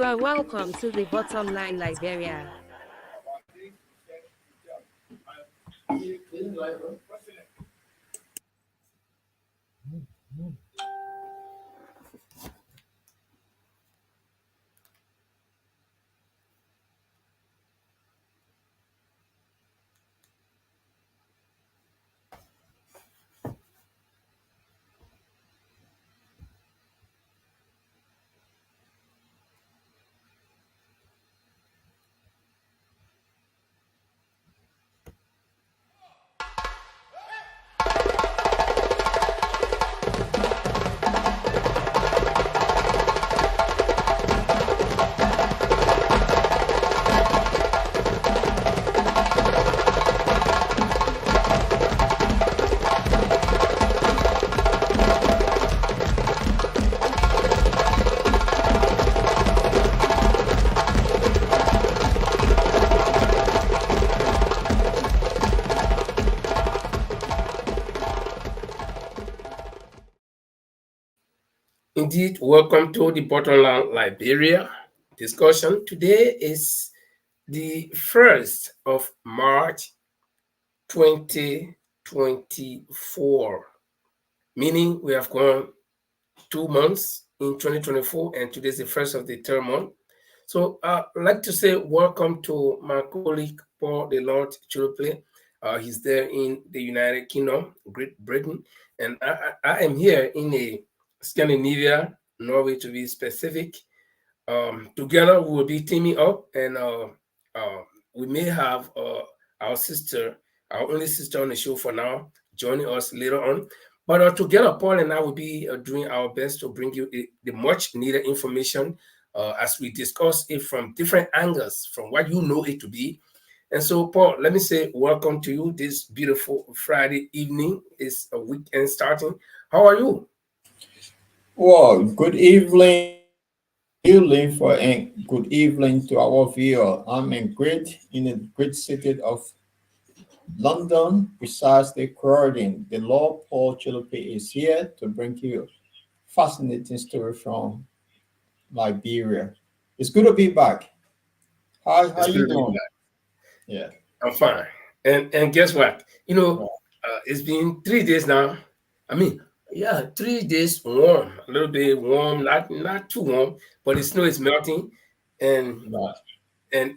are welcome to the Bottom Line Liberia. Indeed, welcome to the Bottom Line Liberia discussion. Today is the 1st of March 2024, meaning we have gone 2 months in 2024, and today is the first of the third month. So I'd like to say welcome to my colleague Paul the Lord Chuluple. He's there in the United Kingdom, Great Britain, and I am here in a Scandinavia, Norway to be specific. Together we will be teaming up, and uh, we may have our sister, our only sister on the show for now, joining us later on. But together, Paul and I will be doing our best to bring you the much needed information as we discuss it from different angles, from what you know it to be. And so, Paul, let me say welcome to you this beautiful Friday evening. It's a weekend starting. How are you? Well, good evening, Linford, and good evening to our viewer. I'm in the great city of London, precisely Croydon. The Lord Paul Chilope is here to bring you fascinating story from Liberia. It's good to be back. How It's you good to be doing? back. Yeah. I'm fine. And guess what? It's been 3 days now. I mean, yeah, 3 days warm, a little bit warm, not too warm, but the snow is melting, and Right.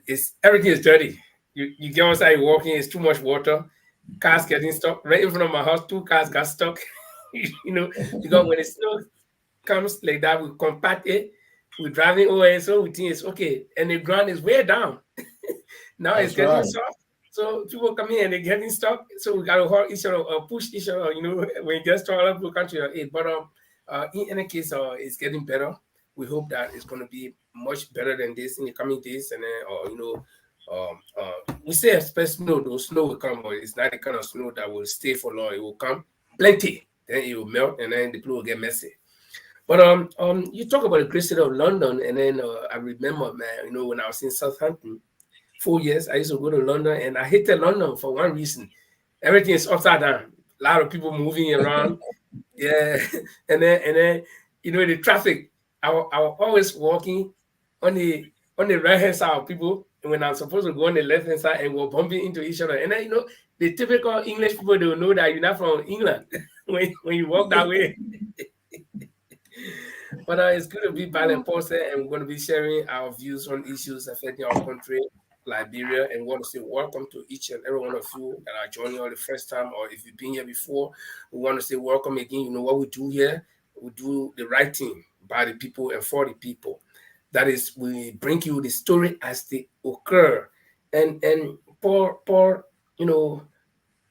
it's everything is dirty. You get outside, you're walking, it's too much water. Cars getting stuck right in front of my house. Two cars got stuck. Because when the snow comes like that, we compact it. We're driving over it, so we think it's okay, and the ground is way down. Now it's That's getting right. soft. So people come in and they're getting stuck. So we gotta hold each other, push each other. When you get stuck, people come to your aid. But in any case, it's getting better. We hope that it's gonna be much better than this in the coming days. And then, we say expect snow. Though snow will come, but it's not the kind of snow that will stay for long. It will come plenty, then it will melt, and then the people will get messy. But you talk about the great city of London, and then I remember, man, when I was in Southampton. 4 years, I used to go to London, and I hated London for one reason. Everything is upside down. A lot of people moving around. Yeah, and then the traffic. I was always walking on the right hand side of people, and when I'm supposed to go on the left hand side, and we're bumping into each other. And then the typical English people, they will know that you're not from England when you walk that way. But it's good to be back in person, and we're going to be sharing our views on issues affecting our country, Liberia, and want to say welcome to each and every one of you that are joining us the first time, or if you've been here before, we want to say welcome again. You know what we do here? We do the right thing by the people and for the people. That is, we bring you the story as they occur. And you know,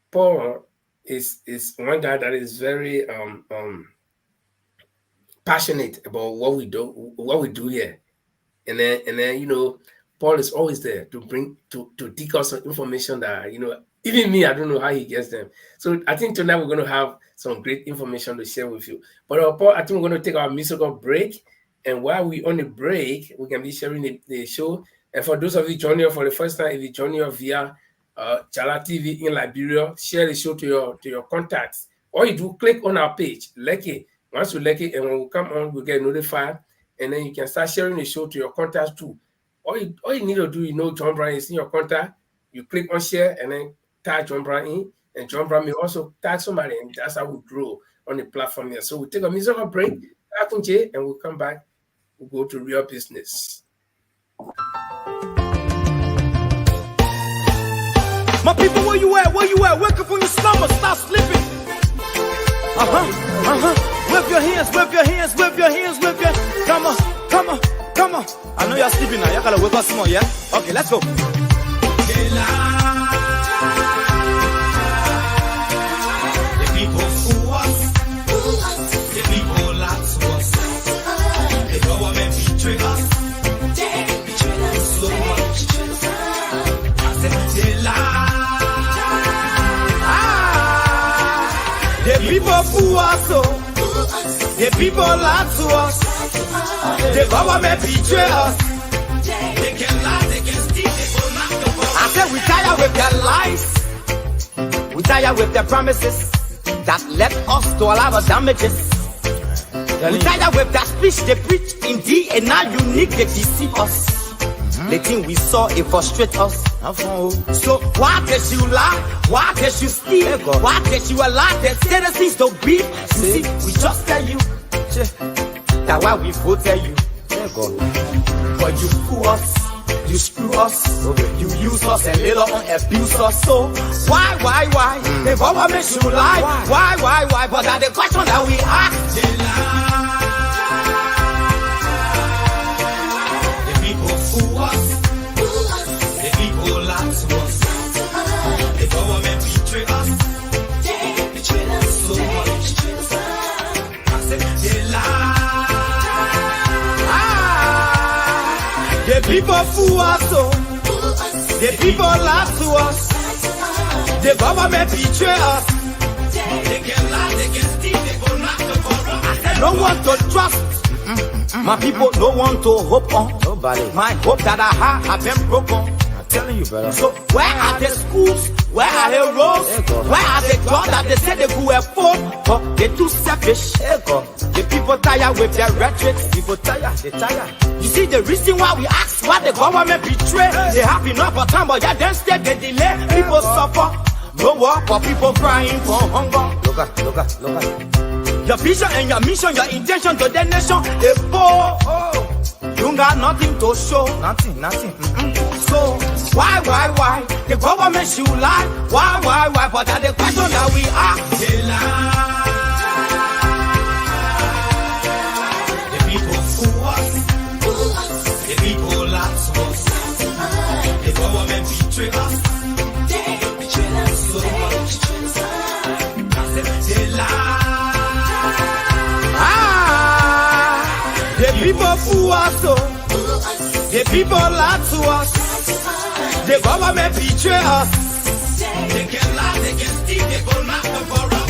Paul is one guy that is very passionate about what we do here. And then Paul is always there to bring to dig out some information that even me, I don't know how he gets them. So I think tonight we're going to have some great information to share with you. But Paul, I think we're going to take our musical break, and while we on the break, we can be sharing the show. And for those of you joining us for the first time, if you join us via Chala TV in Liberia, share the show to your contacts. Or you do click on our page, like it. Once you like it, and when we come on, we get notified. and then you can start sharing the show to your contacts too. All you need to do, John Brown is in your contact. You click on share and then tag John Brown in, and John Brown may also tag somebody, and that's how we grow on the platform here. So we'll take a musical break, and we'll come back. We'll go to real business. My people, where you at? Wake up from your slumber, stop sleeping. Whip your hands. Come on. I know you're sleeping now. You gotta wake up some more, yeah? Okay, let's go. The people fool us. The people lie to us. The government betray us. So much. I said they lie. The people fool us, the people lie to us. The government betray us. They can lie, they can steal, they will not go. I said we tired with their lies. We tired with their promises that led us to a lot of damages. We tired with that speech they preach indeed, and now unique they deceive us. The thing we saw, it frustrates us. So why did you lie? Why did you steal? Why did you allow the citizens to beat? You see, we just tell you. That's why we voted you. But you fool us, you screw us, you use us and later on abuse us. So why? The government should lie. Why? But that's the question that we ask. They lie. The people fool us. The people lie to us. The government betray us. So much. I said they lie. The people fool us, the people lie to us. The government betray us. They can lie, they can steal, they go knock the corrupt. I said no one to trust. My people, no one to hope on. Nobody. My hope that I have been broken. I'm telling you, brother. So where are the schools? Where are the roads? Where are the jobs that they say they could afford? But they're too selfish. The people tired with their rhetoric. People tired, they tired. You see the reason why we ask why the government betray. They have enough of time, but yeah, then instead they delay. People suffer. No work for people crying for hunger. Look at. Your vision and your mission, your intention to the nation, they poor. You got nothing to show. Nothing. So why? The government should lie. Why? But that's the question that we ask. They lie. The people fool us. The people lie to us. The government betray us. So much. I said they lie. The people fool us, the people lie to us. The government betray us. They can lie, they can steal, they go knock the corrupt.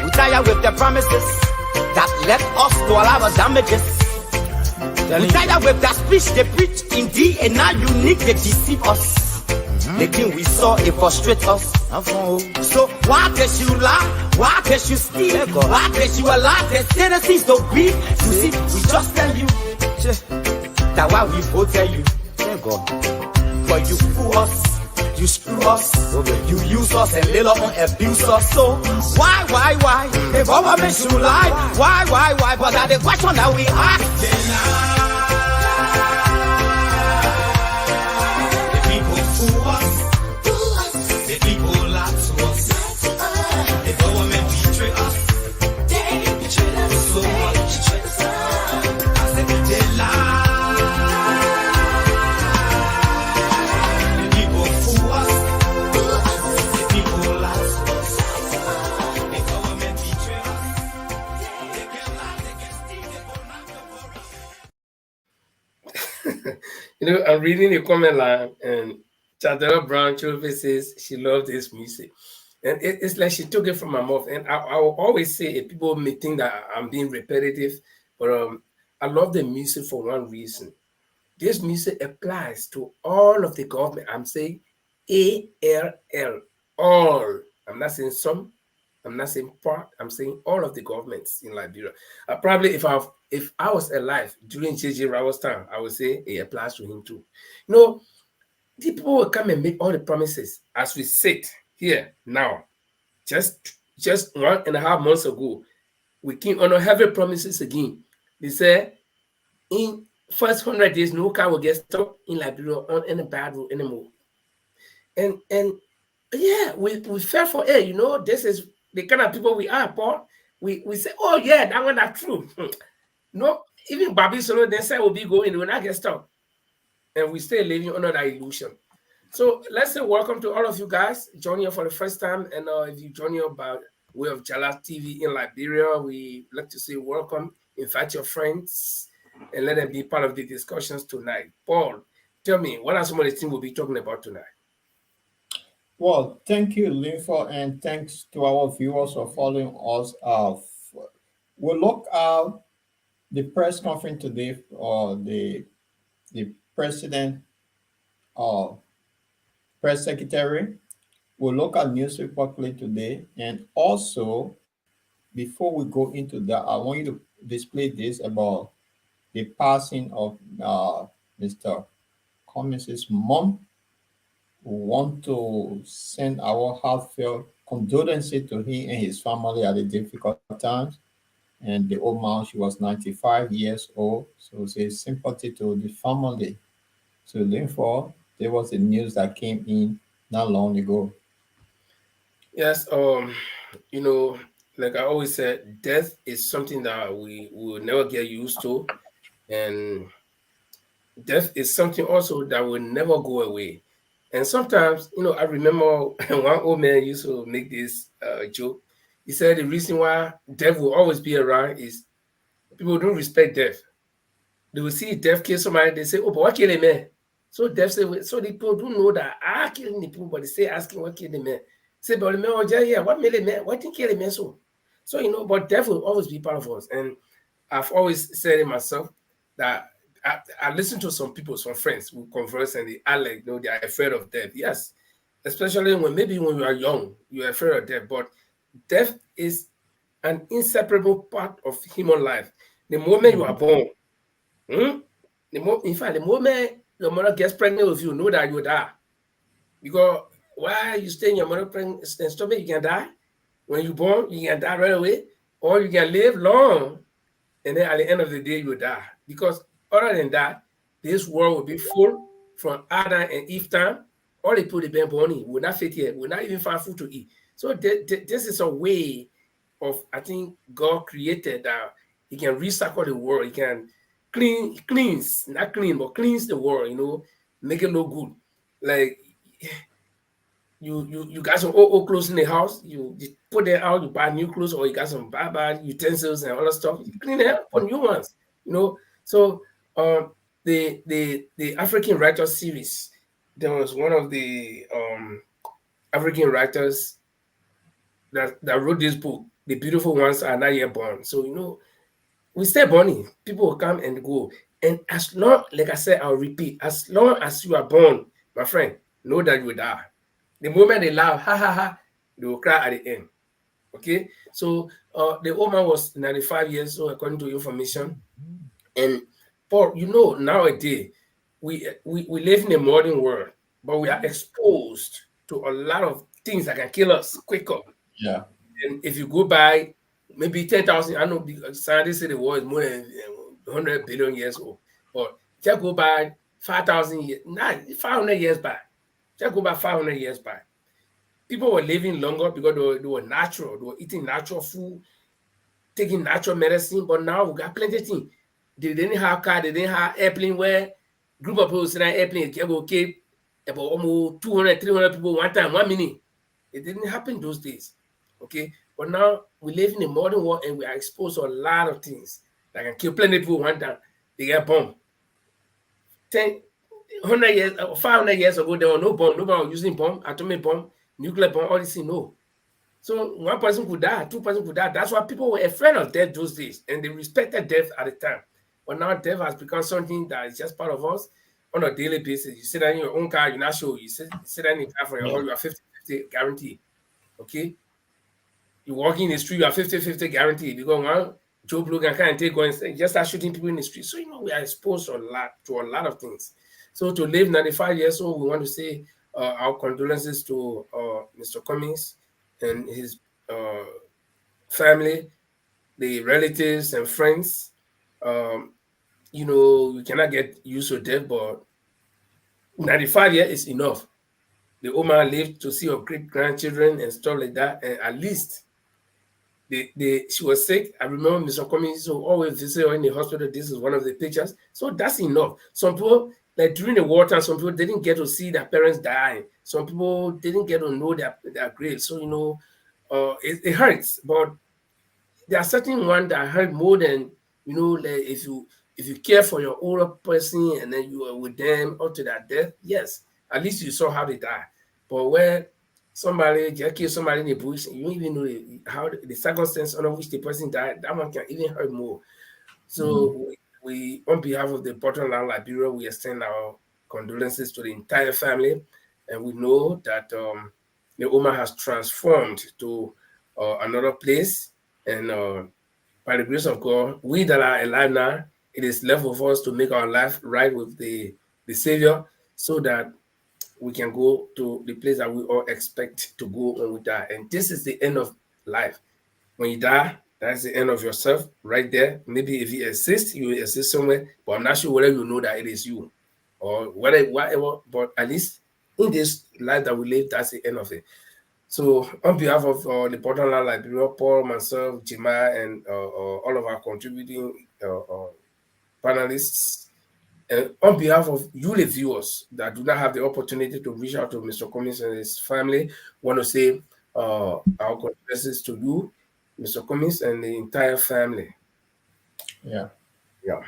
We tired with their promises that led us to a lot of damages. We tired with that speech they preach indeed, and now unique they deceive us. The thing we saw, it frustrates us. So why did you lie? Why did you steal? Why did you allow the citizens to beat? You see, we just tell you. That's why we voted you. But you fool us. You screw us, you use us and later on abuse us. So why? The government should lie. Why? But that's the question that we ask. The people fool us. The people lie to us. The government betray us. So much. I said they lie. I'm reading the comment line, and Chadera Brown Chove says she loves this music. And it's like she took it from my mouth. And I will always say, people may think that I'm being repetitive, but I love the music for one reason. This music applies to all of the government. I'm saying ALL, all. I'm not saying some. I'm not saying part. I'm saying all of the governments in Liberia. Probably if I was alive during JJ Rawo's time, I would say it applies to him too. You know, the people will come and make all the promises as we sit here now. Just 1.5 months ago, we came on heavy promises again. They said in first 100 days, no car will get stuck in Liberia on any bad road anymore. And yeah, we fell for it. You know, this is the kind of people we are, Paul. We say, oh yeah, that one that's true. No, even Bobby Solo then said we'll be going, we'll not get stuck. And we stay living under that illusion. So let's say welcome to all of you guys joining us for the first time. And if you join us by way of Jala TV in Liberia, we like to say welcome, invite your friends, and let them be part of the discussions tonight. Paul, tell me, what are some of the things we'll be talking about tonight? Well, thank you, Linford, and thanks to our viewers for following us. We'll look at the press conference today, or the president or press secretary. We'll look at news report play today, and also before we go into that, I want you to display this about the passing of Mr. Cummins' mom. We want to send our heartfelt condolences to him and his family at the difficult times. And the old man, she was 95 years old, so say sympathy to the family. So therefore, there was the news that came in not long ago. Yes, you know, like I always said, death is something that we will never get used to, and death is something also that will never go away. And sometimes, you know, I remember one old man used to make this joke. He said the reason why death will always be around is people don't respect death. They will see death kill somebody, they say, oh, but what killed the man? So death say, so the people don't know that I killed the people, but they say asking what killed the man. Say, but the man was just, yeah, what made the man? What did kill the man so? So, you know, but death will always be part of us. And I've always said it myself that I listen to some people, some friends who converse and they are like, you know, they are afraid of death. Yes, especially when maybe when you are young, you are afraid of death. But death is an inseparable part of human life. The moment you are born, in fact, the moment your mother gets pregnant with you, know that you die. Because while you stay in your mother pregnant stomach, you can die. When you're born, you can die right away, or you can live long, and then at the end of the day, you die. Because other than that, this world will be full from Adam and Eve time. All the people they've been born in will not fit here, will not even find food to eat. So this is a way of, I think, God created that He can recycle the world. He can cleanse, not clean, but cleanse the world, you know, make it look good. Like you got some old clothes in the house, you put them out, you buy new clothes, or you got some bad utensils and all that stuff, you clean it up, put new ones, you know. So the African Writers series, there was one of the African writers that wrote this book, The Beautiful Ones Are Not Yet Born. So, you know, we stay born, people will come and go. And as long, like I said, I'll repeat, as long as you are born, my friend, know that you will die. The moment they laugh, ha ha ha, they will cry at the end. Okay? So the old man was 95 years old, according to information. And Paul, you know, nowadays, we live in a modern world, but we are exposed to a lot of things that can kill us quicker. Yeah. And if you go by maybe 10,000, I know scientists say the world is more than 100 billion years old, but just go by 5,000 years, not 500 years back. Just go by 500 years back. People were living longer because they were natural. They were eating natural food, taking natural medicine. But now we got plenty of things. They didn't have car. They didn't have airplane where group of people sit on airplane can go okay about almost 200, 300 people one time, 1 minute. It didn't happen those days. Okay, but now we live in a modern world and we are exposed to a lot of things that can kill plenty of people one time. They get bombed. 100 years, 500 years ago, there was no bomb. Nobody was using bomb, atomic bomb, nuclear bomb, all this thing. No. So one person could die, two person could die. That's why people were afraid of death those days, and they respected death at the time. But now death has become something that is just part of us on a daily basis. You sit down in your own car, you're not sure. You sit down in the car for your Yeah. whole, you are 50-50 guarantee. Okay? You walk in the street, you are 50-50 guaranteed. Because one Joe Blogan can't take going and just start shooting people in the street. So we are exposed to a lot of things. So to live 95 years old, we want to say our condolences to Mr. Cummings and his uh, family, the relatives and friends. Um, we cannot get used to death, but 95 years is enough. The old man lived to see her great grandchildren and stuff like that, and at least she was sick. I remember Mr. Cummings so always visit her in the hospital. This is one of the pictures. So that's enough. Some people, like during the wartime, some people didn't get to see their parents dying. Some people didn't get to know their graves. So it hurts. But there are certain ones that hurt more than like if you care for your older person and then you are with them up to their death. Yes, at least you saw how they die. But when somebody just kill somebody in the bush, you don't even know how the circumstance under which the person died. That one can even hurt more. So we on behalf of the bottom line Liberia, we extend our condolences to the entire family, and we know that the Oma has transformed to another place, and by the grace of God, we that are alive now, it is left of us to make our life right with the Savior, so that we can go to the place that we all expect to go when we die. And this is the end of life. When you die, that's the end of yourself right there. Maybe if you exist, you will exist somewhere, but I'm not sure whether you know that it is you or whatever. But at least in this life that we live, that's the end of it. So on behalf of the bottom line Liberia, Paul, myself, Jima, and all of our contributing panelists, and on behalf of you, the viewers that do not have the opportunity to reach out to Mr. Cummings and his family, want to say our condolences to you, Mr. Cummings, and the entire family. Yeah. Yeah.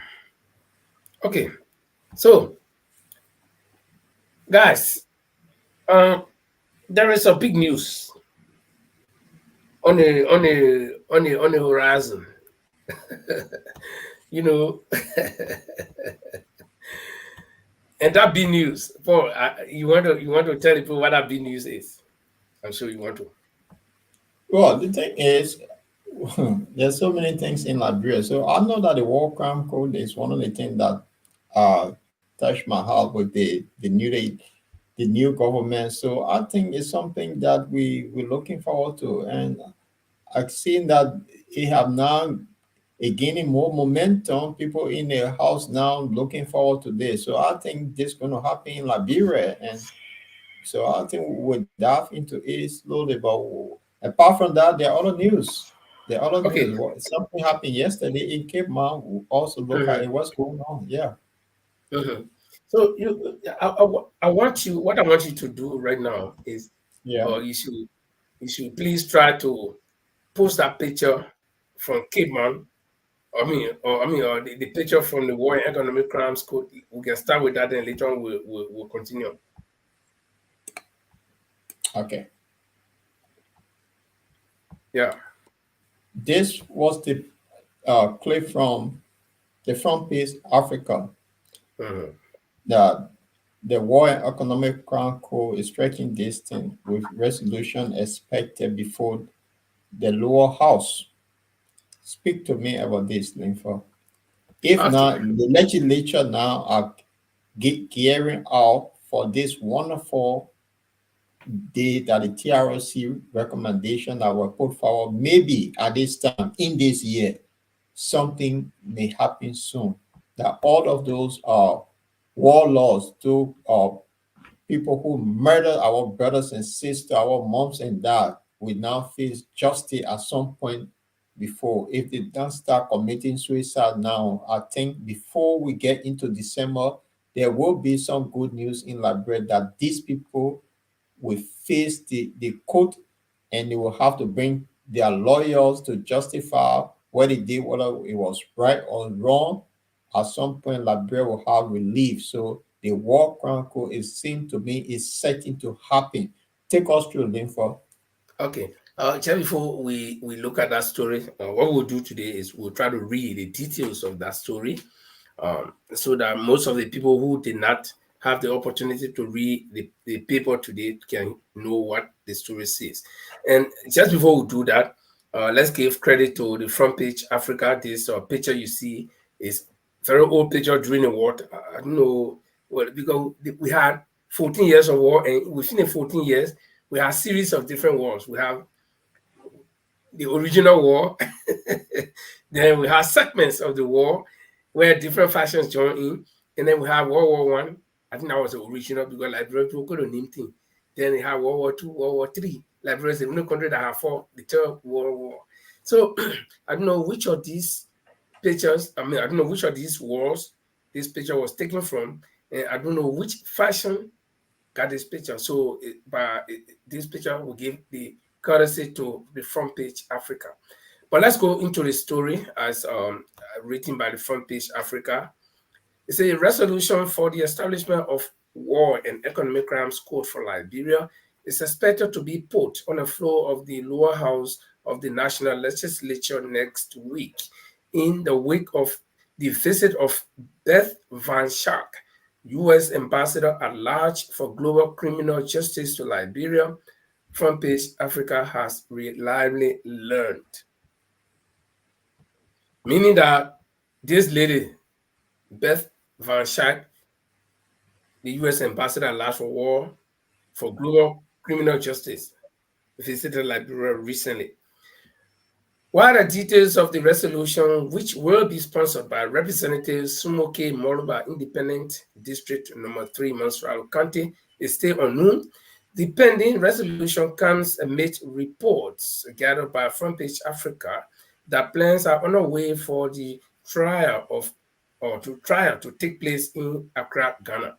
Okay. So, guys, there is a big news on the horizon. you know, and that big news, Paul. You want to tell people what that big news is? I'm sure you want to. Well, the thing is, there's so many things in Liberia. So I know that the War Crime Code is one of the things that touched my heart with the new government. So I think it's something that we're looking forward to, and I've seen that it have now gaining more momentum. People in their house now looking forward to this. So I think this going to happen in Liberia, and so I think we'll dive into it slowly. But apart from that, there are other news. There are other Okay. news. Something happened yesterday in Cape Mount. We also look at it, what's going on. Yeah. So I want you. What I want you to do right now is, Yeah. you should please try to post that picture from Cape Mount. Or the picture from the War and Economic Crimes Code. We can start with that, and later on we'll continue. Okay. Yeah. This was the clip from the front page Africa. The War and Economic Crime Code is striking distance with resolution expected before the lower house. Speak to me about this, Linfo. If Okay. not, the legislature now are gearing out for this wonderful day that the TRC recommendation that were put forward, maybe at this time in this year, something may happen soon. That all of those warlords, to people who murder our brothers and sisters, our moms and dads, will now face justice at some point before. If they don't start committing suicide now, I think before we get into December, there will be some good news in Liberia that these people will face the court, and they will have to bring their lawyers to justify what they did, whether it was right or wrong. At some point, Liberia will have relief. So the War Chronicle, it seems to me, is setting to happen. Take us through, Linford. Okay. Just before we look at that story, what we'll do today is we'll try to read the details of that story, so that most of the people who did not have the opportunity to read the paper today can know what the story says. And just before we do that, let's give credit to the Front Page Africa. This picture you see is very old picture during the war. I don't know, well, because we had 14 years of war, and within the 14 years, we have a series of different wars. We have the original war. Then we have segments of the war where different factions join in. And then we have World War One. I think that was the original because Liberia people could name thing. Then we have World War Two, World War Three. Liberia is the only country that have fought the Third World War. So I don't know which of these pictures, I don't know which of these wars this picture was taken from. And I don't know which faction got this picture. So this picture will give the courtesy to the Front Page Africa. But let's go into the story as written by the Front Page Africa. It's a resolution for the establishment of War and Economic Crimes Court for Liberia is expected to be put on the floor of the lower house of the National Legislature next week in the wake of the visit of Beth Van Schaak, U.S. Ambassador at Large for Global Criminal Justice to Liberia. Front Page Africa has reliably learned. Meaning that this lady, Beth Van Schaak, the U.S. Ambassador at Large for Global Criminal Justice, visited Liberia recently. What are the details of the resolution, which will be sponsored by Representative Sumoke Moluba, Independent District Number 3, Montreal County, is still unknown. The pending resolution comes amid reports gathered by Front Page Africa that plans are underway for the trial to take place in Accra, Ghana.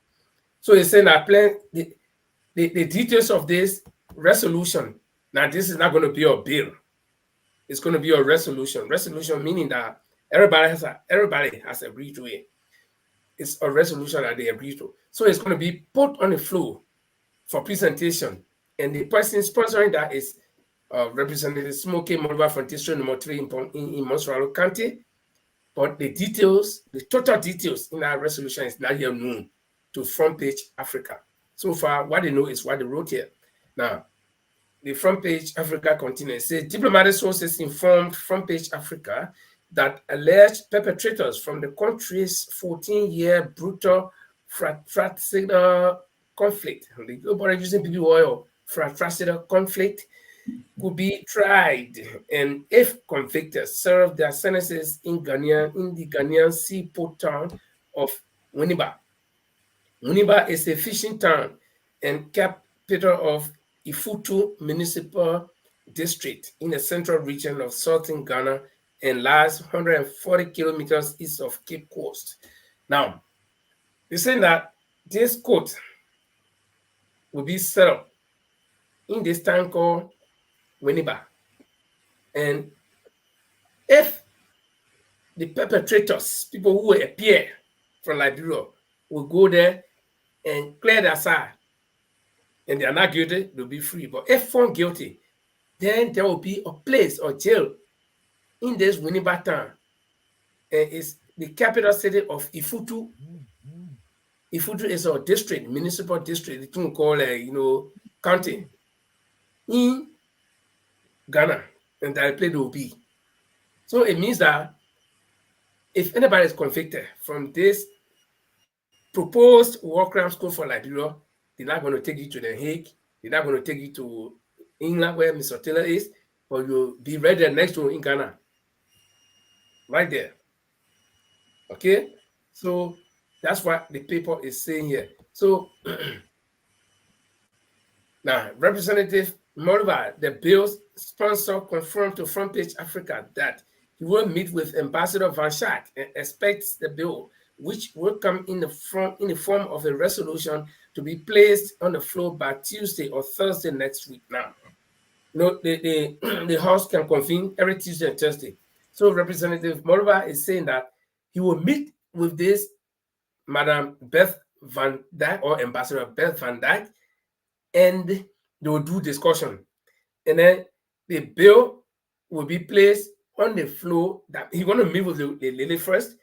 So it's saying that the details of this resolution. Now, this is not going to be a bill. It's going to be a resolution. Resolution meaning that everybody has agreed to it. It's a resolution that they agreed to. So it's going to be put on the floor for presentation. And the person sponsoring that is Representative Smoky Moluba from District Number 3 in Montreal County. But the details, the total details in that resolution is not yet known to Front Page Africa. So far, what they know is what they wrote here. Now, the Front Page Africa continues. Says diplomatic sources informed Front Page Africa that alleged perpetrators from the country's 14-year brutal fratricidal conflict, the global using PB oil fratricidal conflict, could be tried, and if convicted, serve their sentences in the Ghanaian seaport town of Winneba. Winneba is a fishing town and capital of Ifutu Municipal District in the central region of southern Ghana and lies 140 kilometers east of Cape Coast. Now, they're saying that this court will be set up in this town called Winneba. And if the perpetrators, people who will appear from Liberia, will go there and clear their side, and they are not guilty, they'll be free. But if found guilty, then there will be a place or jail in this Winneba town. And it's the capital city of Ifutu. Ifutu is a district, municipal district, the thing called county in Ghana, and that place will be. So it means that if anybody is convicted from this proposed war crimes code for Liberia, they're not going to take you to The Hague. They're not going to take you to England, where Mr. Taylor is, but you'll be right there next to in Ghana. Right there. Okay? So that's what the paper is saying here. So now, Representative Moluba, the bill's sponsor, confirmed to Front Page Africa that he will meet with Ambassador Van Schaak and expects the bill, which will come in the form of a resolution, to be placed on the floor by Tuesday or Thursday next week. Now, the House can convene every Tuesday and Thursday. So Representative Moluba is saying that he will meet with this Madam Beth Van Dyke or Ambassador Beth Van Dyke, and they will do discussion. And then the bill will be placed on the floor. That he want to meet with the lady first.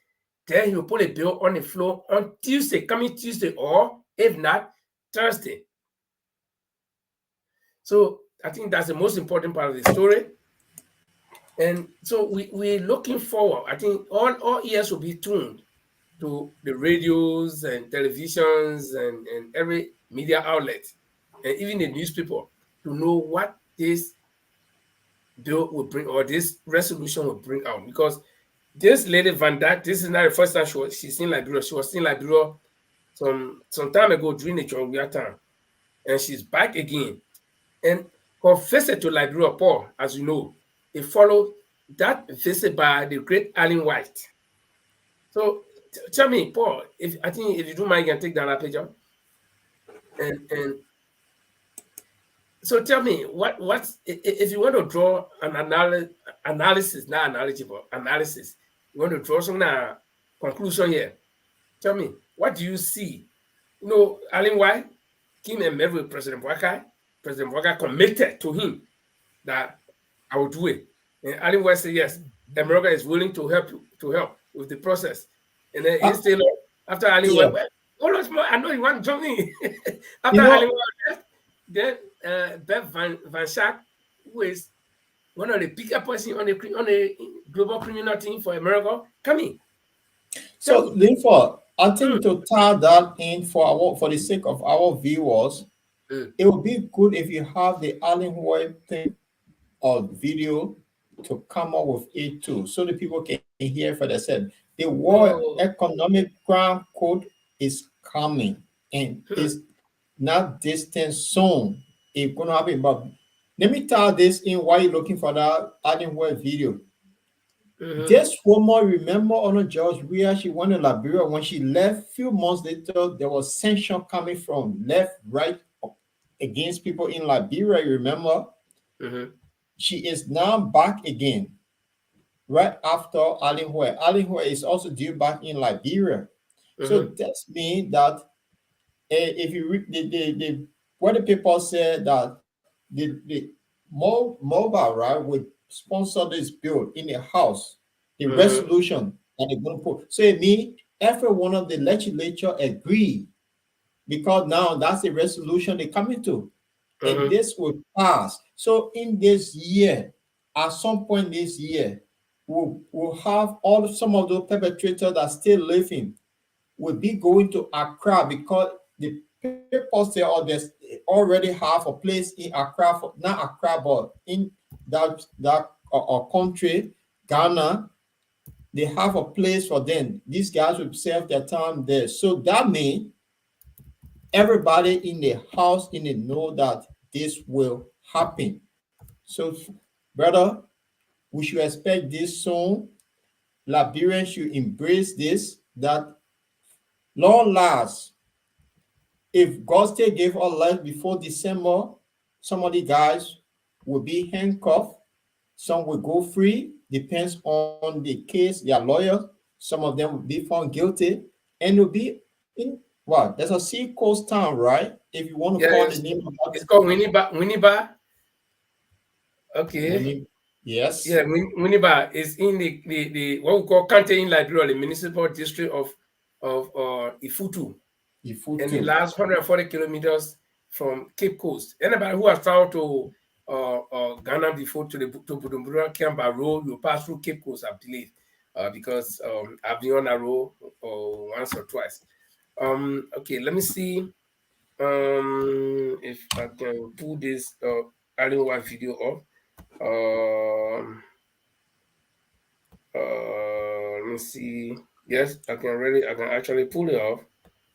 Then he will put a bill on the floor on Tuesday, coming Tuesday, or if not, Thursday. So I think that's the most important part of the story. And so we're looking forward. I think all ears will be tuned to the radios and televisions and every media outlet, and even the newspaper, to know what this bill will bring, or this resolution will bring out. Because this lady Van Dyke, this is not the first time she's in Liberia. She was in Liberia some time ago during the Jongleur time, and she's back again. And her visit to Liberia, Paul, as you know, it followed that visit by the great Allen White. So tell me, Paul, if you don't mind, you can take that picture. And so tell me, what's if you want to draw an analysis, not analogy, but analysis, you want to draw some conclusion here. Tell me, what do you see? You know, Allen White came and met with President Walker. President Walker committed to him that I will do it. And Allen White said, yes, America is willing to help with the process. And then instead, after Allen White, well, I know you want to join me. After Allen White left, then Bev Van Schaak, who is one of the bigger persons on the global criminal team for America, coming. So, therefore, I think to tie that in for the sake of our viewers, it would be good if you have the Allen White thing or video to come up with it too, so the people can hear for themselves. The World Economic Ground Code is coming, and it's not distant soon. It's gonna happen. But let me tie this in while you're looking for that Allen White video. This woman, remember on George where she went to Liberia when she left. Few months later, there was sanction coming from left, right against people in Liberia. You remember? She is now back again, right after Allen White. Allen White is also due back in Liberia. So that means that if you read the what the people said that the mobile right would sponsor this bill in the house, the resolution that they're going to put. So it means every one of the legislature agree, because now that's the resolution they're coming to, and this will pass. So in this year, at some point this year, we'll have some of those perpetrators that still living will be going to Accra, because the people say, oh, they already have a place in Accra, not Accra, but in that country, Ghana. They have a place for them. These guys will serve their time there. So that means everybody in the house know that this will happen. So, brother, we should expect this soon. Liberians should embrace this, that long last. If God still gave us life before December, some of the guys will be handcuffed, some will go free, depends on the case, their lawyers. Some of them will be found guilty, and will be in what? There's a sea coast town, right? If you want to call the name of that, it's called Winneba. Okay. Yes. Yeah, Winneba is in the what we call county in Liberia, the municipal district of Ifutu. And it lasts 140 kilometers from Cape Coast. Anybody who has traveled to Ghana before to Bujumbura camp by road, you pass through Cape Coast, I believe, because I've been on a road once or twice. Okay, let me see if I can pull this Allen White video up. Let me see. Yes, I can actually pull it off.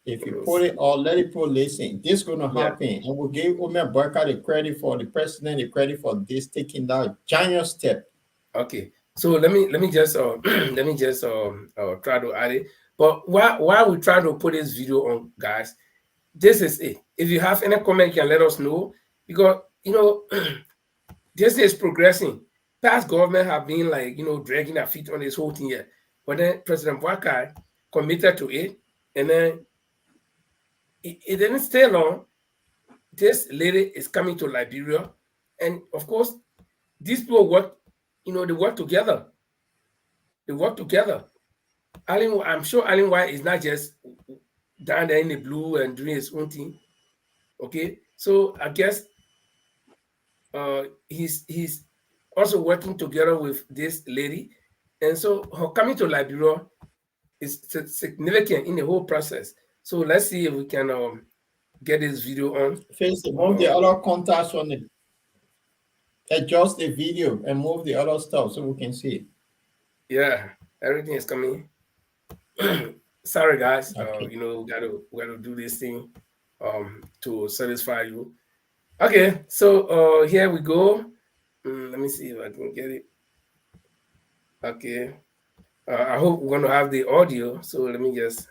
If you put it or let it put, listen, this is going to happen. And we'll give Omer Barker the credit for the president, the credit for this taking that giant step. Okay, so let me just let me just try to add it. But while we try to put this video on, guys, this is it. If you have any comment, you can let us know, because you know this is progressing. Past government have been like dragging their feet on this whole thing here, but then President Walker committed to it, and then it didn't stay long. This lady is coming to Liberia, and of course, these people work, they work together. They work together. I'm sure Allen White is not just down there in the blue and doing his own thing. Okay, so I guess he's also working together with this lady, and so her coming to Liberia is significant in the whole process. So let's see if we can get this video on. Face move the other contacts on it. Adjust the video and move the other stuff so we can see it. Yeah, everything is coming. Sorry, guys. Okay. We gotta do this thing to satisfy you. Okay, so here we go. Let me see if I can get it. Okay. I hope we're gonna have the audio. So let me just.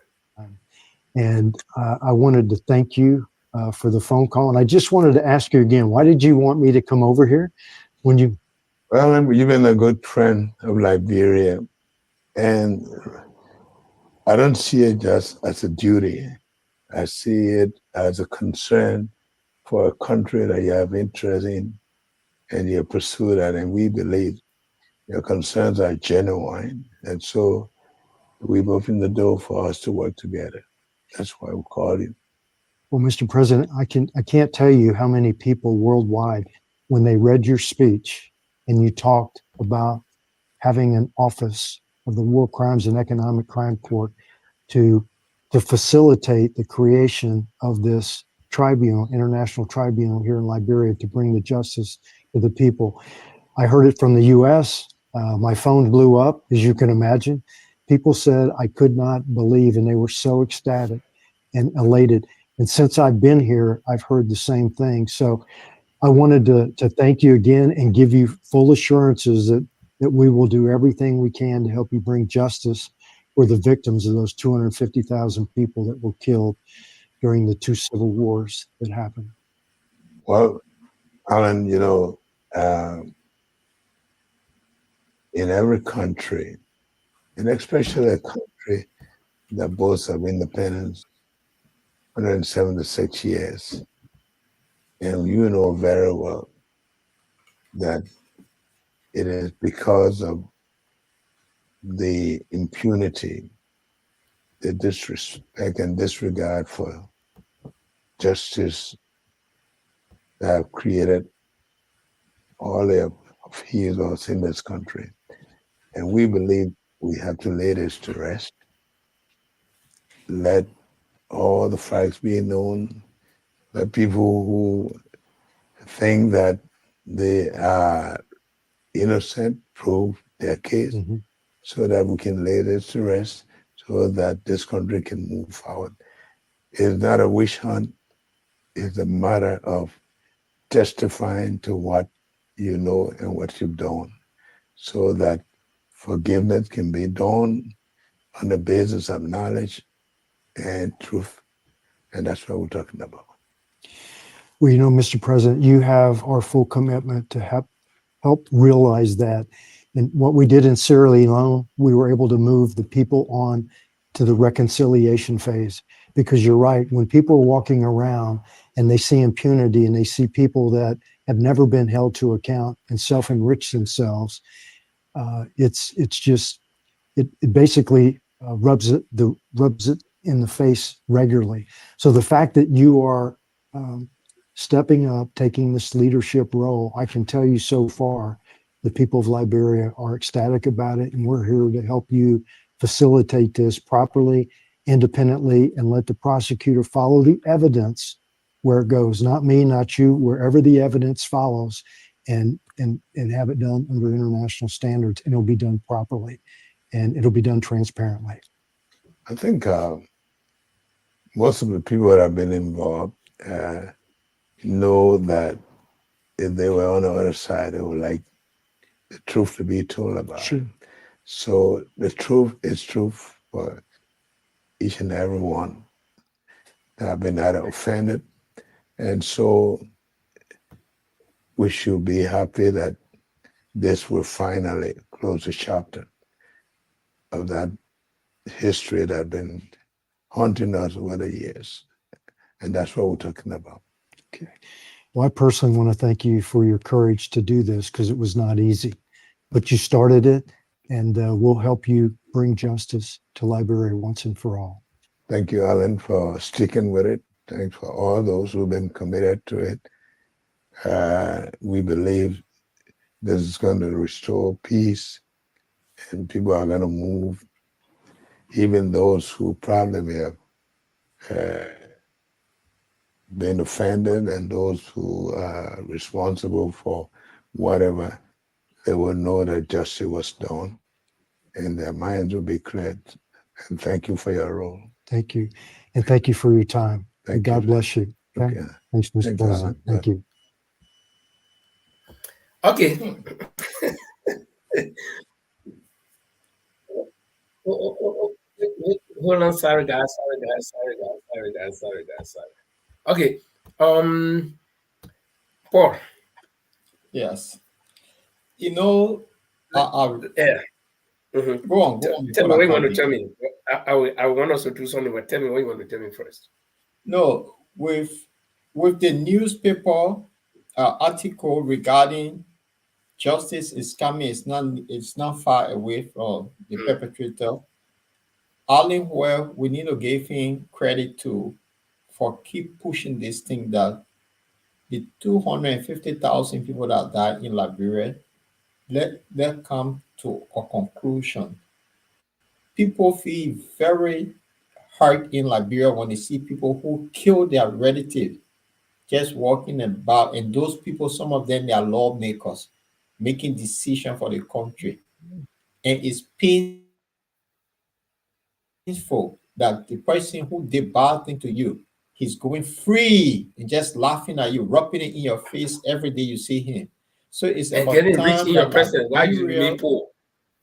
And I wanted to thank you for the phone call. And I just wanted to ask you again, why did you want me to come over here when you? Well, you've been a good friend of Liberia, and I don't see it just as a duty. I see it as a concern for a country that you have interest in, and you pursue that. And we believe your concerns are genuine, and so we've opened the door for us to work together. That's why we called you. Well, Mr. President, I can't tell you how many people worldwide, when they read your speech and you talked about having an office of the War Crimes and Economic Crime Court to facilitate the creation of this tribunal, international tribunal here in Liberia to bring the justice to the people. I heard it from the U.S. My phone blew up, as you can imagine. People said I could not believe, and they were so ecstatic and elated. And since I've been here, I've heard the same thing. So I wanted to thank you again and give you full assurances that we will do everything we can to help you bring justice for the victims of those 250,000 people that were killed during the two civil wars that happened. Well, Alan, in every country, and especially a country that boasts of independence, 176 years, and you know very well that it is because of the impunity, the disrespect and disregard for justice that have created all the upheavals in this country. And we believe we have to lay this to rest. Let all the facts be known. Let people who think that they are innocent prove their case, so that we can lay this to rest, so that this country can move forward. It's not a wish hunt. It's a matter of testifying to what you know and what you've done, so that forgiveness can be done on the basis of knowledge and truth. And that's what we're talking about. Well, Mr. President, you have our full commitment to help realize that. And what we did in Sierra Leone, we were able to move the people on to the reconciliation phase. Because you're right, when people are walking around and they see impunity and they see people that have never been held to account and self-enrich themselves, it basically rubs it in the face regularly. So the fact that you are stepping up, taking this leadership role, I can tell you so far, the people of Liberia are ecstatic about it, and we're here to help you facilitate this properly, independently, and let the prosecutor follow the evidence where it goes. Not me, not you, wherever the evidence follows, and have it done under international standards, and it'll be done properly, and it'll be done transparently. I think most of the people that have been involved know that if they were on the other side, they would like the truth to be told about. Sure. It. So the truth is truth for each and every one that have been either offended. And so we should be happy that this will finally close the chapter of that history that had been haunting us over the years. And that's what we're talking about. Okay. Well, I personally want to thank you for your courage to do this because it was not easy, but you started it, and we'll help you bring justice to Liberia once and for all. Thank you, Alan, for sticking with it. Thanks for all those who've been committed to it. We believe this is going to restore peace, and people are going to move. Even those who probably may have been offended, and those who are responsible for whatever, they will know that justice was done, and their minds will be cleared. And thank you for your role. Thank you. And thank you for your time. Thank God you. bless you. Okay. Okay. Thanks, Mr. Thanks, President. Alan. Thank you. Okay. Hold on, sorry guys. Okay. Paul. Yes. You know, Yeah. Mm-hmm. go on. Tell me before what I you want come to in. tell me. I want us to do something, but tell me what you want to tell me first. No, with the newspaper article regarding justice is coming, it's not far away from the perpetrator. Allen Well, we need to give him credit to for keep pushing this thing that the 250,000 people that died in Liberia, let come to a conclusion. People feel very hurt in Liberia when they see people who kill their relatives just walking about, and those people, some of them, they are lawmakers making decisions for the country. And it's painful that the person who did bad thing to you, he's going free and just laughing at you, rubbing it in your face every day you see him. So it's And about getting rich time in your that presence while you Liberia, remain poor.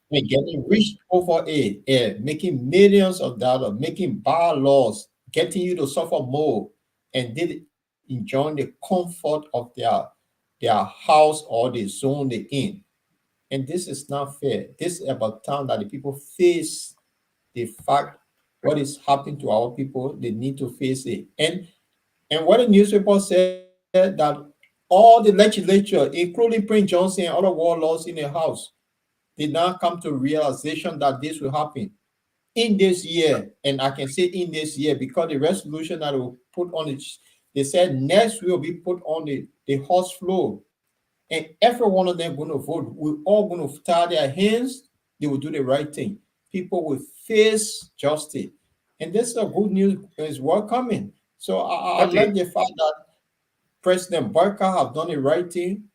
we're getting rich over it, making millions of dollars, making bad laws, getting you to suffer more, and did enjoying the comfort of their house or the zone they're in. And this is not fair. This is about time that the people face the fact what is happening to our people. They need to face it. And what the newspaper said that all the legislature, including Prince Johnson and other warlords in the house, did not come to realization that this will happen in this year. And I can say in this year because the resolution that will put on it, they said next will be put on the House floor. And every one of them going to vote. We're all going to tie their hands. They will do the right thing. People will face justice. And this is a good news is welcoming. So I Okay. like the fact that President Barker have done the right thing.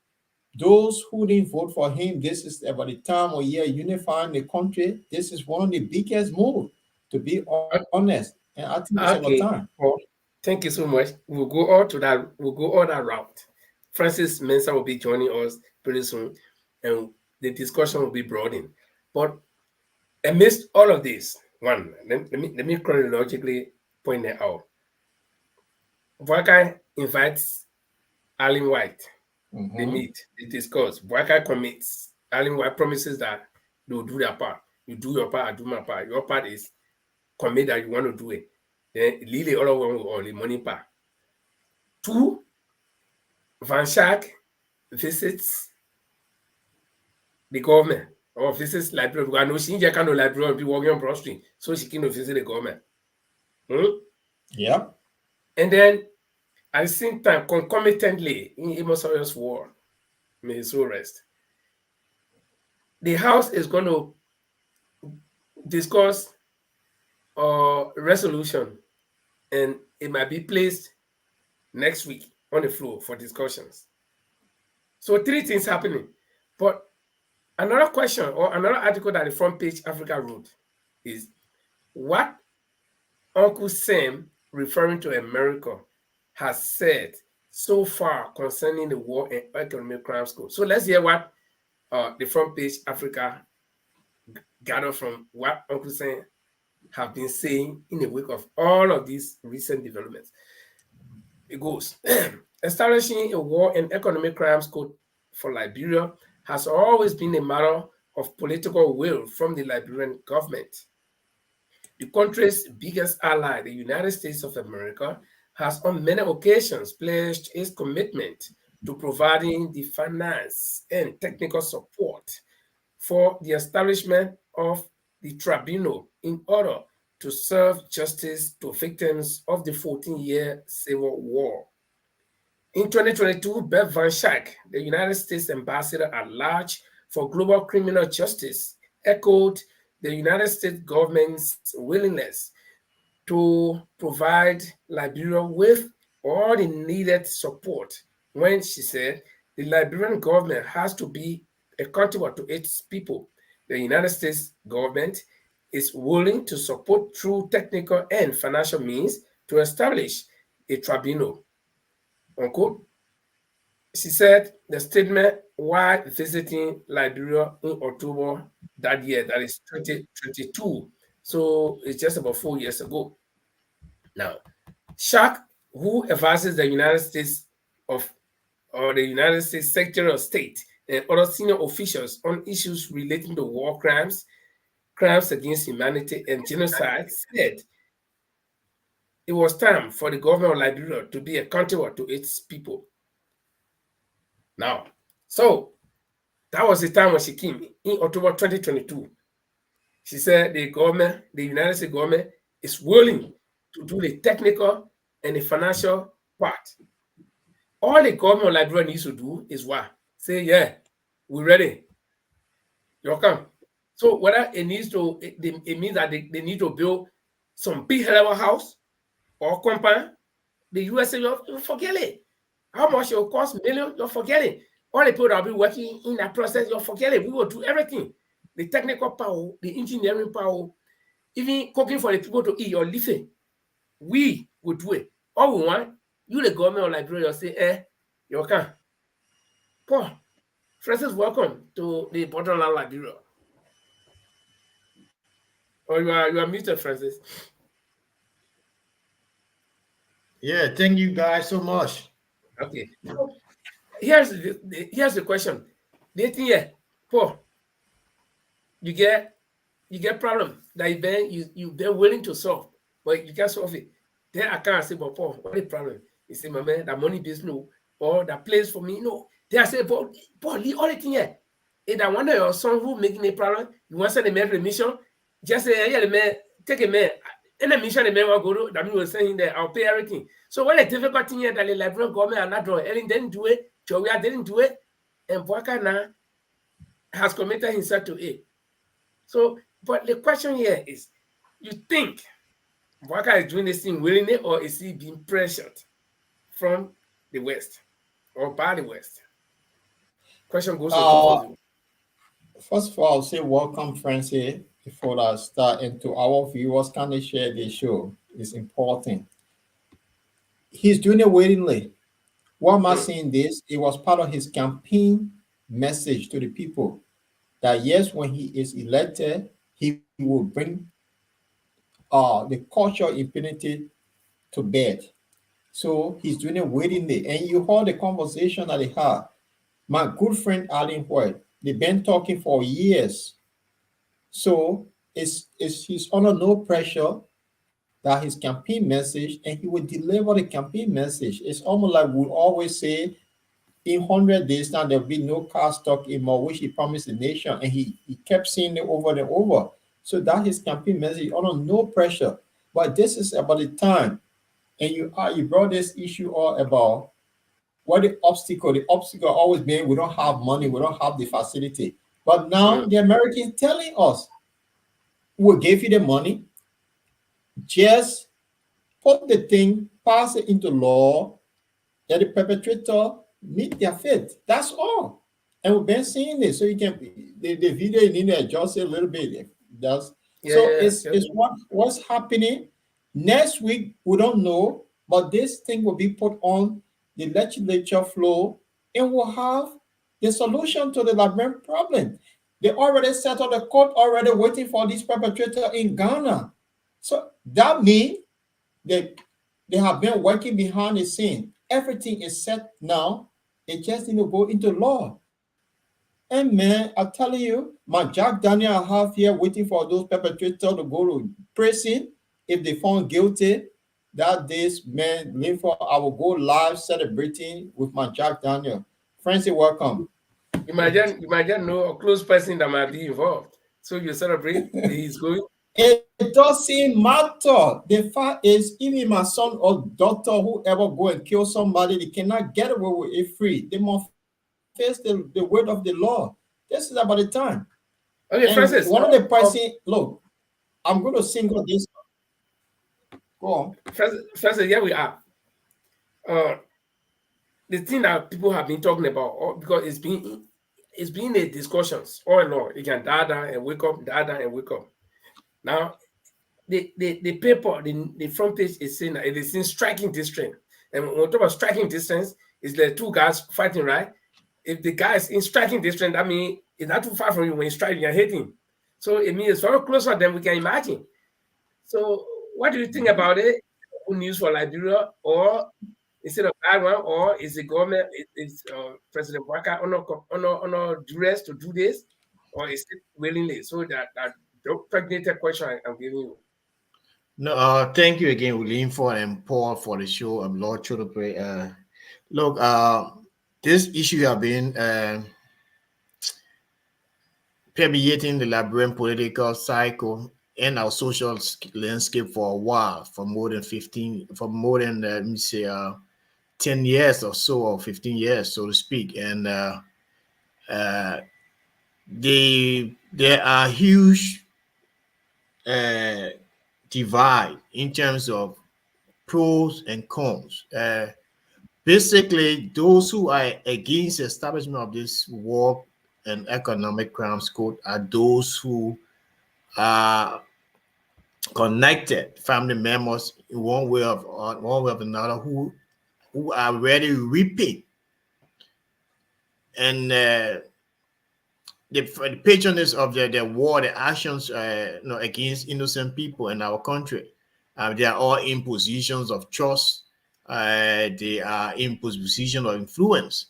Those who didn't vote for him, this is about the time we are unifying the country. This is one of the biggest moves, to be honest. And I think it's about Okay. time. Paul, thank you so much. We'll go all that route. Francis Mensah will be joining us pretty soon, and the discussion will be broadened. But amidst all of this, let me chronologically point it out. Boakai invites Allen White. They meet, they discuss. Boakai commits. Allen White promises that they will do their part. You do your part, I do my part. Your part is commit that you want to do it. Then Lily all over on the money part. 2, Van Schaik visits the government or visits library. Because I know she can't go library and be working on Broad Street, so she can visit the government. Yeah. And then at the same time, concomitantly, in Amos Sawyer's war, may his soul rest, the House is going to discuss a resolution, and it might be placed next week on the floor for discussions. So 3 things happening. But another question or another article that the Front Page Africa wrote is what Uncle Sam, referring to America, has said so far concerning the war and economic crimes code. So let's hear what the Front Page Africa gathered from what Uncle Sam have been saying in the wake of all of these recent developments. It goes, establishing a war and economic crimes code for Liberia has always been a matter of political will from the Liberian government. The country's biggest ally, the United States of America, has on many occasions pledged its commitment to providing the finance and technical support for the establishment of the tribunal in order to serve justice to victims of the 14-year Civil War. In 2022, Bev Van Schaik, the United States Ambassador at Large for Global Criminal Justice, echoed the United States government's willingness to provide Liberia with all the needed support when she said the Liberian government has to be accountable to its people. The United States government is willing to support through technical and financial means to establish a tribunal. Unquote. She said the statement while visiting Liberia in October that year, that is 2022. So it's just about 4 years ago. Now, Shark, who advises the United States of or the United States Secretary of State and other senior officials on issues relating to war crimes, crimes against humanity, and genocide, said it was time for the government of Liberia to be accountable to its people. Now, so that was the time when she came in October 2022. She said the government, the United States government, is willing to do the technical and the financial part. All the government of Liberia needs to do is what? Say, yeah, we're ready. You'll come. So whether it needs to, it means that they need to build some big level house or compound, the USA, you'll forget it. How much it will cost million, you'll forget it. All the people that will be working in that process, you'll forget it. We will do everything. The technical power, the engineering power, even cooking for the people to eat or living, we will do it. All we want, you the government of Liberia, you'll say, you can. Paul, Francis, welcome to the Borderland Liberia. Or you are muted, Francis. Yeah, thank you guys so much. Okay. So here's the question. They think, Paul, you get problem that you've been willing to solve, but you can't solve it. Then I can't say, but Paul, what is the problem? You say, my man, that money business or that place for me, no. They are saying, Paul, leave all the thing here. If I wonder your son who making a problem, you want to send a man remission, just say, yeah, the man, take a man. And the mission the man will go to, that means we're saying that I'll pay everything. So what a difficult thing here that the Liberian government are not doing, Ellen didn't do it, Jovia didn't do it, and Boaka now has committed himself to it. So, but the question here is, you think Boaka is doing this thing willingly, or is he being pressured from the West or by the West? Question goes to both of you. First of all, I'll say welcome, Francie, before I start. And to our viewers, can they share the show? It's important. He's doing it willingly. Why am I saying this? It was part of his campaign message to the people that yes, when he is elected, he will bring the culture of impunity to bed. So he's doing it willingly. And you heard the conversation that he had. My good friend Alan White, they've been talking for years. So he's under no pressure that his campaign message, and he will deliver the campaign message. It's almost like we always say, in 100 days now, there'll be no car stock anymore, which he promised the nation, and he kept saying it over and over. So that his campaign message under no pressure. But this is about the time, and you brought this issue all about what the obstacle always been, we don't have money, we don't have the facility. But now the Americans telling us, we'll give you the money, just put the thing, pass it into law, that the perpetrator meet their fate. That's all. And we've been seeing this. So you can, the video, you need to adjust it a little bit. It's what's happening. Next week, we don't know, but this thing will be put on the legislature floor, and we'll have the solution to the Liberian problem. They already settled the court, already waiting for this perpetrator in Ghana. So that means they have been working behind the scene. Everything is set now. It just need to go into law. And man, I'm telling you, my Jack Daniel I have here waiting for those perpetrators to go to prison if they found guilty. that this man live for. I will go live celebrating with my Jack Daniel. Francie, welcome. You might just know a close person that might be involved. So you celebrate that he's going. It doesn't matter. The fact is, even my son or daughter, whoever go and kill somebody, they cannot get away with it free. They must face the word of the law. This is about the time. Okay, And Francis. one of the person, look, I'm going to single this. Go on. Francis, here we are. The thing that people have been talking about, because it's been a discussions all along. You can die down and wake up, die down and wake up. Now, the paper, the front page is saying that it is in striking distance. And when we talk about striking distance, it's the two guys fighting, right? If the guy is in striking distance, that means it's not too far from you when you're striking, you're hitting. So it means it's very closer than we can imagine. So what do you think about it? Good news for Liberia, or is it a bad one, or is the government, is President Waka under duress to do this, or is it willingly? So that pregnated question I'm giving you. No, thank you again, William, and Paul for the show. I'm Lord Chodopre. Look, this issue have been permeating the Liberian political cycle and our social landscape for a while, for more than 10 years or so, or 15 years, so to speak. And there are huge divide in terms of pros and cons. Basically, those who are against the establishment of this war and economic crimes code are those who are connected family members in one way or another who are already reaping and the patronage of the war, the actions against innocent people in our country. They are all in positions of trust. They are in position of influence.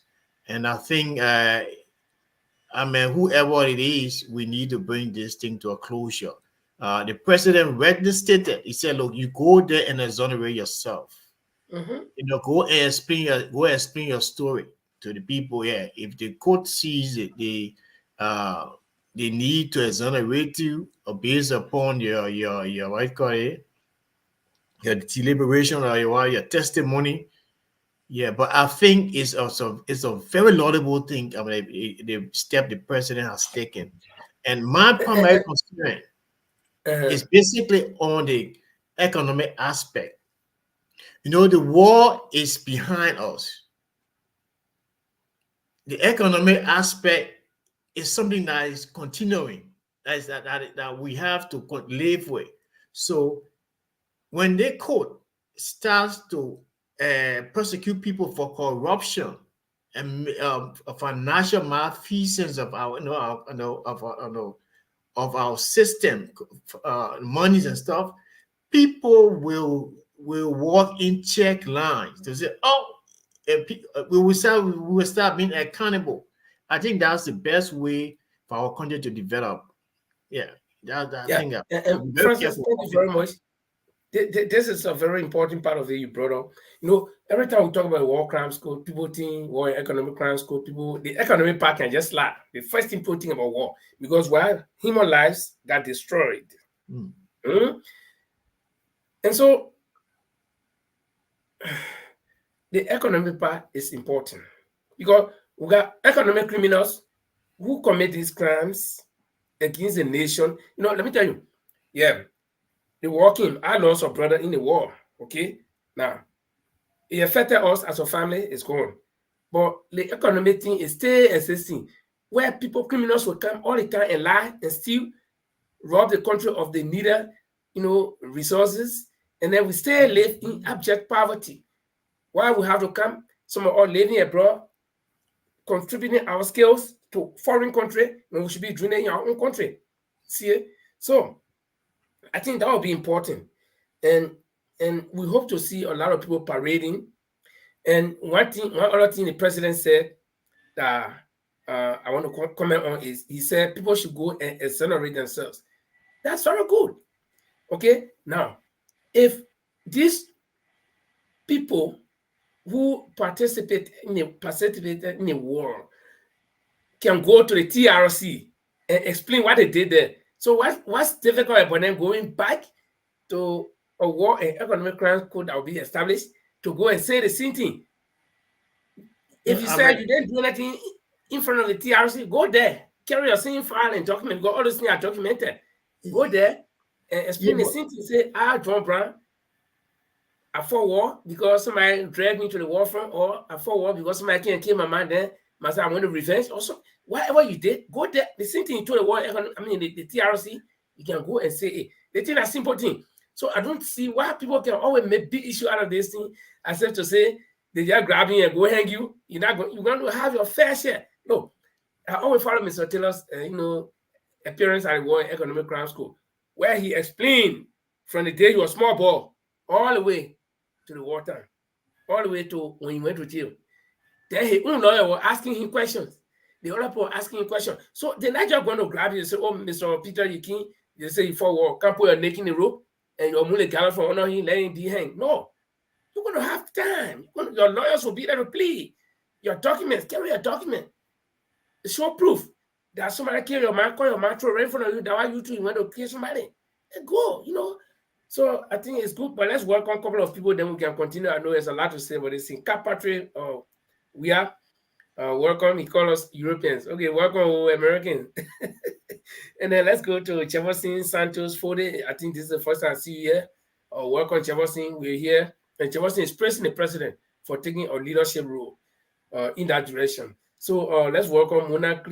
And I think, whoever it is, we need to bring this thing to a closure. The president rightly stated, he said, look, you go there and exonerate yourself. Mm-hmm. Go and explain your story to the people. Yeah, if the court sees it, they need to exonerate you based upon your what you call it, your deliberation or your testimony. Yeah, but I think it's a very laudable thing. I mean, the step the president has taken, and my primary concern is basically on the economic aspect. The war is behind us. The economic aspect is something that is continuing, that we have to live with. So when the court starts to persecute people for corruption and financial malfeasance of our system, monies and stuff, people will walk in check lines to say, "Oh, we will start being accountable." I think that's the best way for our country to develop. Yeah, I think that. And Francis, thank you very much. This is a very important part of it you brought up. Every time we talk about war crimes code, people think war and economic crimes code, the economic part can just laugh. The first thing people think about war, because human lives got destroyed. And so the economic part is important because we got economic criminals who commit these crimes against the nation. Let me tell you, the war came. I lost a brother in the war. Okay, now it affected us as a family. It's gone, but the economic thing is still existing, where criminals will come all the time and lie and steal, rob the country of the needed, resources, and then we still live in abject poverty. Why we have to come? Some of us living abroad, contributing our skills to foreign country when we should be doing it in our own country. See, so I think that will be important, and we hope to see a lot of people parading. And one other thing the president said that I want to comment on is he said people should go and exonerate themselves. That's very good. Okay, now if this people who participated in the war can go to the TRC and explain what they did there. So what's difficult about them going back to a war and economic crimes code that will be established to go and say the same thing? If you say you didn't do anything in front of the TRC, go there, carry your same file and document, go all those things are documented. Go there and explain the same thing. Say, John Brown, I fought war because somebody dragged me to the war front, or I fought war because somebody came and killed my man there. I want to revenge. Also, whatever you did, go there. The same thing you told the war, the TRC, you can go and say, hey, they think that's simple thing. So I don't see why people can always make big issue out of this thing, except to say they just grab you and go hang you. You're going to have your fair share. No, I always follow Mr. Taylor's, appearance at the War and Economic Crime School, where he explained from the day he was small boy all the way to the wartime, all the way to when he went to jail. Then his own lawyer was asking him questions. The other people were asking him questions. So they're not just going to grab you and say, oh, Mr. Peter, you say you fought war, can't put your neck in the rope and you're only gallant for honor him, letting him hang. No, you're going to have time. Your lawyers will be there to plead. Your documents, carry your document. Show proof that somebody killed your man, call your man, throw right in front of you, that why you two went to kill somebody. And go, So I think it's good, but let's welcome a couple of people, then we can continue. I know there's a lot to say, but it's in Patrick. We are welcome. He called us Europeans. Okay, welcome Americans. And then let's go to Jefferson Santos Fode. I think this is the first time I see you here. Welcome, Jefferson. We're here. And Jefferson is praising the president for taking a leadership role in that direction. So let's welcome Mona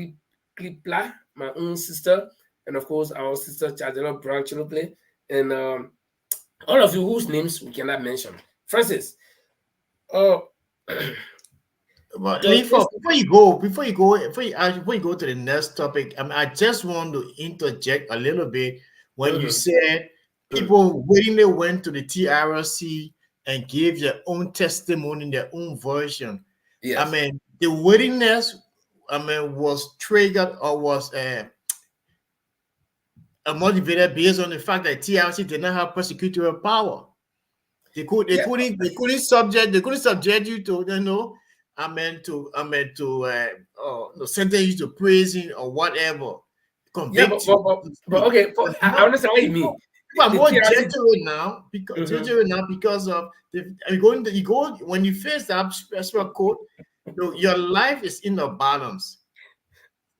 Klipla, my own sister, and of course our sister Chadela Brown Chilople, and all of you whose names we cannot mention. Francis. But before you go to the next topic, I just want to interject a little bit when you said people willingly went to the TRC and gave their own testimony, their own version. Yes. The willingness, was triggered or was motivated based on the fact that TRC did not have prosecutorial power. They couldn't subject you to to sentence you to prison or whatever. Convict you. But okay, I understand what you mean. I'm more gentle now because of when you face that special court, your life is in the balance.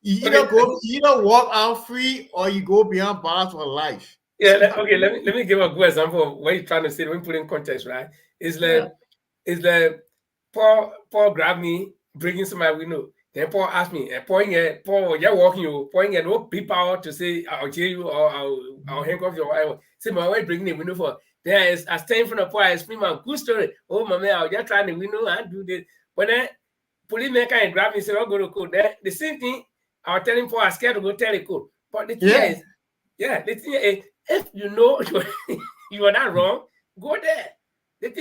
You either walk out free or you go beyond bars for life. Yeah, let me give a good example of what you're trying to say when you put in context, right? It's like Paul grabbed me, bringing somebody we know. Then Paul asked me, Paul, you're walking you, Paul, no people to say I'll jail you or I'll handcuff you or whatever. Say my wife bringing the window for. Then I stand in front of Paul, I explain my good story. Oh my man, I'll just try the window and do this. But then policeman kind of grab me and say, I'll go to court. Then the same thing, I'll tell him Paul, I'm scared to go tell the court. But the thing is, if you know you are not wrong, go there.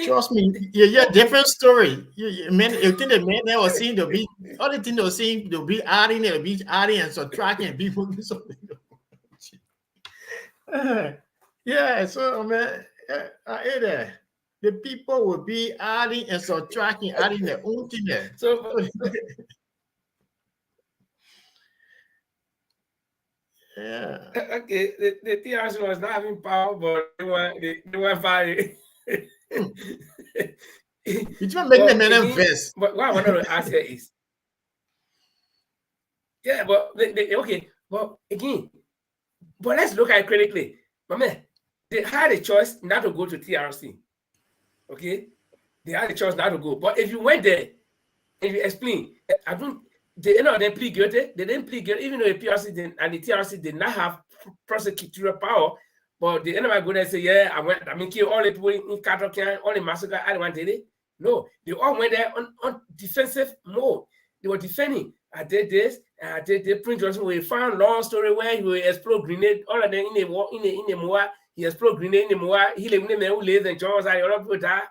Trust me, different story. You think the man that was seeing the beat, other thing they were seeing the beat adding and the beat adding and subtracting and people do something. So man, the people will be adding and subtracting, adding their own thing there. So yeah. Okay, the TRC was not having power, but they were fighting. You just make the man invest. But what I wanted to ask here is, but let's look at it critically. But man, they had a choice not to go to TRC. Okay, they had a choice not to go. But if you went there and you explain, they plead guilty. They didn't plead guilty, even though the PRC and the TRC did not have prosecutorial power. But the enemy go there and say, kill all the people in Cattle Can, all the massacre, I want it. No, they all went there on defensive mode. They were defending. I did this, and I did the Prince Johnson. We found long story where he will explode grenade, all of them in the war, in the Moa. He explode grenade in the Moa. He live in the man who lives in Charles, and other people die.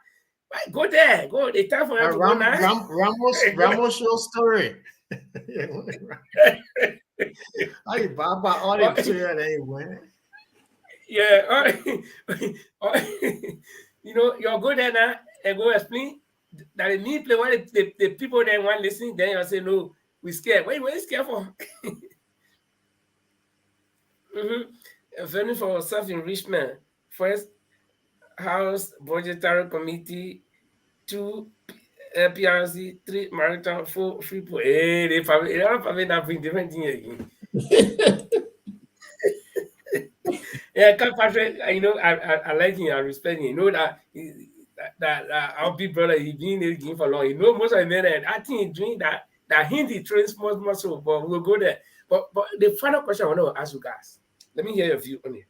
Go there, go. It's time for them to go now. Ramos show story. I Baba all the player they went. Yeah, you're good there now, and go explain that the me play when the people then want listening, then you say no, we scared. What you scared for? Venue for self-enrichment. First, House Budgetary Committee. 2, PRC. 3, Maritime. 4, free. Hey, they probably not bring different thing again. Yeah, Patrick, you know, I like him, I respect him. You know that our big brother, he been in the game for long. You know, most of the men, I think he's doing that Hindi trains more muscle, but we'll go there. But the final question I want to ask you guys, let me hear your view on it.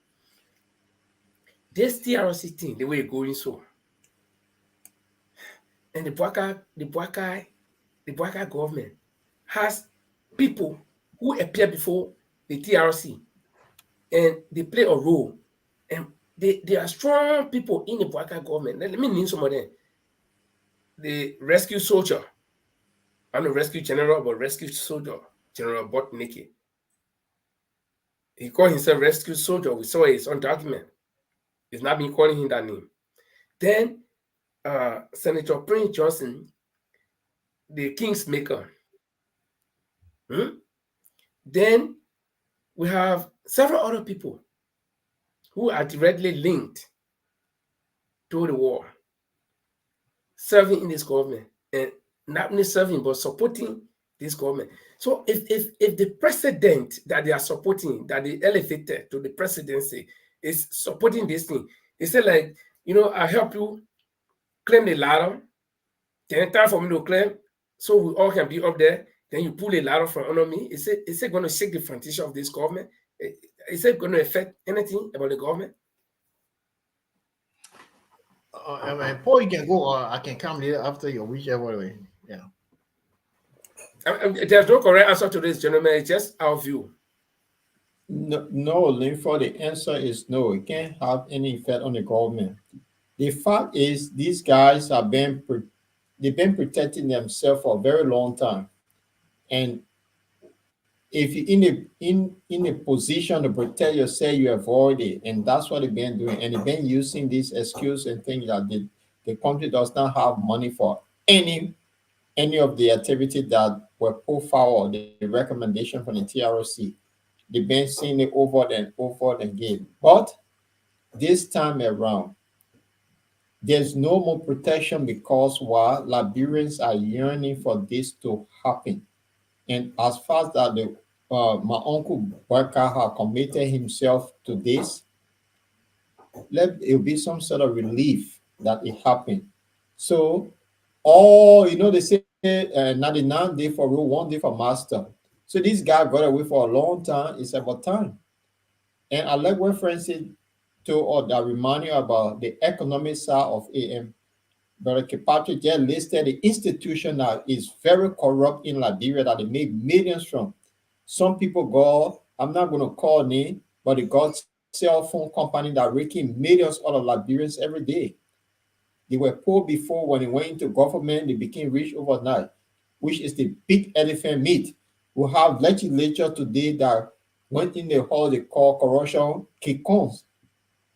This TRC thing, the way it's going so, and the Bwaka government has people who appear before the TRC, and they play a role, and they are strong people in the Bwaka government. Let me name some of them. The rescue soldier, I'm a rescue general, but rescue soldier, General Botniki. He called himself rescue soldier. We saw his own document. It's not been calling him that name. Then Senator Prince Johnson, the King's Maker. Then we have several other people who are directly linked to the war, serving in this government, and not only serving but supporting this government. So if the president that they are supporting, that they elevated to the presidency, is supporting this thing, they say, like, you know, I help you claim the ladder, then time for me to claim, so we all can be up there. Then you pull a ladder from under me. Is it going to shake the foundation of this government? Is it going to affect anything about the government? Paul, you can go, or I can come later after your whichever way. Yeah. There's no correct answer to this, gentlemen. It's just our view. No, Linford, the answer is no. It can't have any effect on the government. The fact is, these guys they've been protecting themselves for a very long time. And if you're in a position to protect yourself, you avoid it. And that's what they've been doing. And they've been using this excuse and things that the country does not have money for any of the activity that were put forward, the recommendation from the TRC. They've been seeing it over and over again. But this time around, there's no more protection because why? Liberians are yearning for this to happen. And as far as that my uncle Barker had committed himself to this, it'll be some sort of relief that it happened. So, they say 99 days for rule, 1 day for master. So this guy got away for a long time. It's about time. And I like what Francis told that remind you about the economic side of AM. Brother Kirkpatrick just listed the institution that is very corrupt in Liberia that they make millions from. Some people go, I'm not going to call name, but they got cell phone company that raking millions out of Liberians every day. They were poor before. When they went into government, they became rich overnight, which is the big elephant meat. We have legislature today that went in the hall they call corruption kikons.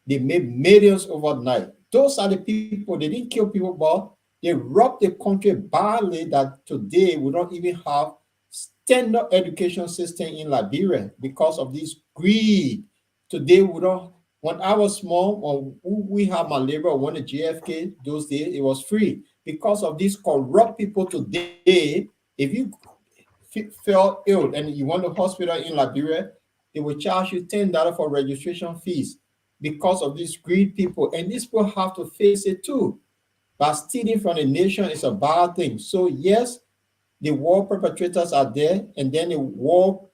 They made millions overnight. Those are the people, they didn't kill people, but they robbed the country badly that today we don't even have standard education system in Liberia because of this greed. Today we don't, when I was small, when we had malaria, when the JFK, those days, it was free. Because of these corrupt people today, if you fell ill and you went to hospital in Liberia, they will charge you $10 for registration fees because of these greed people. And these people have to face it too. But stealing from the nation is a bad thing. So yes, the war perpetrators are there, and then the war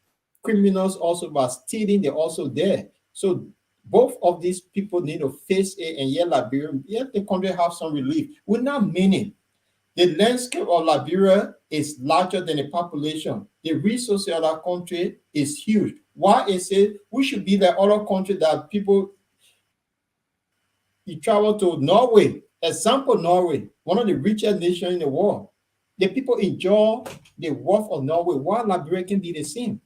criminals also by stealing, they're also there. So both of these people need to face it, and yet Liberia, yet the country have some relief. We're not meaning the landscape of Liberia is larger than the population. The resources of that country is huge. Why is it we should be the other country that people, you travel to Norway, example Norway, one of the richest nations in the world. The people enjoy the wealth of Norway. Why Liberia can be the same?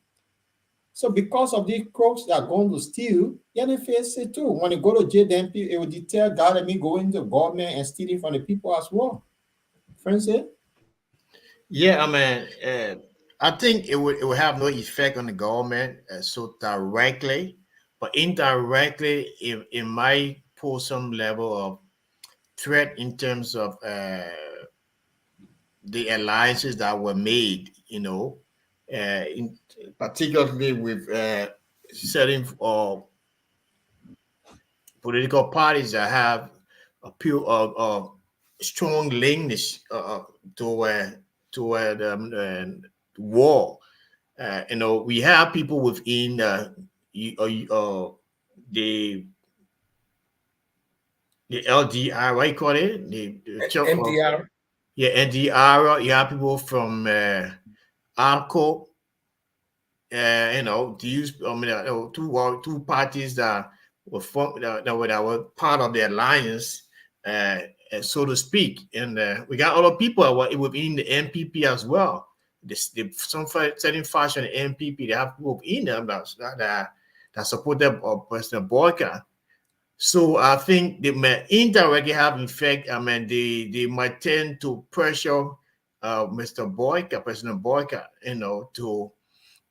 So because of these crooks that are going to steal, yeah, they face it too. When they go to jail, then it will deter God and me going to government and stealing from the people as well. Friends, Yeah, I mean, I think it would have no effect on the government so directly, but indirectly, it might pose some level of threat in terms of the alliances that were made. Particularly with certain political parties that have a pure strong linkness toward war. We have people within the the LDR, what you call it? MDR. Yeah, NDR. You have people from ARCO. These two parties that were that were part of the alliance, so to speak. And we got other people within the MPP as well. Some certain fashion MPP, they have people in them that support President Boyka. So I think they may indirectly have effect. I mean, they might tend to pressure Mr. Boyka, President Boyka, to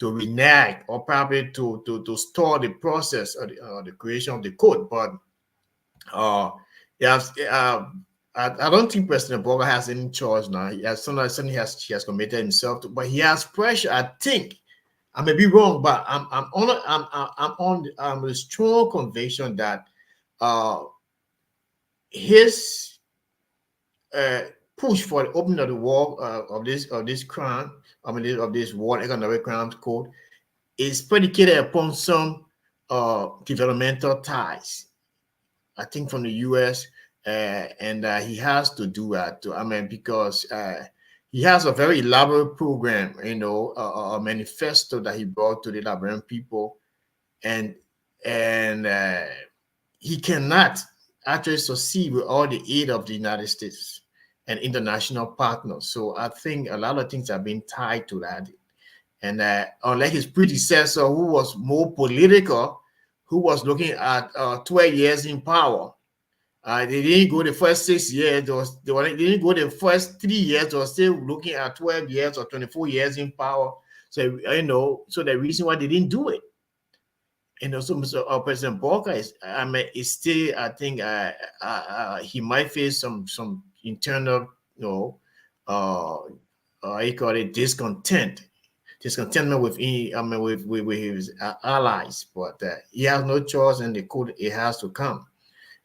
renege or probably to stall the process of the creation of the code. But yes, I don't think President Boga has any choice now. He has something he has committed himself to, but he has pressure. I think I may be wrong, but I'm on a strong conviction that his push for the opening of the wall of this crime, of this World Economic Crimes Code, is predicated upon some developmental ties, I think, from the U.S. And he has to do that. Because he has a very elaborate program, a manifesto that he brought to the Liberian people, and he cannot actually succeed with all the aid of the United States and international partners. So I think a lot of things have been tied to that. And unlike his predecessor, who was more political, who was looking at 12 years in power, they didn't go the first 6 years. They didn't go the first 3 years. They were still looking at 12 years or 24 years in power. So, so the reason why they didn't do it. And also, Mr. President Walker is still, I think, he might face some internal, he call it discontentment with his allies, but he has no choice, and it has to come.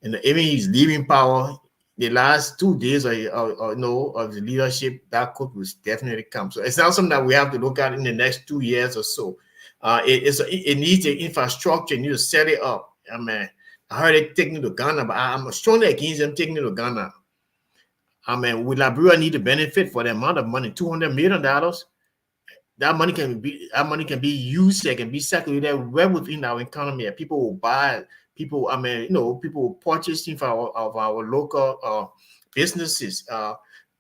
And even he's leaving power, the last 2 days of the leadership, that code will definitely come. So it's not something that we have to look at in the next 2 years or so. It needs the infrastructure. You need to set it up. I heard it taking to Ghana, but I'm strongly against them taking it to Ghana. Will Liberia need to benefit for the amount of money, $200 million? That money can be used. It can be circulated well within our economy. People will buy. People will purchase things of our local businesses.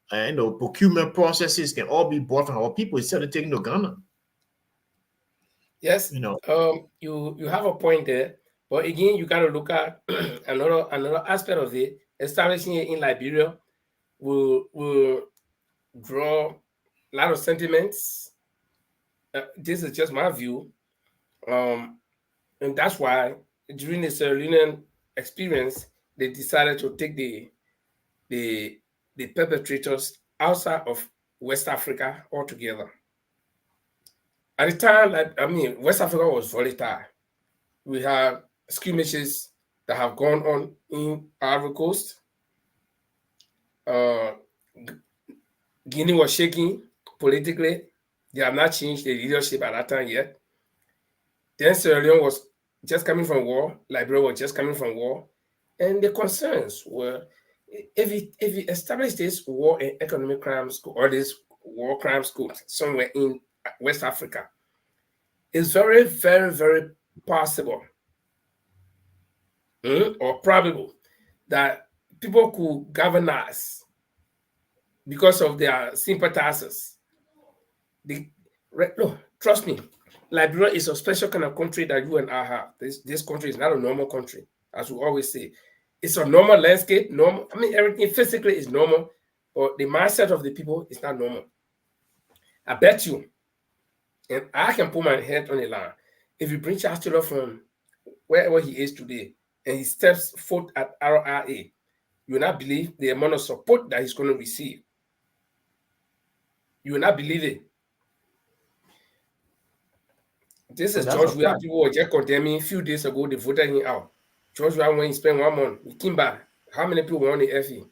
Procurement processes can all be bought from our people instead of taking to Ghana. Yes, you have a point there, but again, you got to look at another aspect of it. Establishing it in Liberia will draw a lot of sentiments. This is just my view, and that's why during the Sierra Leonean experience, they decided to take the perpetrators outside of West Africa altogether. At the time, West Africa was volatile. We have skirmishes that have gone on in Ivory Coast. Guinea was shaking politically. They have not changed the leadership at that time yet. Then Sierra Leone was just coming from war. Liberia was just coming from war. And the concerns were, if we establish this war and economic crimes or this war crimes court somewhere in West Africa, it's very, very, very possible or probable that people could galvanize because of their sympathizers. No, trust me. Liberia is a special kind of country that you and I have. This country is not a normal country, as we always say. It's a normal landscape, normal. I mean, everything physically is normal, but the mindset of the people is not normal. I bet you, and I can put my head on the line, if you bring Charles Taylor from wherever he is today, and he steps foot at RRA, you will not believe the amount of support that he's going to receive. You will not believe it. This is George Weah. People were just condemning a few days ago, they voted him out. George Weah, when he spent 1 month, he came back. How many people were on the FE?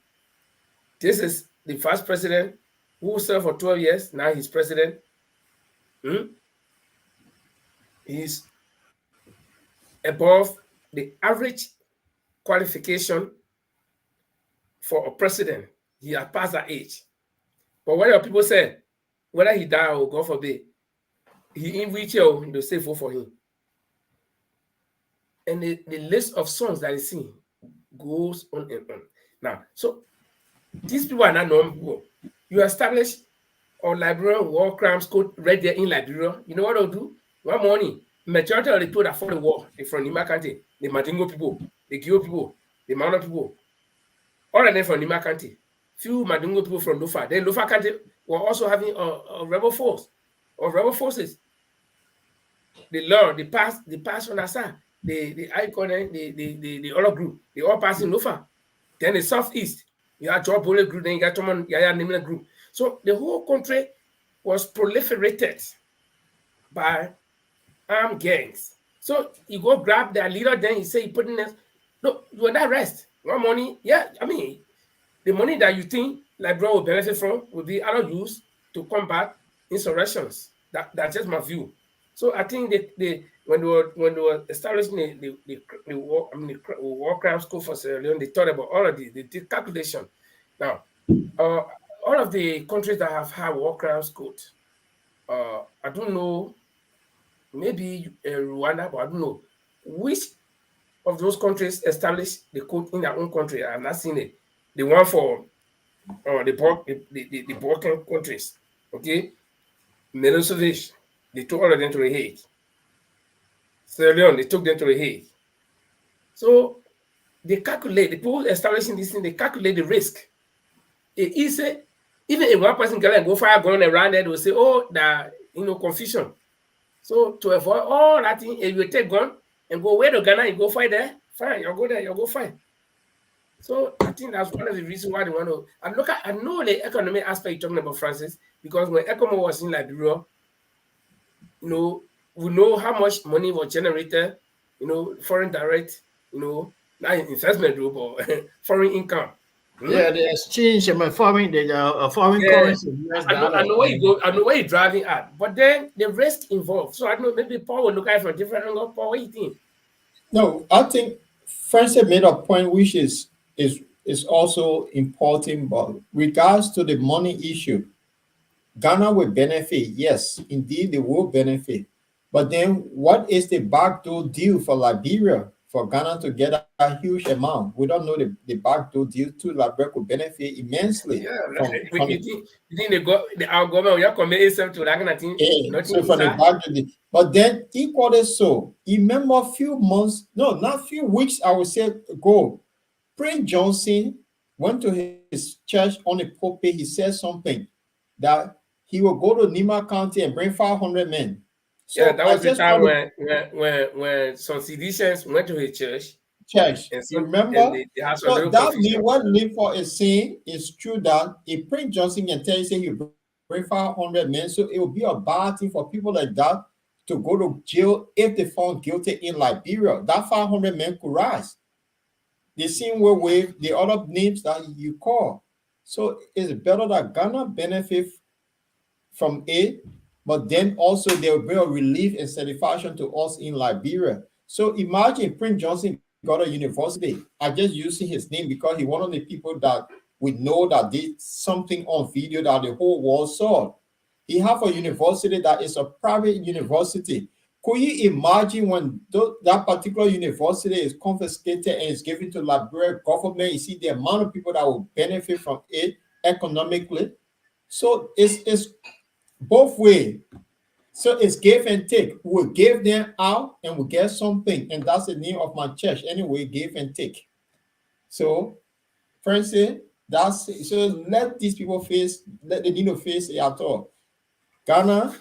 This is the first president who served for 12 years. Now he's president. He's above the average qualification for a president. He has passed that age. But what people say, whether he die or God forbid, he in wheelchair, they'll say vote for him. And the list of songs that he sing goes on and on. Now, so these people are not normal people. You establish a Liberian war crimes code right there in Liberia. You know what they'll do? One morning, majority of the people that fought the war, they're from Nima County, the Madingo people, the Gio people, the Mano people, all of them from Nima County. Few Madingo people from Lofa. Then Lofa County were also having a rebel force or rebel forces. The law, the pass on Asa, the icon, the other group, they all pass in Lofa. Then the southeast, you have Joe Bole group, then you got Toman Yaya Nimla group. So the whole country was proliferated by armed gangs. So you go grab their leader, then you say you put in there. No, you will not rest. One money, yeah, I mean, the money that you think Liberia will benefit from will be other used to combat insurrections. That's just my view. So I think when they were establishing the war crimes code for Sierra Leone, they thought about all of the calculation. Now, all of the countries that have had war crimes code, I don't know, maybe Rwanda, but I don't know which of those countries established the code in their own country. I have not seen it. The one for the Balkan countries, okay? Milosevic, they took all of them to the Hague. Sierra Leone, they took them to the Hague. So they calculate, the people establishing this thing, they calculate the risk. It is even if one person can go fire gun around there, they will say, oh, confusion. So to avoid all that thing, if you take gun and go where to Ghana, you go fight there, fine, you'll go there, you'll go fight. So I think that's one of the reasons why they want to. And look, I know the economic aspect you're talking about, Francis, because when ECOMO was in Liberia, we know how much money was generated, foreign direct, not investment group or foreign income. Yeah, the exchange, foreign currency. I know where you go. I know where you're driving at, but then the risk involved. So I don't know. Maybe Paul will look at it from a different angle. Paul, what do you think? No, I think Francis made a point which is also important, but regards to the money issue, Ghana will benefit. Yes, indeed, they will benefit. But then, what is the backdoor deal for Liberia? For Ghana to get a huge amount, we don't know the backdoor deal to Liberia could benefit immensely. Yeah, you think our government will commit itself to that kind of thing? So for the backdoor deal, but then equally so. Remember, a few months, no, not a few weeks, I would say ago, Prince Johnson went to his church on the pulpit. He said something that he will go to Nima County and bring 500 men. So yeah, that was the time when some seditionists went to his church. And remember? And so that means what mean for a sin is true that if Prince Johnson can tell you, say you bring 500 men, so it will be a bad thing for people like that to go to jail if they found guilty in Liberia. That 500 men could rise. The same way with the other names that you call. So it's better that Ghana benefit from it, but then also there will be a relief and satisfaction to us in Liberia. So imagine Prince Johnson got a university. I just using his name because he one of the people that we know that did something on video that the whole world saw. He have a university that is a private university. Could you imagine when that particular university is confiscated and is given to Liberia government? You see the amount of people that will benefit from it economically. So it's both ways. So it's give and take. We'll give them out and we'll get something. And that's the name of my church. Anyway, give and take. So, Francis, that's so let these people face, let the Dino face it at all. Ghana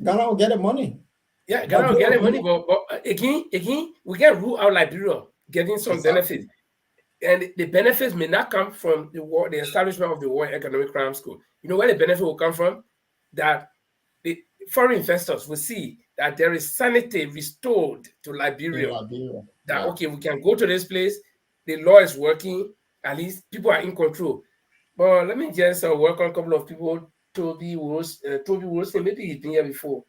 will get the money. Yeah, Ghana will get the money, but again, we can rule out Liberia getting some benefits. And the benefits may not come from the establishment of the World Economic Crime School. You know where the benefit will come from? That the foreign investors will see that there is sanity restored to Liberia. That, okay, we can go to this place, the law is working, at least people are in control. But let me just welcome a couple of people. Toby Wilson, maybe he's been here before.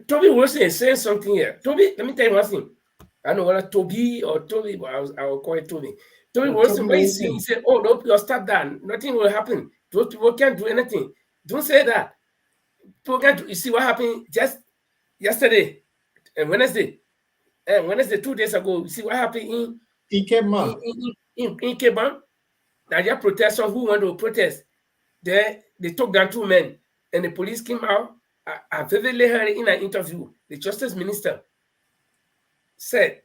Toby Wilson is saying something here. Toby, let me tell you one thing. I don't know whether Toby or Toby, but I will call it Toby. Toby Wilson, when he said, "Oh, no, you'll stop that. Nothing will happen. Those people can't do anything." Don't say that. People can't do, you see what happened just yesterday and Wednesday. 2 days ago. You see what happened in Keban? There are protesters who want to protest. They took down 2 men, and the police came out. I vividly heard in an interview, the justice minister said,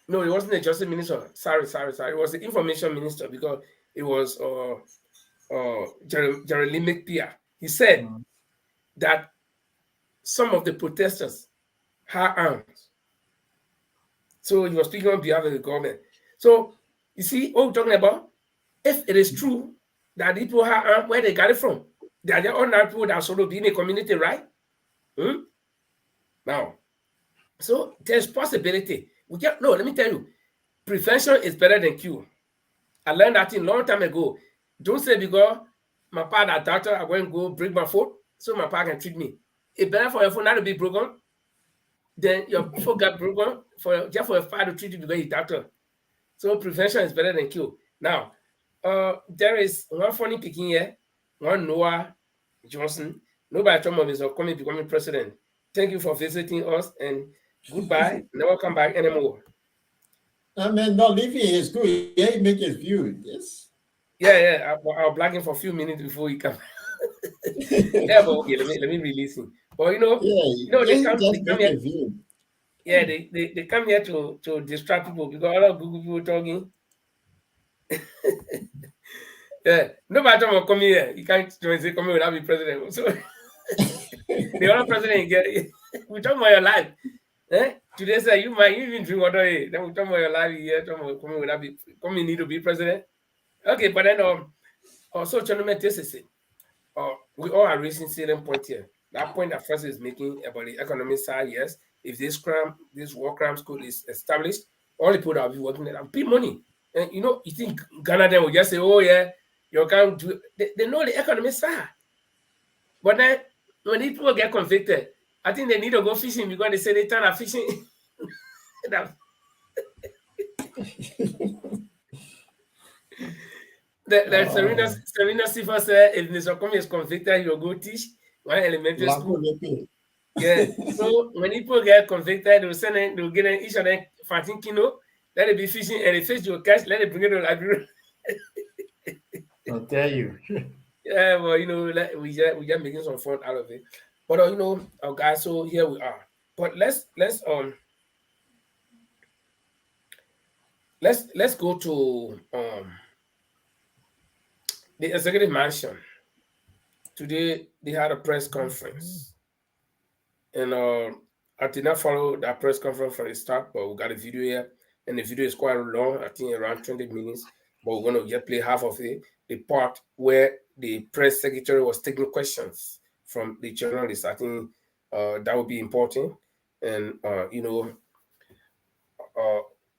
no, it wasn't the justice minister. Sorry. It was the information minister, because it was Jeremy McPeer. He said that some of the protesters had arms. So he was speaking on behalf of the government. So you see what we're talking about? If it is true that people have arms, where they got it from? They are the ordinary people that are sort of in a community, right? Now, so there's possibility. Let me tell you, prevention is better than cure. I learned that a long time ago. Don't say because my father doctor, I'm going to go break my foot so my father can treat me. It's better for your foot not to be broken than your foot got broken just for your father to treat you because he's doctor. So prevention is better than cure. Now, there is one funny picking here, one Noah Johnson. Nobody told me he's becoming president. Thank you for visiting us and goodbye. Never come back anymore. I mean, not leaving is good. Yeah, he make his view. Yes. Yeah. I'll block him for a few minutes before he comes. Yeah, but okay, let me release him. But they come here. Yeah, they come here to distract people because a lot of Google people talking. Yeah, nobody will come here. You can't say come here without being president. So the other president get we talk about your life. Today say you even drink water. Then we talk about your life here. Talk about come here without come need to be president. Okay, but then also gentlemen, this is it. We all are raising certain point here. That point that Francis is making about the economic side, yes. If this war crime school is established, all the people that will be working there will pay money. And you think Ghana then will just say, oh yeah, you can't do it. They know the economic side. But then when these people get convicted, I think they need to go fishing because they say they turn out fishing. Serena Sifa said if Mr. Comey is convicted, he will go teach one elementary school. Yeah. So when people get convicted, they'll get each of them 14 kilo, let it be fishing, and the fish will catch, let it bring it to the library. I'll tell you. Yeah, well, we just making some fun out of it. But guys, so here we are. But let's go to the executive mansion. Today they had a press conference, and I did not follow that press conference from the start, but we got a video here, and the video is quite long. I think around 20 minutes, but we're going to just play half of it. The part where the press secretary was taking questions from the journalists. I think that would be important. And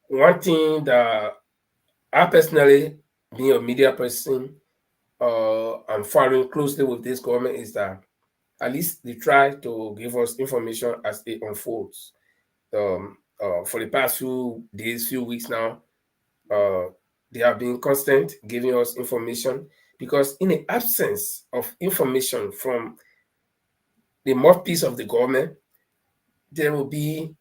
one thing that I personally, being a media person, I'm following closely with this government is that at least they try to give us information as it unfolds. For the past few days, few weeks now, they have been constant giving us information, because in the absence of information from the mouthpiece of the government, there will be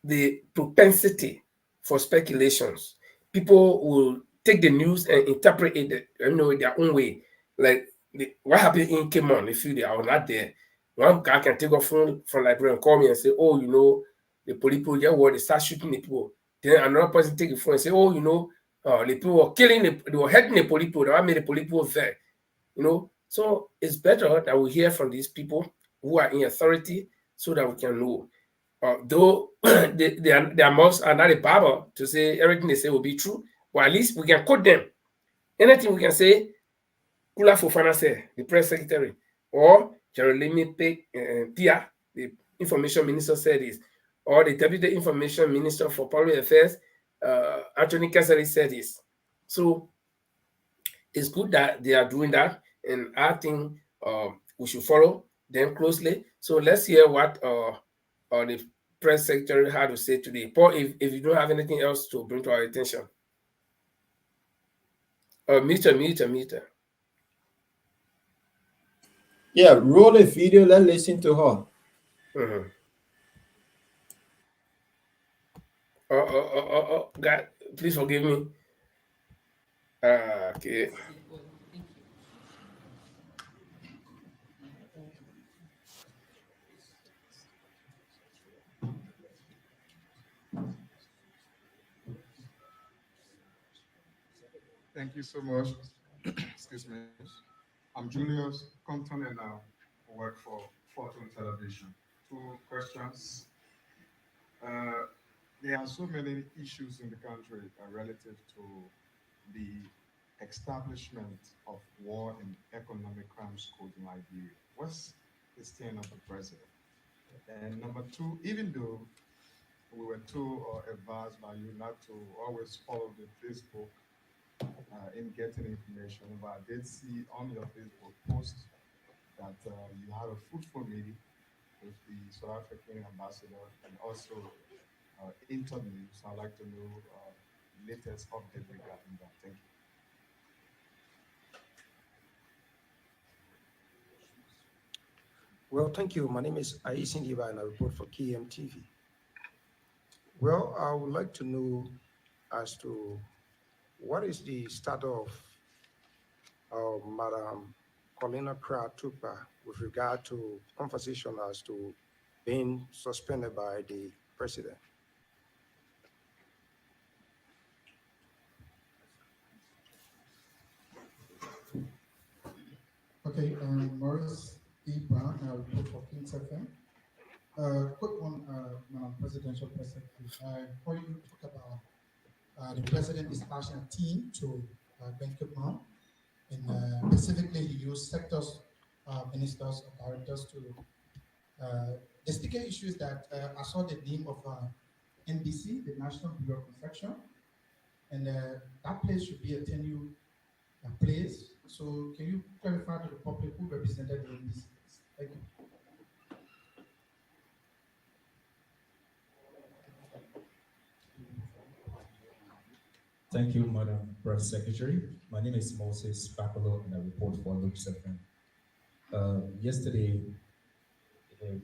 the propensity for speculations. People will take the news and interpret it, their own way. Like what happened in Cameroon, if you I was not there. One guy can take a phone from library and call me and say, oh, the police people, they start shooting the people. Then another person take the phone and say, oh, the people were killing, they were hurting the police people, they made the police people there. So it's better that we hear from these people who are in authority so that we can know. Though their mouths are not a Bible to say everything they say will be true, but at least we can quote them. Anything we can say, Kula Fofana said, the press secretary, or Jeremy Pia, the information minister, said this, or the deputy information minister for public affairs, Anthony Cassari, said this. So it's good that they are doing that, and I think we should follow them closely. So let's hear what the press secretary had to say today. Paul, if you don't have anything else to bring to our attention. Meter. Yeah, roll the video. Let's listen to her. God, please forgive me. Okay. Thank you so much. Excuse me. I'm Julius Compton and I work for Fortune Television. 2 questions. There are so many issues in the country relative to the establishment of war and economic crimes code in Liberia. What's the stand of the president? And number 2, even though we were told or advised by you not to always follow the Facebook in getting information, but I did see on your Facebook post that you had a fruitful meeting with the South African ambassador and also interviews. So I'd like to know latest update regarding that. Thank you. Well, thank you. My name is Aisin Iba and I report for KMTV. Well, I would like to know as to what is the status of Madam Colina Tupa with regard to conversation as to being suspended by the president? Okay, Morris E. Brown, I report for Kings FM. Quick one, Madam Presidential Press Secretary. Before you talk about the president dispatching a team to Benkipman, and specifically he used sectors, ministers, or directors to. The sticker issue is that I saw the name of NBC, the National Bureau of Construction, and that place should be a tenure place. So can you clarify to the public who represented the NBC? Thank you. Thank you, Madam Press Secretary. My name is Moses Bakolo, and I report for Luke 7. Yesterday, a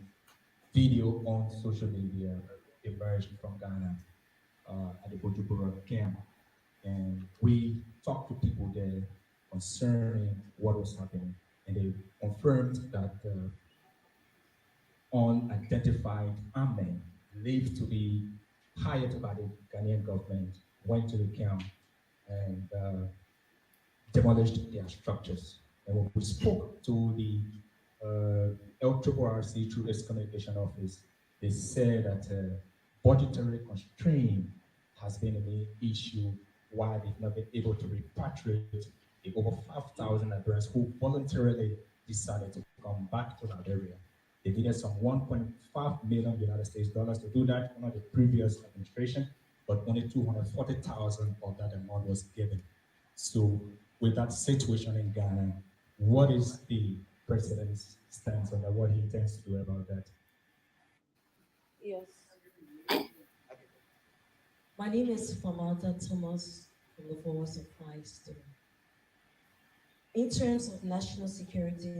video on social media emerged from Ghana at the Bojubura camp, and we talked to people there concerning what was happening, and they confirmed that unidentified armed men believed to be hired by the Ghanaian government went to the camp and demolished their structures. And when we spoke to the LRRC through its communication office, they said that budgetary constraint has been a main issue why they've not been able to repatriate the over 5,000 Liberians who voluntarily decided to come back to Liberia. They needed some 1.5 million United States dollars to do that under the previous administration, but only 240,000 of that amount was given. So with that situation in Ghana, what is the president's stance on that? What he intends to do about that? Yes. My name is Famalta Thomas from the Force of Christ. In terms of national security,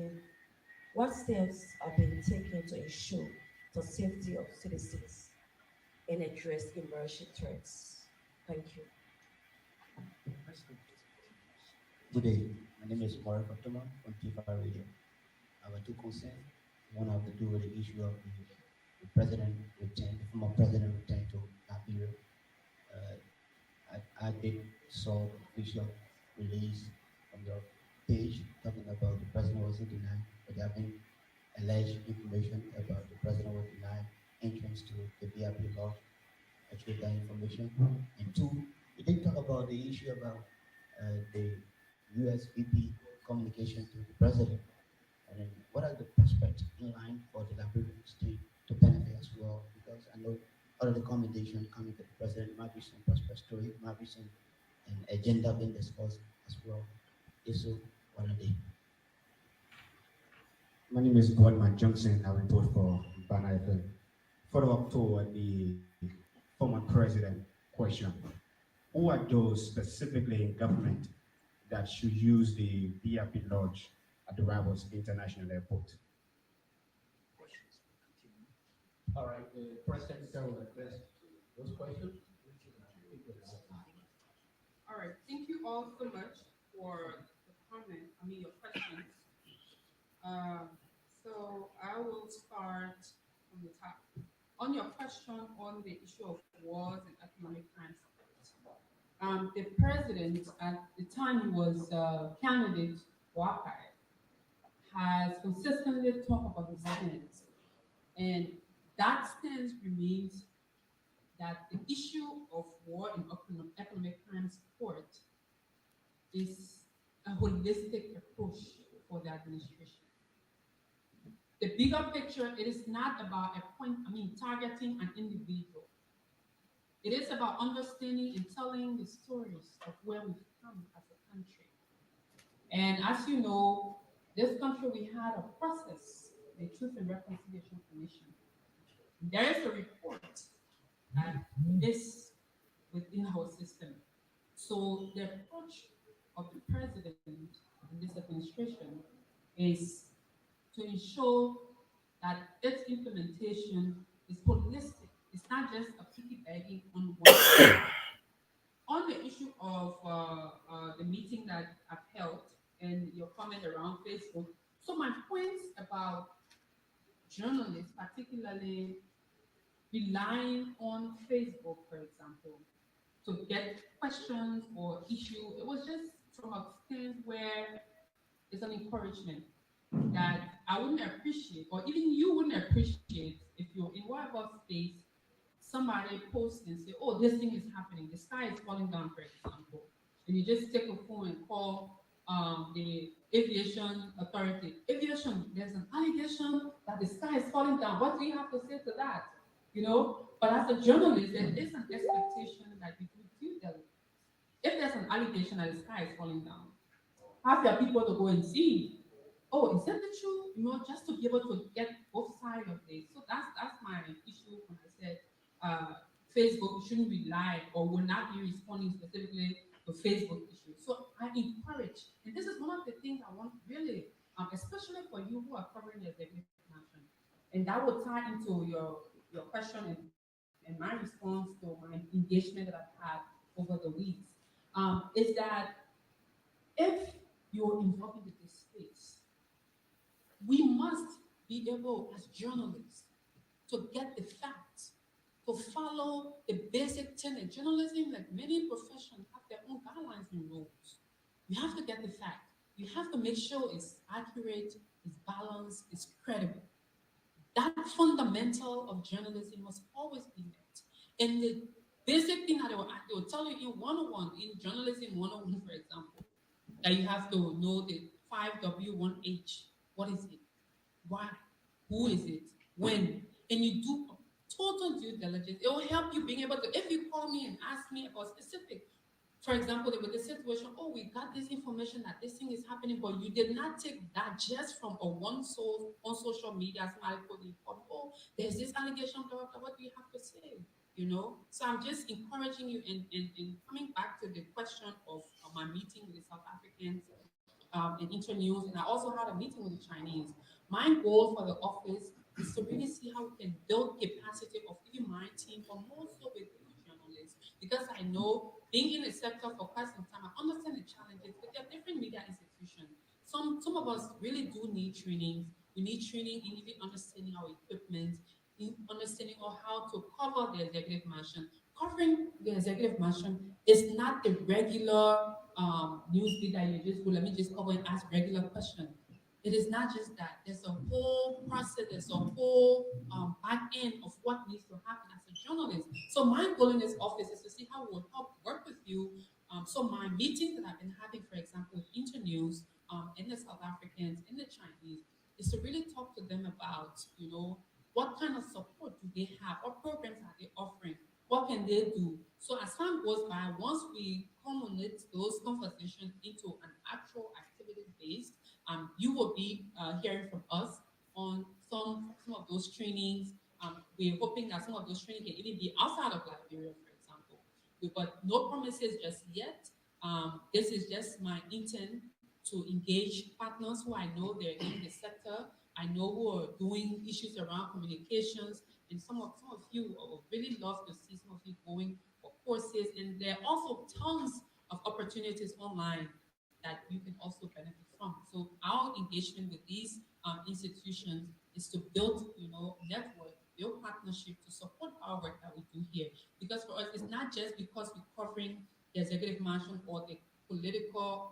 what steps have been taken to ensure the safety of citizens and address emerging threats? Thank you. Good day. My name is Mark Optima from Tifa Radio. I have two concerns. One have to do with the issue of the president return, the former president return to Liberia. Uh, I did saw the official release from your page talking about the president wasn't denied, but there have been alleged information about the president was denied entrance to the VIP lodge. I checked that information. And two, you did talk about the issue about the US VP communication to the president. And then what are the prospects in line for the Liberian state to benefit as well? Because I know out of the commendation coming to the president might be some prospect story, might be some agenda being discussed as well. If so, what are they? My name is Goldman Johnson. I report for Banner FM. Follow up to the former president question. Who are those specifically in government that should use the VIP lodge at the Rivals International Airport? All right, the press secretary will address those questions. All right, thank you all so much for your questions. So I will start from the top. On your question on the issue of wars and economic crimes, the president at the time he was candidate for archive has consistently talked about his stance, and that stance remains that the issue of war and economic crimes court is a holistic approach for the administration. The bigger picture, it is not about targeting an individual. It is about understanding and telling the stories of where we've come as a country. And as you know, this country, we had a process, the Truth and Reconciliation Commission. There is a report that is within our system. So the approach of the president in this administration is to ensure that its implementation is holistic. It's not just a piggybacking on one. On the issue of the meeting that I've held and your comment around Facebook, so my points about journalists, particularly relying on Facebook, for example, to get questions or issue, it was just from a stance where it's an encouragement that I wouldn't appreciate, or even you wouldn't appreciate if you're in whatever space, somebody posts and say, oh, this thing is happening, the sky is falling down, for example. And you just take a phone and call the aviation authority. Aviation, there's an allegation that the sky is falling down. What do you have to say to that? But as a journalist, there is an expectation that you do due diligence. If there's an allegation that the sky is falling down, have your people to go and see. Oh, is that the truth? Just to be able to get both sides of this. So that's my issue when I said Facebook shouldn't rely or will not be responding specifically to Facebook issues. So I encourage, and this is one of the things I want really, especially for you who are covering the executive function, and that will tie into your question and my response to my engagement that I've had over the weeks, is that if you're involved in this space, we must be able, as journalists, to get the facts, to follow the basic tenet. Journalism, like many professions, have their own guidelines and rules. You have to get the fact. You have to make sure it's accurate, it's balanced, it's credible. That fundamental of journalism must always be met. And the basic thing that they will tell you in 101, in journalism 101, for example, that you have to know the 5W1H. What is it? Why? Who is it? When? And you do total due diligence. It will help you being able to, if you call me and ask me about specific, for example, with the situation, oh, we got this information that this thing is happening, but you did not take that just from a one source on social media. Somebody put the oh, there's this allegation, blah, blah, blah, what do you have to say? So I'm just encouraging you in coming back to the question of my meeting with the South Africans in Internews, and I also had a meeting with the Chinese. My goal for the office is to really see how we can build capacity of even my team, but more so with you journalists, because I know being in the sector for quite some time, I understand the challenges, but there are different media institutions. Some of us really do need trainings. We need training in even understanding our equipment, in understanding or how to cover the executive mansion. Covering the executive mansion is not the regular news feed that you just go, let me just cover and ask regular questions. It is not just that. There's a whole process, there's a whole back end of what needs to happen as a journalist. So my goal in this office is to see how we'll help work with you. So my meetings that I've been having, for example, with Internews, and the South Africans and the Chinese, is to really talk to them about, what kind of support do they have? What programs are they offering? What can they do? So as time goes by, once we culminate those conversations into an actual activity based, you will be hearing from us on some of those trainings. We're hoping that some of those trainings can even be outside of Liberia, for example. But no promises just yet. This is just my intent to engage partners who I know they're in the sector. I know who are doing issues around communications, and some of you would really love to see some of you going for courses. And there are also tons of opportunities online that you can also benefit from. So our engagement with these institutions is to build, network, build partnership to support our work that we do here. Because for us, it's not just because we're covering the executive mansion or the political,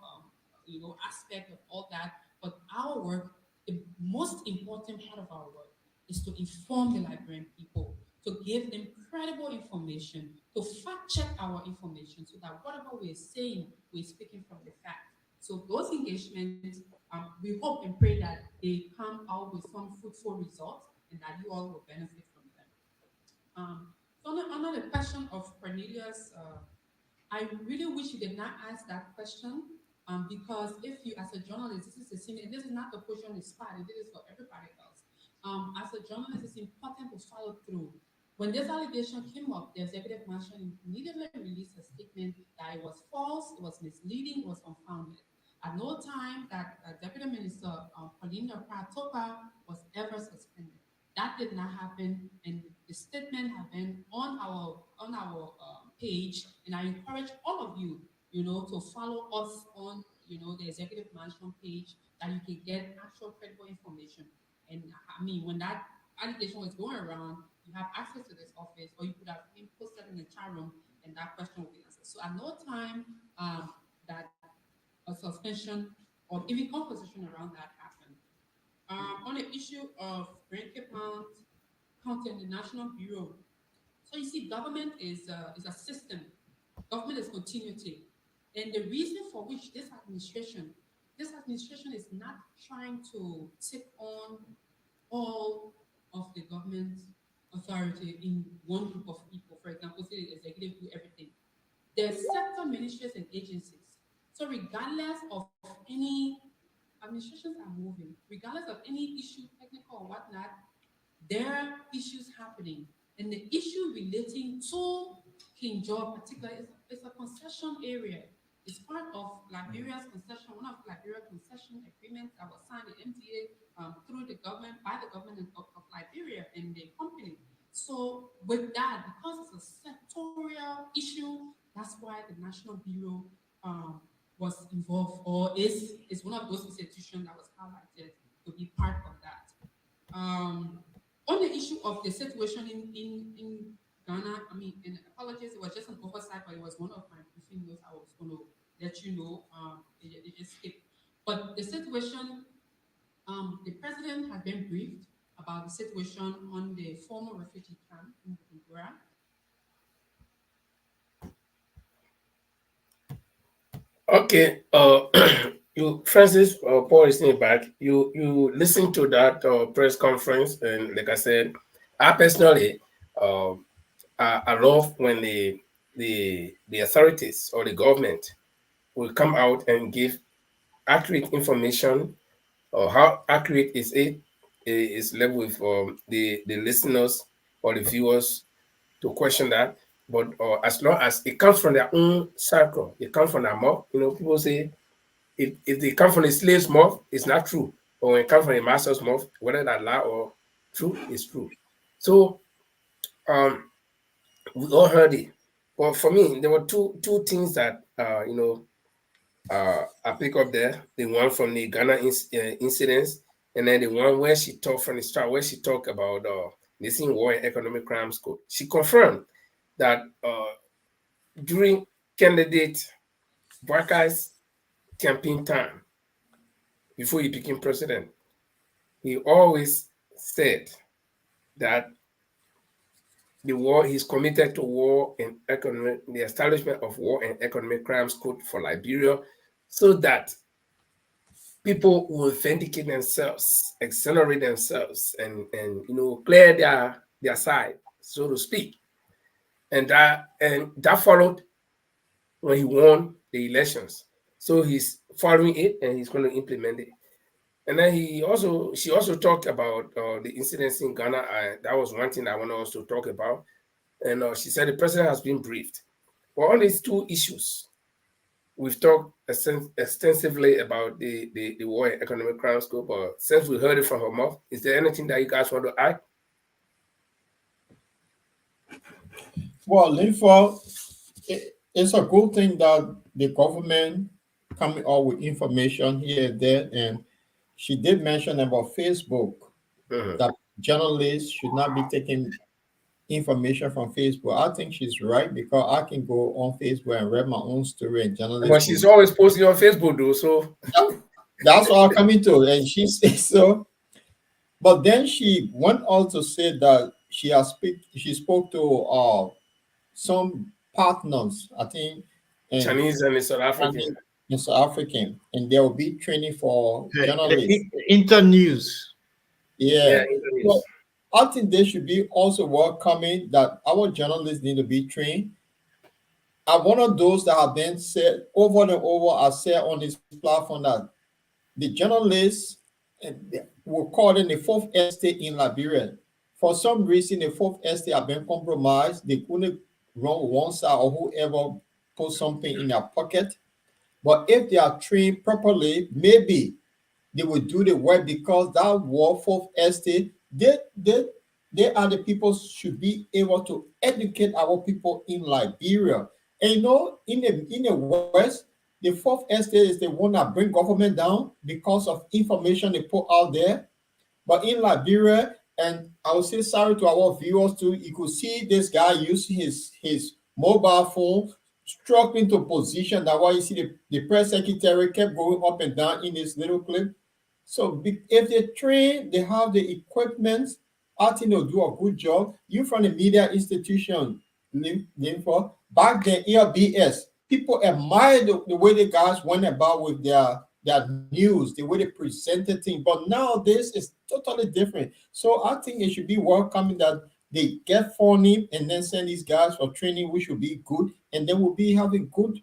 aspect of all that, but our work, the most important part of our work is to inform the Liberian people, to give them credible information, to fact check our information so that whatever we're saying, we're speaking from the fact. So those engagements, we hope and pray that they come out with some fruitful results and that you all will benefit from them. So on the question of Cornelius, I really wish you did not ask that question, because if you, as a journalist, this is a senior, this is not to push you on the spot, it is for everybody else. As a journalist, it's important to follow through. When this allegation came up, the executive mansion immediately released a statement that it was false, it was misleading, it was unfounded. At no time that Deputy Minister Paulina Pratoka was ever suspended. That did not happen, and the statement have been on our page. And I encourage all of you, to follow us on, the Executive Management page, that you can get actual credible information. And I mean, when that allegation was going around, you have access to this office, or you could have been posted in the chat room, and that question will be answered. So at no time that a suspension or even conversation around that happened. On the issue of Grand Cape Mount County and the National Bureau, so you see, government is a system. Government is continuity, and the reason for which this administration is not trying to take on all of the government authority in one group of people. For example, say the executive do everything. There's sector ministries and agencies. So regardless of any administrations are moving, regardless of any issue, technical or whatnot, there are issues happening. And the issue relating to Kinjor particularly is a concession area. It's part of Liberia's concession, one of Liberia's concession agreements that was signed in MTA through the government, by the government of Liberia and the company. So with that, because it's a sectorial issue, that's why the National Bureau was involved, or is one of those institutions that was highlighted to be part of that. On the issue of the situation in Ghana, I mean, and apologies, it was just an oversight, but it was one of my briefing notes I was going to let you know. It just skipped. But the situation, the president has been briefed about the situation on the former refugee camp in Kinjor. Okay, you Francis Paul is in back. You listen to that press conference, and like I said, I personally, I love when the authorities or the government will come out and give accurate information. Or how accurate is it? Is level with the listeners or the viewers to question that. But as long as it comes from their own circle, it comes from their mouth. People say if they come from the slave's mouth, it's not true. But when it comes from the master's mouth, whether that lie or true, it's true. So we all heard it. Well, for me, there were two things that I pick up there. The one from the Ghana incidents, and then the one where she talked from the start, where she talked about missing war and economic crimes code. She confirmed that during candidate Barkai's campaign time, before he became president, he always said that he's committed to war and the establishment of war and economic crimes code for Liberia, so that people will vindicate themselves, exonerate themselves, and clear their side, so to speak. And that followed when he won the elections. So he's following it and he's going to implement it. And then she also talked about the incidents in Ghana. That was one thing I wanted us to talk about. And she said the president has been briefed. Well, on these two issues, we've talked extensively about the war and economic crimes code, but since we heard it from her mouth, is there anything that you guys want to add? Well, Linford, it's a good thing that the government coming out with information here and there, and she did mention about Facebook, that journalists should not be taking information from Facebook. I think she's right, because I can go on Facebook and read my own story, and journalists. But she's always posting on Facebook, though. So that's what I'm coming to, and she said so. But then she went on to say that she spoke to some partners, I think, Chinese and South African. In South African, and there will be training for journalists. Internews. Yeah. So I think they should be also welcoming that our journalists need to be trained. I'm one of those that have been said over and over, I said on this platform, that the journalists will call in the fourth estate in Liberia. For some reason, the fourth estate have been compromised. They couldn't run one side, or whoever put something in their pocket. But if they are trained properly, maybe they will do the work, because that war fourth estate, they are the people should be able to educate our people in Liberia. And in the West, the fourth estate is the one that bring government down because of information they put out there. But in Liberia, and I will say sorry to our viewers too, you could see this guy using his mobile phone, struck into position. That's why you see the press secretary kept going up and down in this little clip. So if they train, they have the equipment, I think they'll do a good job. You from the media institution, Linford, back then, LBS, people admired the way the guys went about with their news, the way they presented things. But now this is totally different. So I think it should be welcoming that they get funny and then send these guys for training, which will be good. And then we'll be having good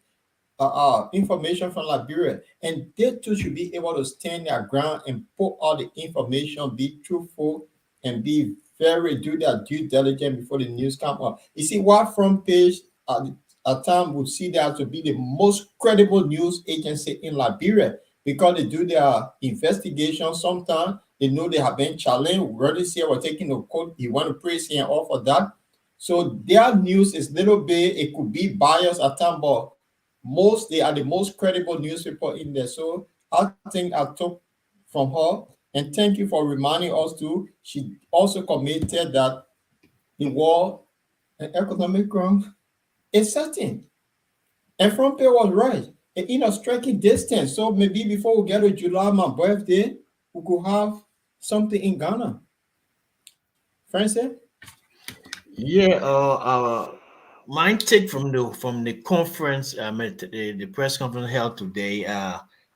information from Liberia. And they too should be able to stand their ground and put all the information, be truthful, and be do their due diligence before the news come up. You see, what front page at time would see that to be the most credible news agency in Liberia, because they do their investigation. Sometimes they know they have been challenged. Really see we're taking a quote, you want to praise here and all for that. So their news is little bit, it could be biased at times, but they are the most credible newspaper in there. So I think I took from her, and thank you for reminding us too. She also committed that the war and economic crime is certain. And Front Page was right. And in a striking distance. So maybe before we get to July, my birthday, we could have something in Ghana. Francis? Yeah, my take from the conference, the press conference held today.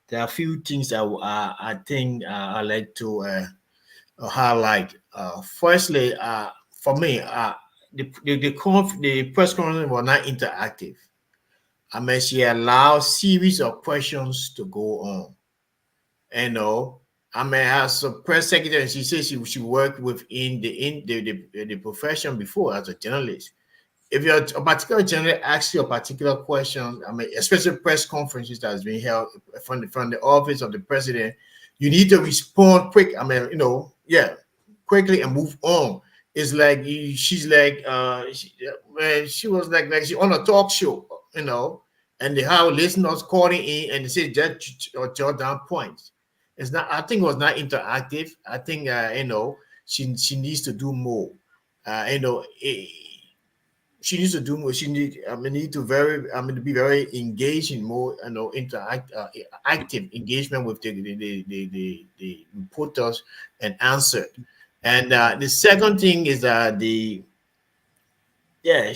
There are a few things I think I like to highlight. Firstly, for me, the press conference was not interactive. I mean, she allowed series of questions to go on. I mean, as a press secretary, she says she worked within the profession before as a journalist. If a particular journalist asks you a particular question, I mean, especially press conferences that has been held from the office of the president, you need to respond quick. I mean, quickly and move on. It's like she's like she was like she on a talk show, and they have listeners calling in and they say just jot down points. It's not. I think it was not interactive. I think she needs to do more. She needs to do more. She need to be very engaged in more active engagement with the reporters and answered. And the second thing is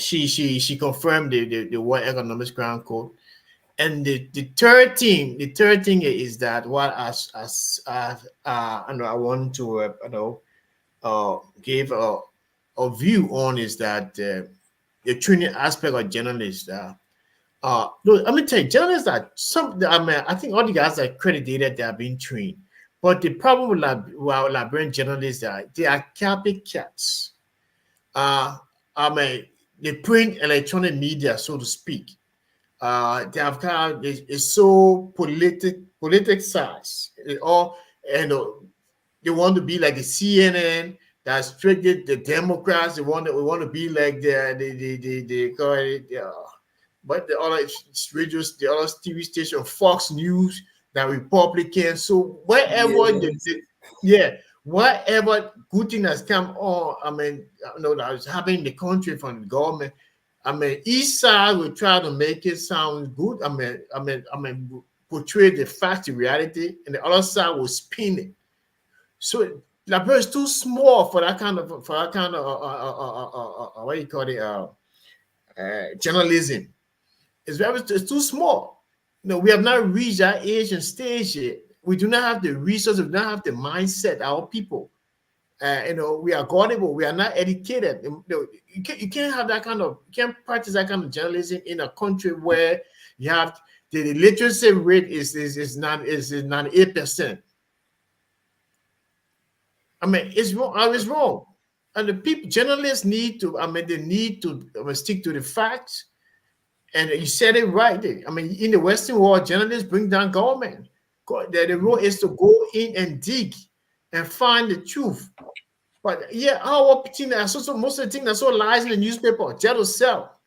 she confirmed the World Economic Ground Code. And the third thing is that what I want to give a view on is that the training aspect of journalists. No, let me tell you, journalists are I think all the guys are accredited, they are being trained. But the problem with Liberian journalists are they are copycats. The print electronic media, so to speak. They have kind of it's so politicized. They want to be like the CNN that's triggered the Democrats. They want to be like the call it, but the other radios, the other TV station, Fox News, that Republicans. So wherever whatever good thing has come on, that is happening in the country from the government. Each side will try to make it sound good. Portray the fact, the reality, and the other side will spin it. So Liberia is too small for that kind of what do you call it, journalism. It's too small. We have not reached that age and stage yet. We do not have the resources. We do not have the mindset. Our people. We are gullible. We are not educated. You can't have that kind of. You can't practice that kind of journalism in a country where you have the literacy rate is 98%. It's wrong. It's wrong. And the people, journalists need to. They need to stick to the facts. And you said it right. In the Western world, journalists bring down government. The role is to go in and dig and find the truth. But our thing most of the things that so lies in the newspaper, just to sell.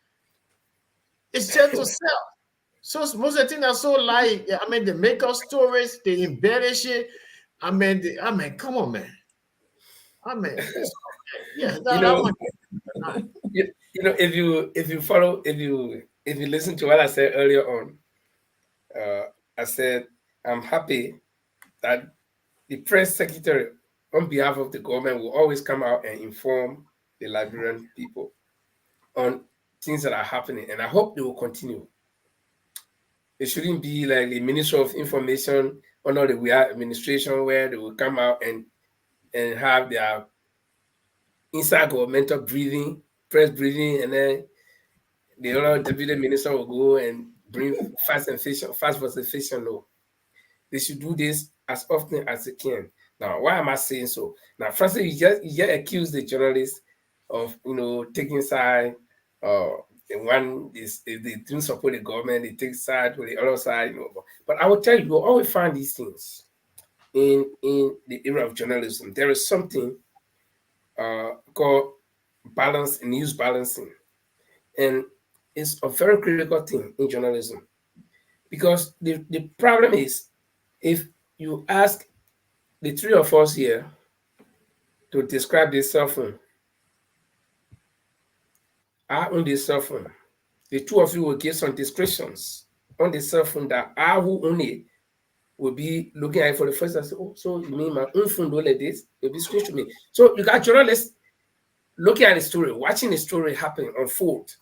It's just to sell. So most of the things that so lie, they make up stories, they embellish it. Come on, man. If you listen to what I said earlier on, I said I'm happy that the press secretary on behalf of the government will always come out and inform the Liberian people on things that are happening, and I hope they will continue. It shouldn't be like the Ministry of Information under the administration where they will come out and have their inside governmental breathing, press breathing, and then the other deputy minister will go and bring fast versus fiction. No, they should do this as often as they can. Now, why am I saying so? Now, firstly, you just accuse the journalists of taking side. The one is if they don't support the government, they take side with the other side. But I will tell you, you'll always find these things in the era of journalism. There is something called news balancing, and it's a very critical thing in journalism, because the problem is, if you ask the three of us here to describe this cell phone, I own this cell phone. The two of you will give some descriptions on the cell phone that I who own it will be looking at it for the first time. Say, oh, so you mean my own phone don't like this? It'll be strange to me. So you got journalists looking at the story, watching the story happen, unfold.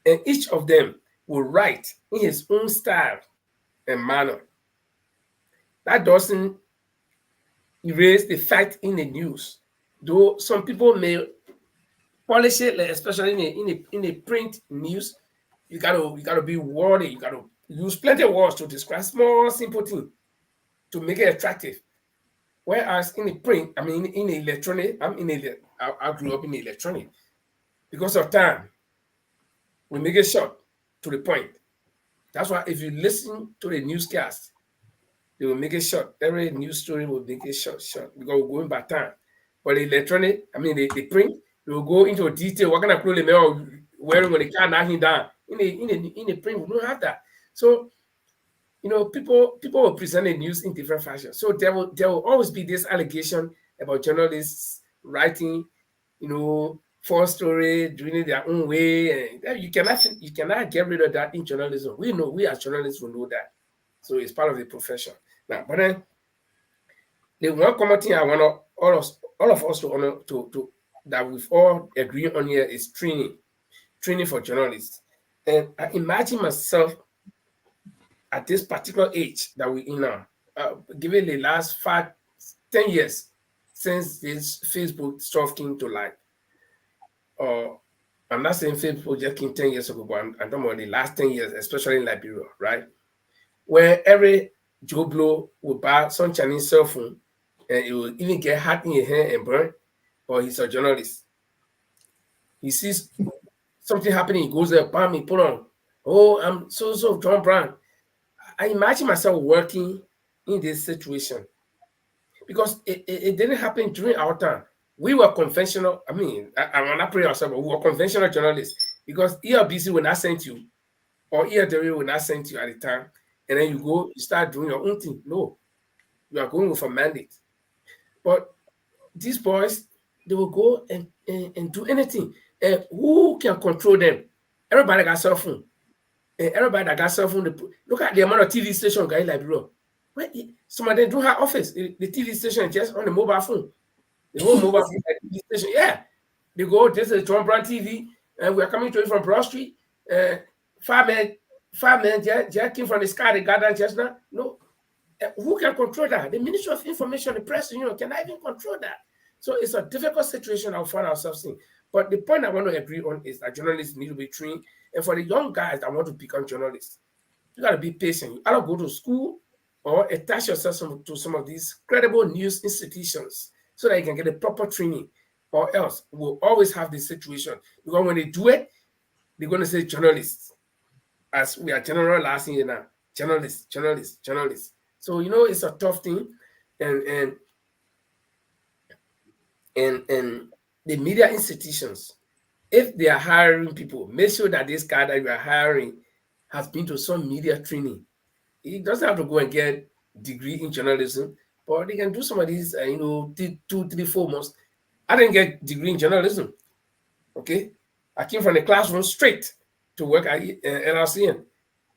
And each of them will write in his own style and manner. That doesn't erase the fact in the news. Though some people may polish it, like especially in a print news, you gotta be wordy. You gotta use plenty of words to describe small, simple thing to make it attractive. Whereas in the print, in electronic, I grew up in electronic. Because of time, we make it short to the point. That's why if you listen to the newscast, they will make it short. Every news story will make it short because we're going by time. But the electronic, I mean, the print, they will go into detail. What kind of clothes they are wearing when they can't knock him down. In the print, we don't have that. So, you know, people will present the news in different fashions. So there will always be this allegation about journalists writing, you know, false story, doing it their own way, and you cannot get rid of that in journalism. We as journalists will know that. So it's part of the profession. Now, but then the one common thing I want all of us to honor to that we've all agreed on here is training for journalists. And I imagine myself at this particular age that we're in now, given the last 10 years since this Facebook stuff came to light. I'm not saying Facebook just came 10 years ago, but I'm talking about the last 10 years, especially in Liberia, right? Where every Joe Blow will buy some Chinese cell phone and it will even get hot in your hand and burn, or he's a journalist. He sees something happening, he goes there, bam, he put on, oh, I'm so John Brown. I imagine myself working in this situation because it didn't happen during our time. We were conventional. I mean, I'm not praying ourselves, but we were conventional journalists because ELBC will not send you, or ELW will not send you at the time, and then you start doing your own thing. No, you are going with a mandate. But these boys, they will go and do anything. And who can control them? Everybody got cell phone. And everybody that got cell phone, look at the amount of TV station guys like bro. Some of them don't have office. The TV station is just on the mobile phone. The whole mobile phone TV station, yeah. They go, this is John Brown TV, and we're coming to you from Broad Street. Five men just came from the sky, they got that just now. No. Who can control that? The Ministry of Information, the press, cannot even control that. So it's a difficult situation I'll find ourselves in. But the point I want to agree on is that journalists need to be trained. And for the young guys that want to become journalists, you got to be patient. You either go to school or attach yourself to some of these credible news institutions so that you can get a proper training. Or else we'll always have this situation. Because when they do it, they're going to say journalists. As we are generalizing it now. Journalists. So, it's a tough thing. And the media institutions, if they are hiring people, make sure that this guy that you are hiring has been to some media training. He doesn't have to go and get a degree in journalism, but they can do some of these, 2, 3, 4 months. I didn't get a degree in journalism. Okay? I came from the classroom straight to work at LRCN.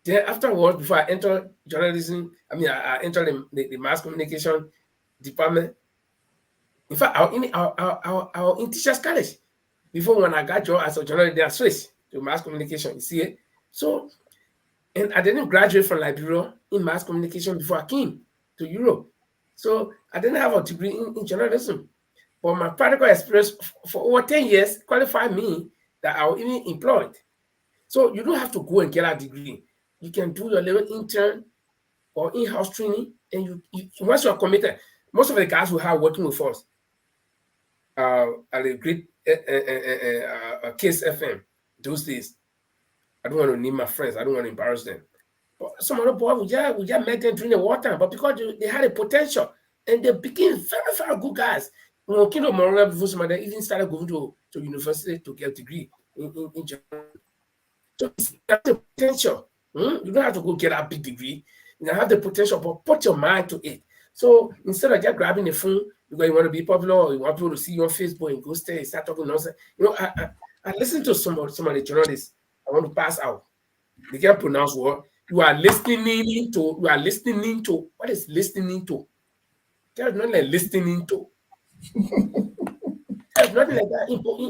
Then afterwards, before I entered journalism, I entered the mass communication department. In fact, I was in teachers college before when I got job as a journalist. I switched to mass communication. You see it? So, and I didn't graduate from Liberia in mass communication before I came to Europe. So I didn't have a degree in journalism. But my practical experience for over 10 years qualified me that I was even employed. So you don't have to go and get a degree. You can do your little intern or in-house training, and you once you are committed. Most of the guys who are working with us at a great Case FM those days. I don't want to name my friends. I don't want to embarrass them. But some of the boys, we just met them during the wartime, but because they had a potential and they became very, very good guys. Kinjor Morale before some of them even started going to university to get a degree in Japan. So it's the potential. You don't have to go get a big degree. You have the potential, but put your mind to it. So instead of just grabbing the phone because you want to be popular or you want people to see you on Facebook and go stay and start talking nonsense. I listen to some of the journalists. I want to pass out. They can't pronounce what you are listening to. You are listening to. What is listening to? There's nothing like listening to. There's nothing like that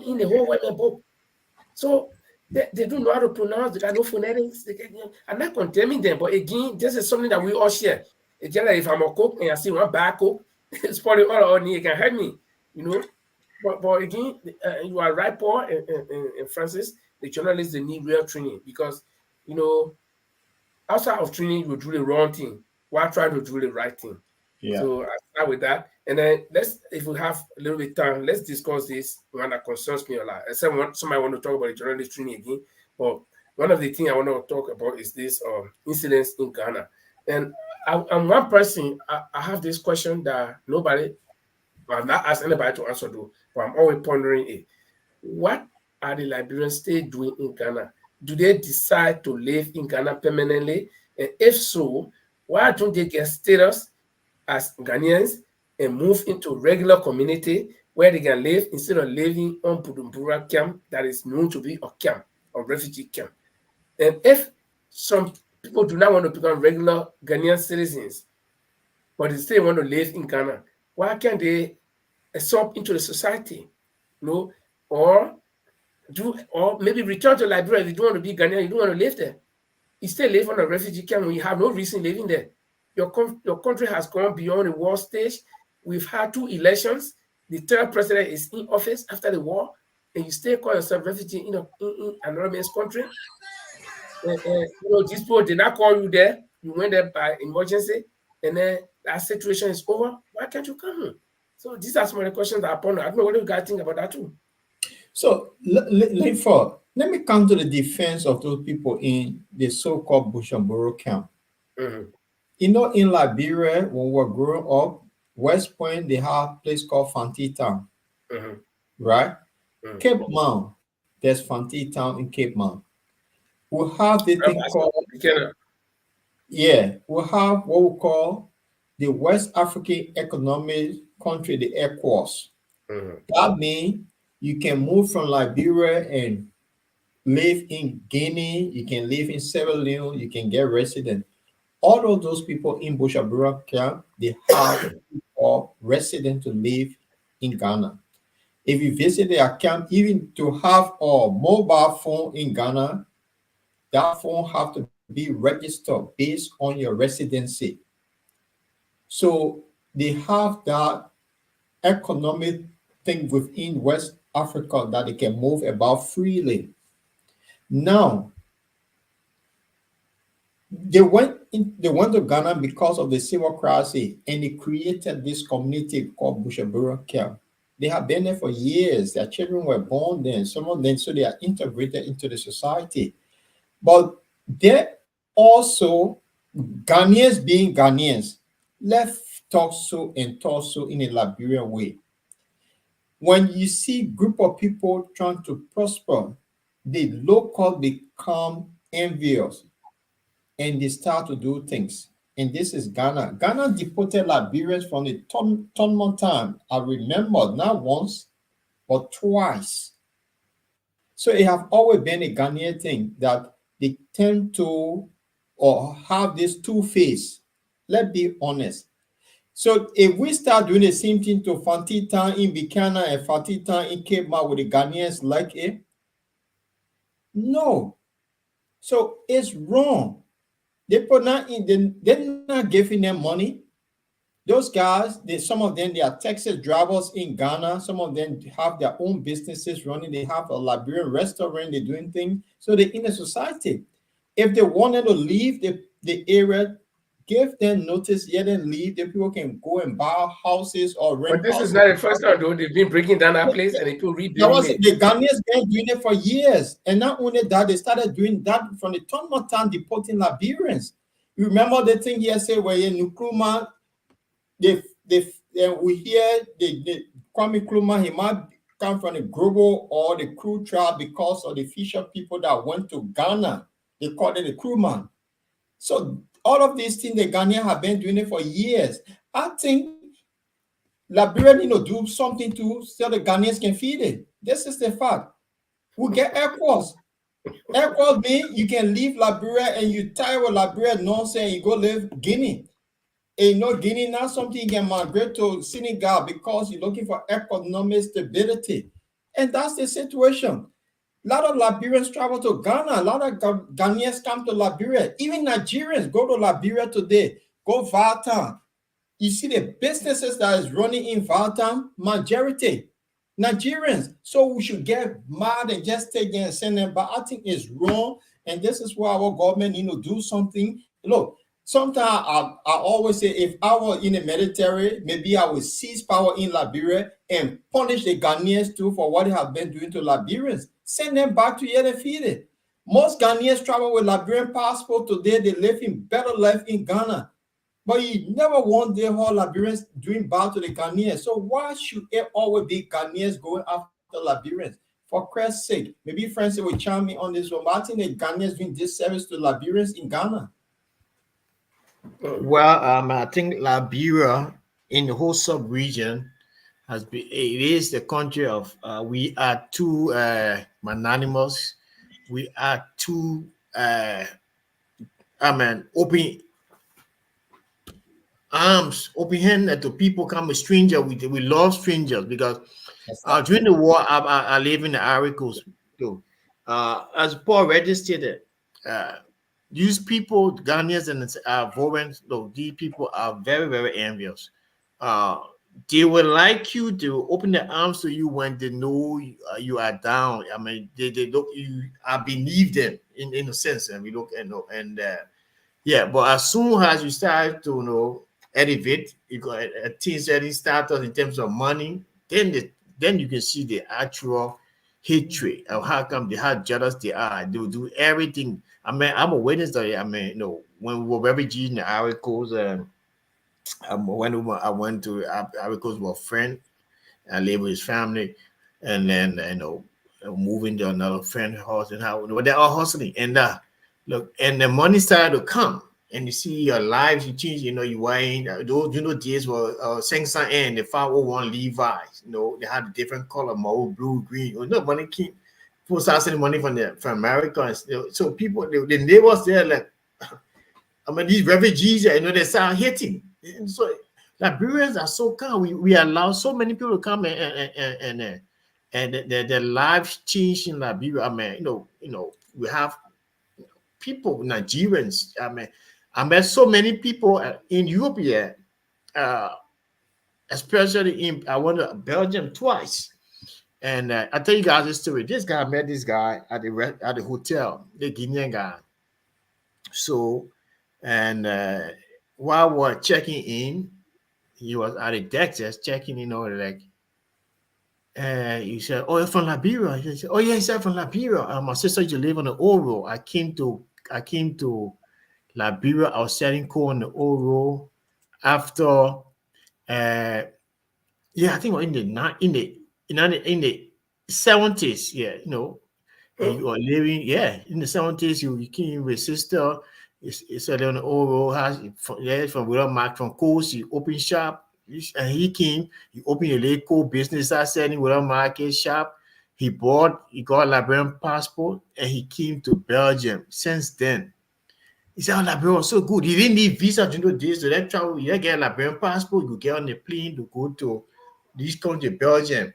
in the whole web book. So they don't know how to pronounce. They got no phonetics. I'm not condemning them, but again, this is something that we all share. It's just like if I'm a cook and I see one bad cook, it's probably all I need. It can help me, But again, you are right, Paul and Francis. The journalists, they need real training because, outside of training, you will do the wrong thing. Why try to do the right thing? Yeah. So I start with that. And then if we have a little bit of time, let's discuss this one that concerns me a lot. Somebody want to talk about the journalist training again. But one of the things I want to talk about is this incidents in Ghana. And I'm one person, I have this question that nobody I've not asked anybody to answer though, but I'm always pondering, what are the Liberians still doing in Ghana? Do they decide to live in Ghana permanently? And if so, why don't they get status as Ghanaians and move into regular community where they can live instead of living on Bujumbura camp that is known to be a camp, a refugee camp? And if some people do not want to become regular Ghanaian citizens, but they still want to live in Ghana, why can't they absorb into the society? Or maybe return to Liberia if you don't want to be Ghanaian, you don't want to live there. You still live on a refugee camp when you have no reason living there. Your country has gone beyond the war stage. We've had 2 elections. The 3rd president is in office after the war, and you still call yourself refugee in an anonymous country. These people did not call you there. You went there by emergency, and then that situation is over. Why can't you come home? So these are some of the questions that I ponder. I don't know what do you guys think about that too. So, let me come to the defense of those people in the so-called Bujumbura camp. Mm-hmm. In Liberia, when we were growing up, West Point, they have a place called Fanti Town, mm-hmm. right? Mm-hmm. Cape Mount, there's Fanti Town in Cape Mount. We have the thing called, we have what we call the West African Economic Country, the ECOWAS. Mm-hmm. That means you can move from Liberia and live in Guinea, you can live in Sierra Leone, you can get resident. All of those people in Bujumbura camp, they have or resident to live in Ghana. If you visit their camp, even to have a mobile phone in Ghana, that phone have to be registered based on your residency. So they have that economic thing within West Africa that they can move about freely. Now, they went to Ghana because of the civil crisis, and they created this community called Bujumbura camp. They have been there for years. Their children were born there, some of them, so they are integrated into the society. But they also, Ghanaians being Ghanaians, let's talk so in a Liberian way. When you see group of people trying to prosper, the local become envious and they start to do things. And this is Ghana. Ghana deported Liberians from the Tonmont time. I remember not once, but twice. So it have always been a Ghanaian thing that they tend to or have this two-face. Let's be honest. So if we start doing the same thing to Fanti Town in Bikana and Fanti Town in Cape Mount with the Ghanaians like it, no. So it's wrong. They put not in, they're not giving them money. Those guys, some of them, they are taxi drivers in Ghana. Some of them have their own businesses running. They have a Liberian restaurant. They're doing things. So they're in the society. If they wanted to leave the area, give them notice, let them leave. The people can go and buy houses or rent. But this is not the first time, though. They've been breaking down that place and they people rebuilding it. The Ghanaians been doing it for years. And not only that, they started doing that from the Tonmont town, deporting Liberians. You remember the thing yesterday where in Nkrumah, we hear the Kwame Nkrumah, he might come from the Grobo or the Kru tribe because of the Fisher people that went to Ghana. They called it the Krumah. So all of these things, the Ghanaians have been doing it for years. I think Liberia need to do something so the Ghanaians can feed it. This is the fact. We get ECOWAS. ECOWAS means you can leave Liberia and you tie with Liberia nonsense and you go live Guinea. And Guinea not something you can migrate to Senegal because you're looking for economic stability. And that's the situation. A lot of Liberians travel to Ghana. A lot of Ghanaians come to Liberia. Even Nigerians go to Liberia today. Go Valtown. You see the businesses that is running in Valtown, majority Nigerians. So we should get mad and just take them and send them. But I think it's wrong. And this is why our government need to do something. Look, sometimes I always say if I were in the military, maybe I would seize power in Liberia and punish the Ghanaians too for what they have been doing to Liberians. Send them back to here and feed it. Most Ghanaians travel with Liberian passport today. They live in better life in Ghana. But you never want the whole Liberians doing bad to the Ghanaians. So why should it always be Ghanaians going after Liberians? For Christ's sake, maybe friends will chime me on this one, but I think the Ghanaians doing disservice to Liberians in Ghana. Well, I think Liberia in the whole sub-region has been, it is the country of, we are too magnanimous. We are too, open arms, open hand to people come a stranger. We love strangers because during the war, I live in the Ivory Coast. So, as Paul already stated, these people, Ghanaians and Ivorians, these people are very, very envious. They would like you to open their arms to you when they know you are down. I mean, they look you. I believe them in a sense, and we look and yeah. But as soon as you start to elevate, you got a team setting status in terms of money, then you can see the actual hatred of how come how jealous they are. They will do everything. I mean, I'm a witness that when we were refugees in the Ivory Coast, when I went to Ivory Coast with a friend, I live with his family, and then moving to another friend's house and how they're all hustling. And look, and the money started to come, and you see your lives, you change. You wearing those days were Sang and the 501 Levi's. They had a different color, mauve, blue, green. Money came. People start sending money from America, and so people, the neighbors there, like, I mean, these refugees, they start hitting. And so Liberians are so calm. We allow so many people to come and their lives change in Liberia. I mean, we have people, Nigerians. I met so many people in Europe here, especially I went to Belgium twice. And I tell you guys this story. This guy met this guy at the hotel, the Guinean guy. So, and while we're checking in, he was at the deck just checking in, like, he said, "Oh, you're from Liberia." He said, "Oh, yes, I'm from Liberia. My sister used to live on the Oro. I came to Liberia. I was selling coal on the Oro after, yeah, I think we're in the 70s. Yeah, and you are living, in the 70s. You came with sister. He said on the Oro house from William Mark from Coast. He opened shop. And he came, he opened a local business I said in William Market shop. He got a Liberian passport and he came to Belgium. Since then, he said, "Oh, Liberia was so good. He didn't need visa to this. So that travel, you get a Liberian passport, you get on the plane to go to this country, Belgium."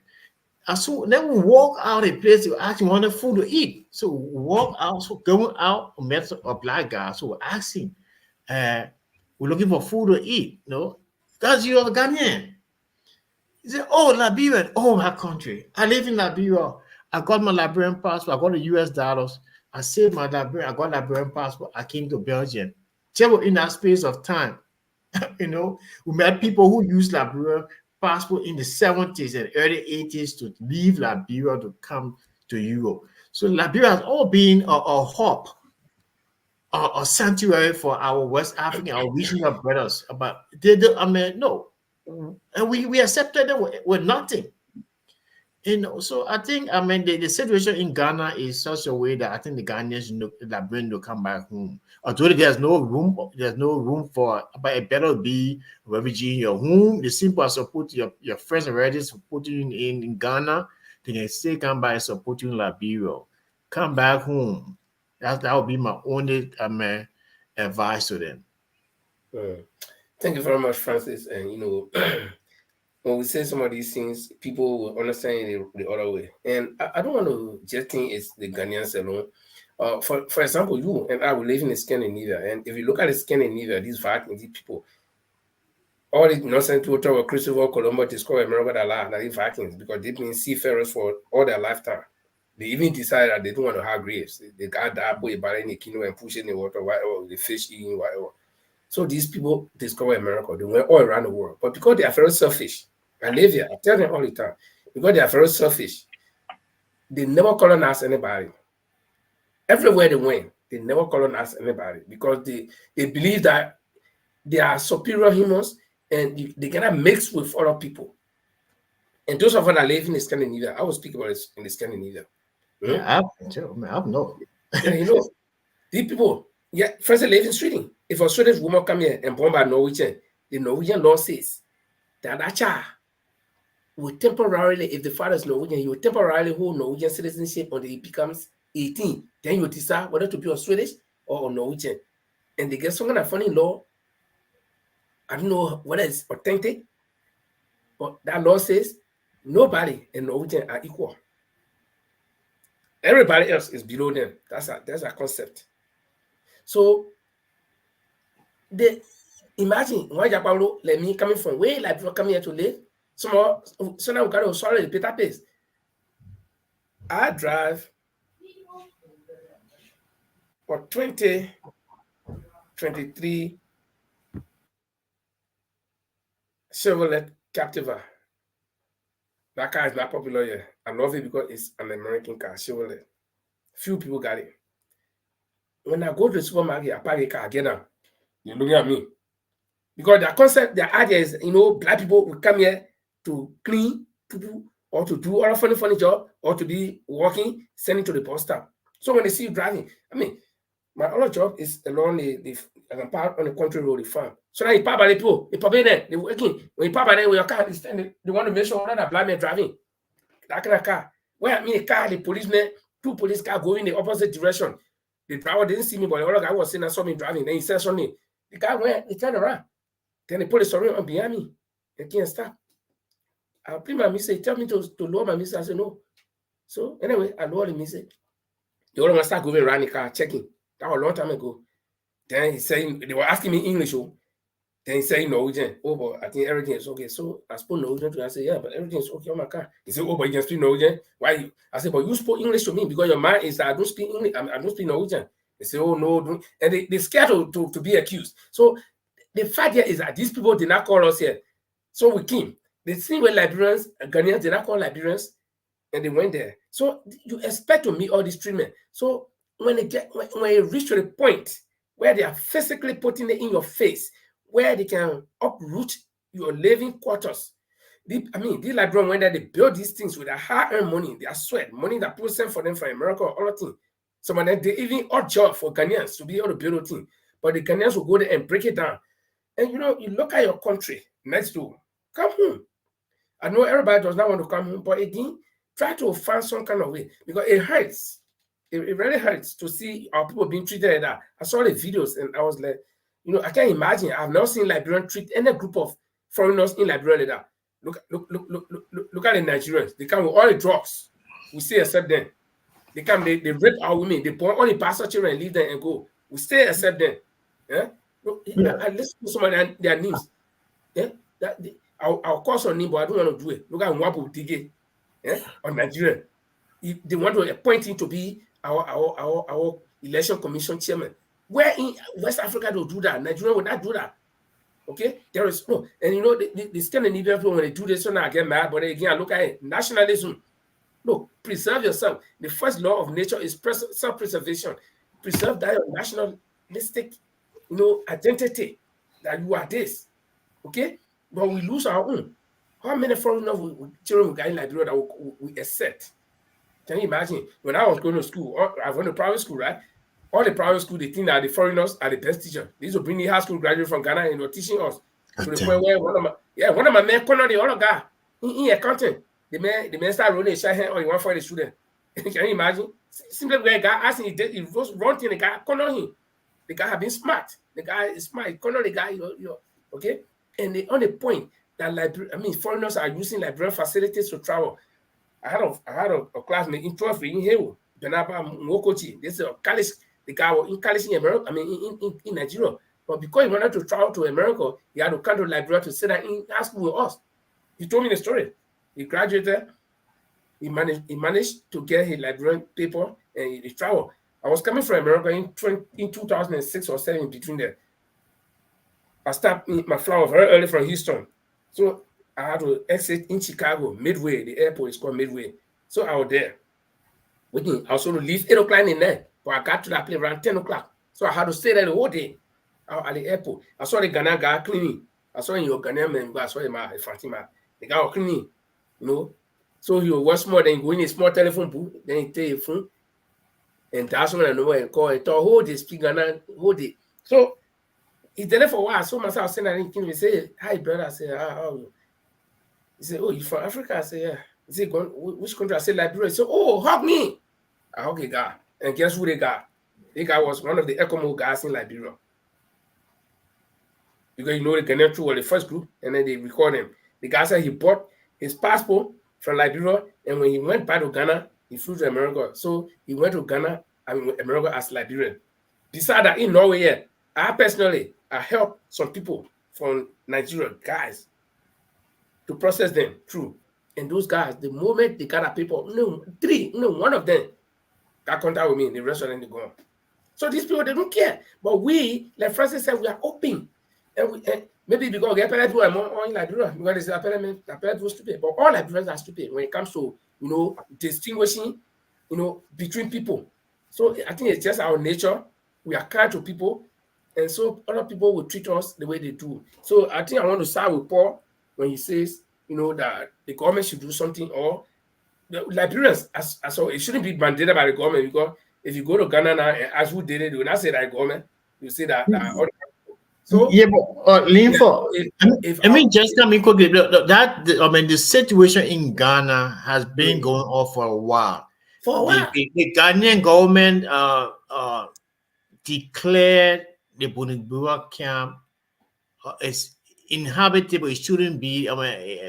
And so then we walk out a place to actually want food to eat. So we walk out, so going out, we met a black guy. So we're asking, we're looking for food to eat, That's you're a Ghanaian. He said, "Oh, Liberia, oh, my country. I live in Liberia. I got my Liberian passport. I got the US dollars. I saved my Liberian. I got Liberian passport. I came to Belgium." So in that space of time, we met people who used Liberian passport in the 70s and early 80s to leave Liberia to come to Europe. So Liberia has all been a hub, a sanctuary for our West African, our regional brothers. But no. And we accepted them with nothing. So I think, the situation in Ghana is such a way that I think the Ghanaians Liberians will come back home. Although there's no room for, but it better be a refugee in your home. The simple as support your friends and relatives support you in Ghana, then they still come back and support you in Liberia. Come back home. That would be my only advice to them. Thank you very much, Francis. And when we say some of these things, people will understand it the other way. And I don't want to just think it's the Ghanaians alone. For example, you and I will live in Scandinavia. And if you look at the Scandinavia, these Vikings, these people, all the nonsense people talk about Christopher Columbus discovered America a lot, like the Vikings, because they've been seafarers for all their lifetime. They even decided that they don't want to have graves. They got that boy by in the canoe and push in the water, whatever, the fish eating, whatever. So these people discovered America. They went all around the world. But because they are very selfish, I live here, I tell them all the time, because they are very selfish, they never colonize anybody. Everywhere they went, they never colonize anybody because they believe that they are superior humans, and they cannot mix with other people. And those of us that live in Scandinavia, I will speak about it in Scandinavia. Yeah, I've no. Yeah, you know, these people, yeah, first they live in Sweden. If a Swedish woman come here and bomb a Norwegian, the Norwegian law says that that child will temporarily, if the father is Norwegian, he will temporarily hold Norwegian citizenship until he becomes 18. Then you decide whether to be a Swedish or a Norwegian. And they get some kind of funny law. I don't know whether it's authentic, but that law says nobody in Norwegian are equal. Everybody else is below them. That's a concept. So they imagine why Japalo let me coming from way like people coming here to live. So now we got to swallow the bitter paste. I drive for 2023 Chevrolet Captiva. That car is not popular here. I love it because it's an American car, Chevrolet. Few people got it. When I go to the supermarket, I buy a car, get out. You're looking at me. Because their concept, their idea is, black people will come here to clean people or to do all funny job or to be walking, sending to the bus stop. So when they see you driving, my other job is along the I park on the country road, the farm. So now you park by the people, they pop in there, they working. When you park by there with your car, they want to make sure that black man driving. That kind of car. Where a car, the policeman, 2 police cars going in the opposite direction. The driver didn't see me, but the other guy was saying I saw me driving. Then he said something. The guy went, he turned around. Then the police saw him behind me. They can't stop. I put my message, tell me to lower my message. I said no. So anyway, I lowered the message. The other one started going around the car, checking. That was a long time ago. Then he said, they were asking me English. Then he said Norwegian. Oh, but I think everything is okay. So I spoke Norwegian to him. I said, yeah, but everything is okay on my car. He said, oh, but you can speak Norwegian? Why? I said, but you spoke English to me because your mind is that I don't speak English. I don't speak Norwegian. They say, oh, no. Don't. And they're scared to be accused. So the fact here is that these people did not call us here. So we came. The thing with Liberians, Ghanaians did not call Liberians, and they went there. So you expect to meet all this treatment. So when you reach to the point where they are physically putting it in your face, where they can uproot your living quarters. These Liberians went there, they build these things with their hard-earned money, their sweat, money that people send for them from America or other things. Some of them, they even odd job for Ghanaians to be able to build a thing. But the Ghanaians will go there and break it down. And you look at your country next door, come home. I know everybody does not want to come home, but again, try to find some kind of way because it hurts. It really hurts to see our people being treated like that. I saw the videos and I was like, I can't imagine. I've never seen Liberian treat any group of foreigners in Liberia like that. Look at the Nigerians. They come with all the drugs. We still accept them. They come, they rape our women. They born all the pastor children and leave them and go. We still accept them. Yeah. I listen to some of their names. Yeah. I'll call some name, but I don't want to do it. Look at Nwabu Dige, on Nigeria. They want to appoint him to be our election commission chairman. Where in West Africa they'll do that? Nigeria will not do that. Okay, there is no, and the Scandinavian people, when they do this, so now I get mad. But again, I look at it, nationalism. Look, preserve yourself. The first law of nature is self-preservation. Preserve that nationalistic, identity that you are this. Okay, but we lose our own. How many foreigners children we got in Liberia that we accept? Can you imagine? When I was going to school, I went to private school, right? All the private school, they think that the foreigners are the best teachers. These will bring the high school graduate from Ghana and they're teaching us. To the point where one of my men cornered the other guy in accounting. The man started rolling his hand on one for the student. Can you imagine? Simply where a guy asking, he was wrong thing, the guy cornered him. The guy had been smart. The guy is smart. He cornered the guy, okay? And on the point that foreigners are using Liberian facilities to travel. I had a classmate in 12th in Hewo, Benaba Mokochi. This is a college. The guy was in college in America, in Nigeria. But because he wanted to travel to America, he had to come to Liberia to sit down in high school with us. He told me the story. He graduated. He managed to get his Liberian paper and he traveled. I was coming from America in 2006 or 7 between there. I started my flight very early from Houston. So I had to exit in Chicago, Midway. The airport is called Midway. So I was there. I was going to leave 8 o'clock in there. But I got to that place around 10 o'clock. So I had to stay there the whole day. out at the airport. I saw the Ghana guy cleaning. I saw in your Ghanaian man, I saw him at Fatima. The guy was cleaning, you know. So he was more than going a small telephone booth, then he take a phone, and that's when I know and call and talk, hold this speak Ghana, hold it. So he did it for a while. So myself saying that he say, hi brother. I say, how are you? He said, oh, you from Africa? I say, yeah. He said, which country? I said, Liberia. He said, oh, hug me. I hug a guy. And guess who they got? The guy was one of the ECOMO guys in Liberia. Because you know the Ghanaian crew were the first group, and then they record him. The guy said he bought his passport from Liberia, and when he went back to Ghana, he flew to America. So he went to Ghana, America as Liberian. Besides that, in Norway, I helped some people from Nigeria, guys, to process them through. And those guys, the moment they got a paper, one of them got contact with me, the rest of them they gone. So these people, they don't care. But we, like Francis said, we are open. And maybe because the appellate people are more in Liberia, because they say appellate people stupid. But all Liberians are stupid when it comes to, distinguishing, between people. So I think it's just our nature. We are kind to people. And so other people will treat us the way they do. So I think I want to start with Paul when he says, that the government should do something, or the Liberians, as well, it shouldn't be mandated by the government, because if you go to Ghana now and ask who did it, they will not say that government. You say that other people. So yeah, but Linford, if I mean, just come in quickly. The situation in Ghana has been going on for a while. For a while, the Ghanaian government declared the Bunibura camp is inhabitable. It shouldn't be.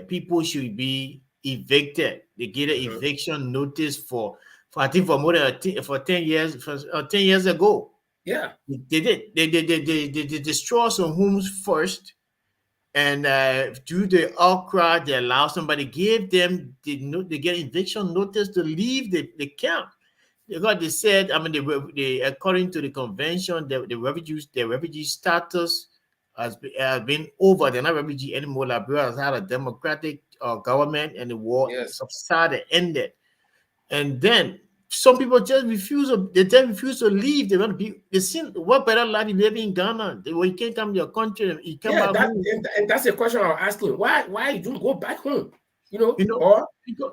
People should be evicted. They get an eviction notice for I think for more than 10 years. 10 years ago. Yeah, they did. They destroy some homes first, and due to the outcry, they allow somebody, give them they get eviction notice to leave the camp. Because they said, they according to the convention, the refugee status has been over. They're not refugee anymore. Liberia has had a democratic government, and the war subsided, ended. And then some people just refuse. They just refuse to leave. They want to be. They see what better life you live in Ghana. When you can't come to your country, you come back home. And that's the question I was asking. Why you don't go back home? Or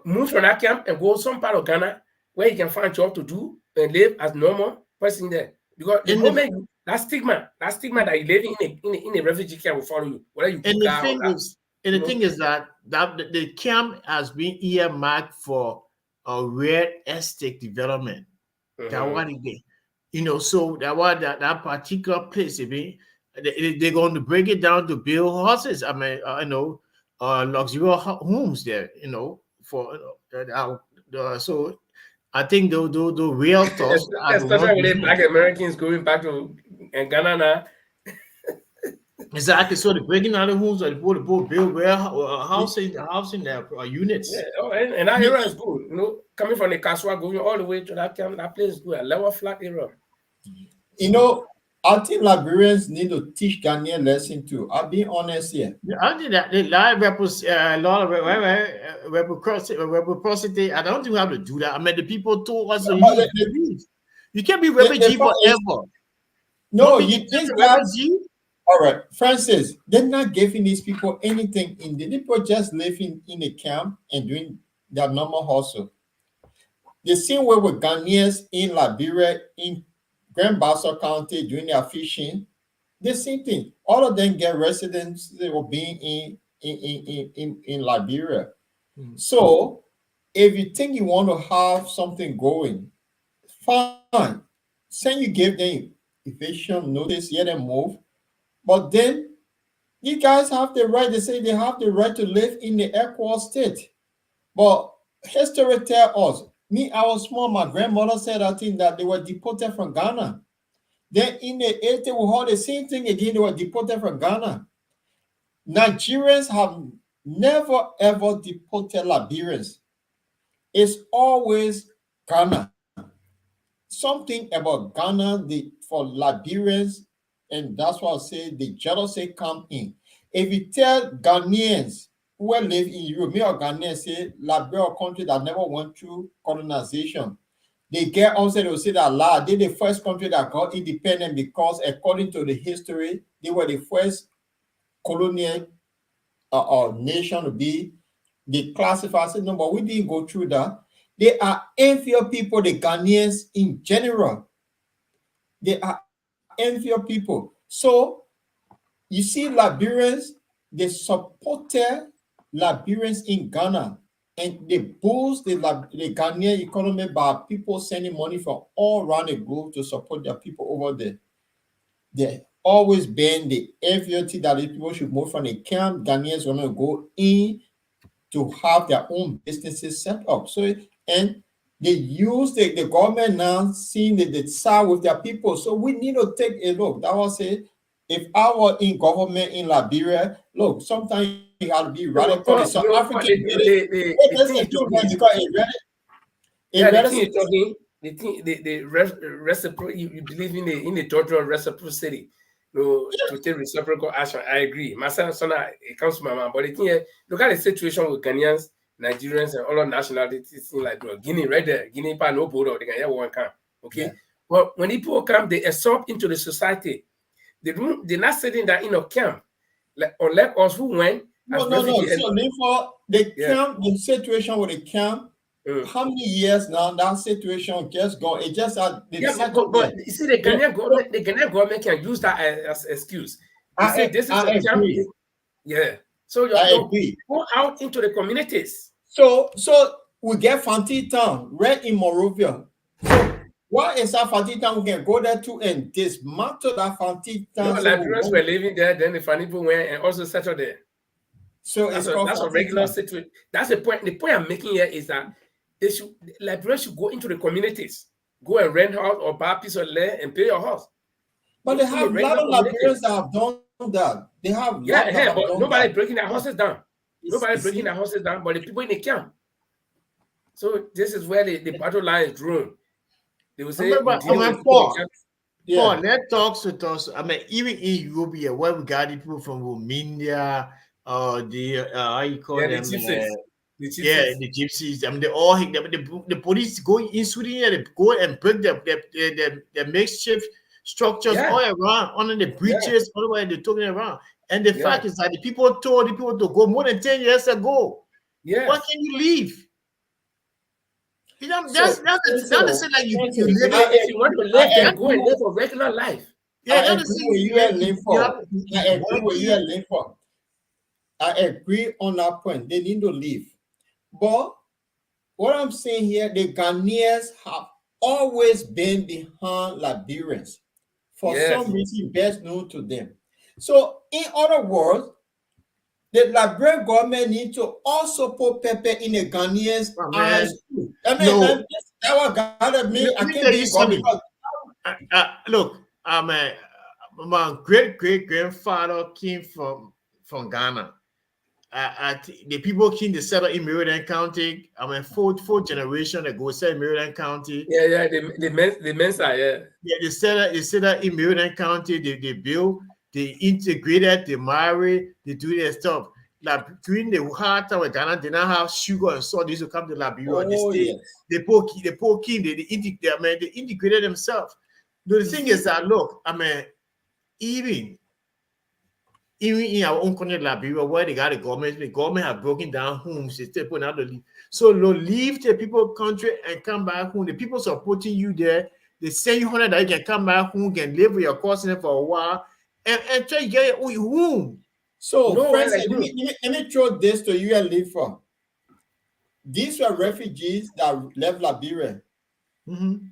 move from that camp and go some part of Ghana where you can find job to do and live as normal person there. Because the moment that stigma that you live in a refugee camp will follow you, whether you go and the thing is that the camp has been earmarked for a real estate development. That what it, so that particular place, they're going to break it down to build houses. Luxurious homes there. So I think the realtors, especially with Black Americans going back to Ghana now. Exactly. So they're breaking down the homes, or the people build housing their units. Yeah, and that area is good. Coming from the Kaswa, going all the way to that camp, that place is good. A level flat area. I think Liberians need to teach Ghanaian lesson too. I'll be honest here. I think that a lot of reciprocity. I don't think we have to do that. The people told us to leave. You can't be refugee forever. No, these guys. All right, Francis, they're not giving these people anything in the people just living in a camp and doing their normal hustle. The same way with Ghanaians in Liberia, in Grand Bassa County doing their fishing, the same thing. All of them get residency or being in Liberia. So if you think you want to have something going, fine. Say you give them eviction notice, let them move. But then you guys have the right, they say they have the right to live in the equal state. But history tells us, I was small, my grandmother said, I think that they were deported from Ghana. Then in the 80s, we heard the same thing again, they were deported from Ghana. Nigerians have never ever deported Liberians. It's always Ghana. Something about Ghana for Liberians, and that's why I say the jealousy come in. If you tell Ghanaians who live in Europe, me or Ghanaians say Liberia, a country that never went through colonization, They get also to say that La, they the first country that got independent because according to the history, they were the first colonial nation to be. They classify, say, no, but we didn't go through that. They are inferior people, the Ghanaians in general. They are inferior people. So you see Liberians, they supported Liberians in Ghana, and they boost the Ghanaian economy by people sending money from all around the globe to support their people over there. They always been the inferiority that the people should move from the camp. Ghanaians want to go in to have their own businesses set up. So, and they use the government now seeing the side with their people. So we need to take a look. That was it. If I were in government in Liberia, look, sometimes you have to be radical. South African, the reciprocal, you believe in the total reciprocity. No, to take reciprocal action. I agree. Myself, son, it comes to my mind. But the thing, look at the situation with Ghanaians, Nigerians, and other nationalities like Guinea, right there. Guinea, no border, they can have one camp. Okay. Yeah. But when people come, they absorb into the society. They're not sitting there in a camp. Like, unlike us who went. No. So therefore, the camp, the situation with the camp, how many years now that situation just gone? It just but you see, the Ghanaian government can use that as excuse. You say this is a camp. Yeah. So you go out into the communities. So we get Fanti Town right in Morovia. So why is that Fanti Town? We can go there too and dismantle that Fanti Town. Liberians were living there, then the Fanipo went and also settled there. So that's a regular situation. That's the point. The point I'm making here is that Liberians should go into the communities, go and rent house or buy a piece of land and pay your house. But they have a lot of Liberians that have done that. They have but nobody breaking their houses down. Nobody breaking their houses down, but the people in the camp. So this is where the battle line is drawn. They will say, Paul, that talks with us. I mean, even in Europe, where we got people from Romania, how you call them? The gypsies. I mean, they all hit them. The police go in Sweden, they go and break the makeshift structures all around, under the bridges, all the way they're talking around. And the fact is that the people told the people to go more than 10 years ago. Yeah. Why can't you leave? You know, that's the thing. Like you live. If you want to live, then go and live a regular life. Yeah, I agree with you and live for. I agree with you and live for. I agree on that point. They need to leave. But what I'm saying here, the Ghanaians have always been behind Liberians for some reason best known to them. So, in other words, the Liberian government needs to also put pepper in the Ghanaians' eyes. I mean, that's what God mean. I can't be look, my great grandfather came from Ghana. The people came to settle in Maryland County. I mean, fourth generation ago, settled in Maryland County. Yeah, the Mensa, Yeah, they settled in Maryland County. They built, they integrated, they married, they do their stuff. Like during the hard time with Ghana, they now have sugar and salt. They used to come to Liberia. They integrated themselves. The thing is that, look, I mean, even in our own country, Liberia, where they got the government have broken down homes, they still putting out the leave. So leave the people country and come back home. The people supporting you there, they say you $100 that you can come back home, can live with your cousin for a while, and try to get your home. So, friends, let me throw this to you and live for. These were refugees that left Liberia. Mm-hmm.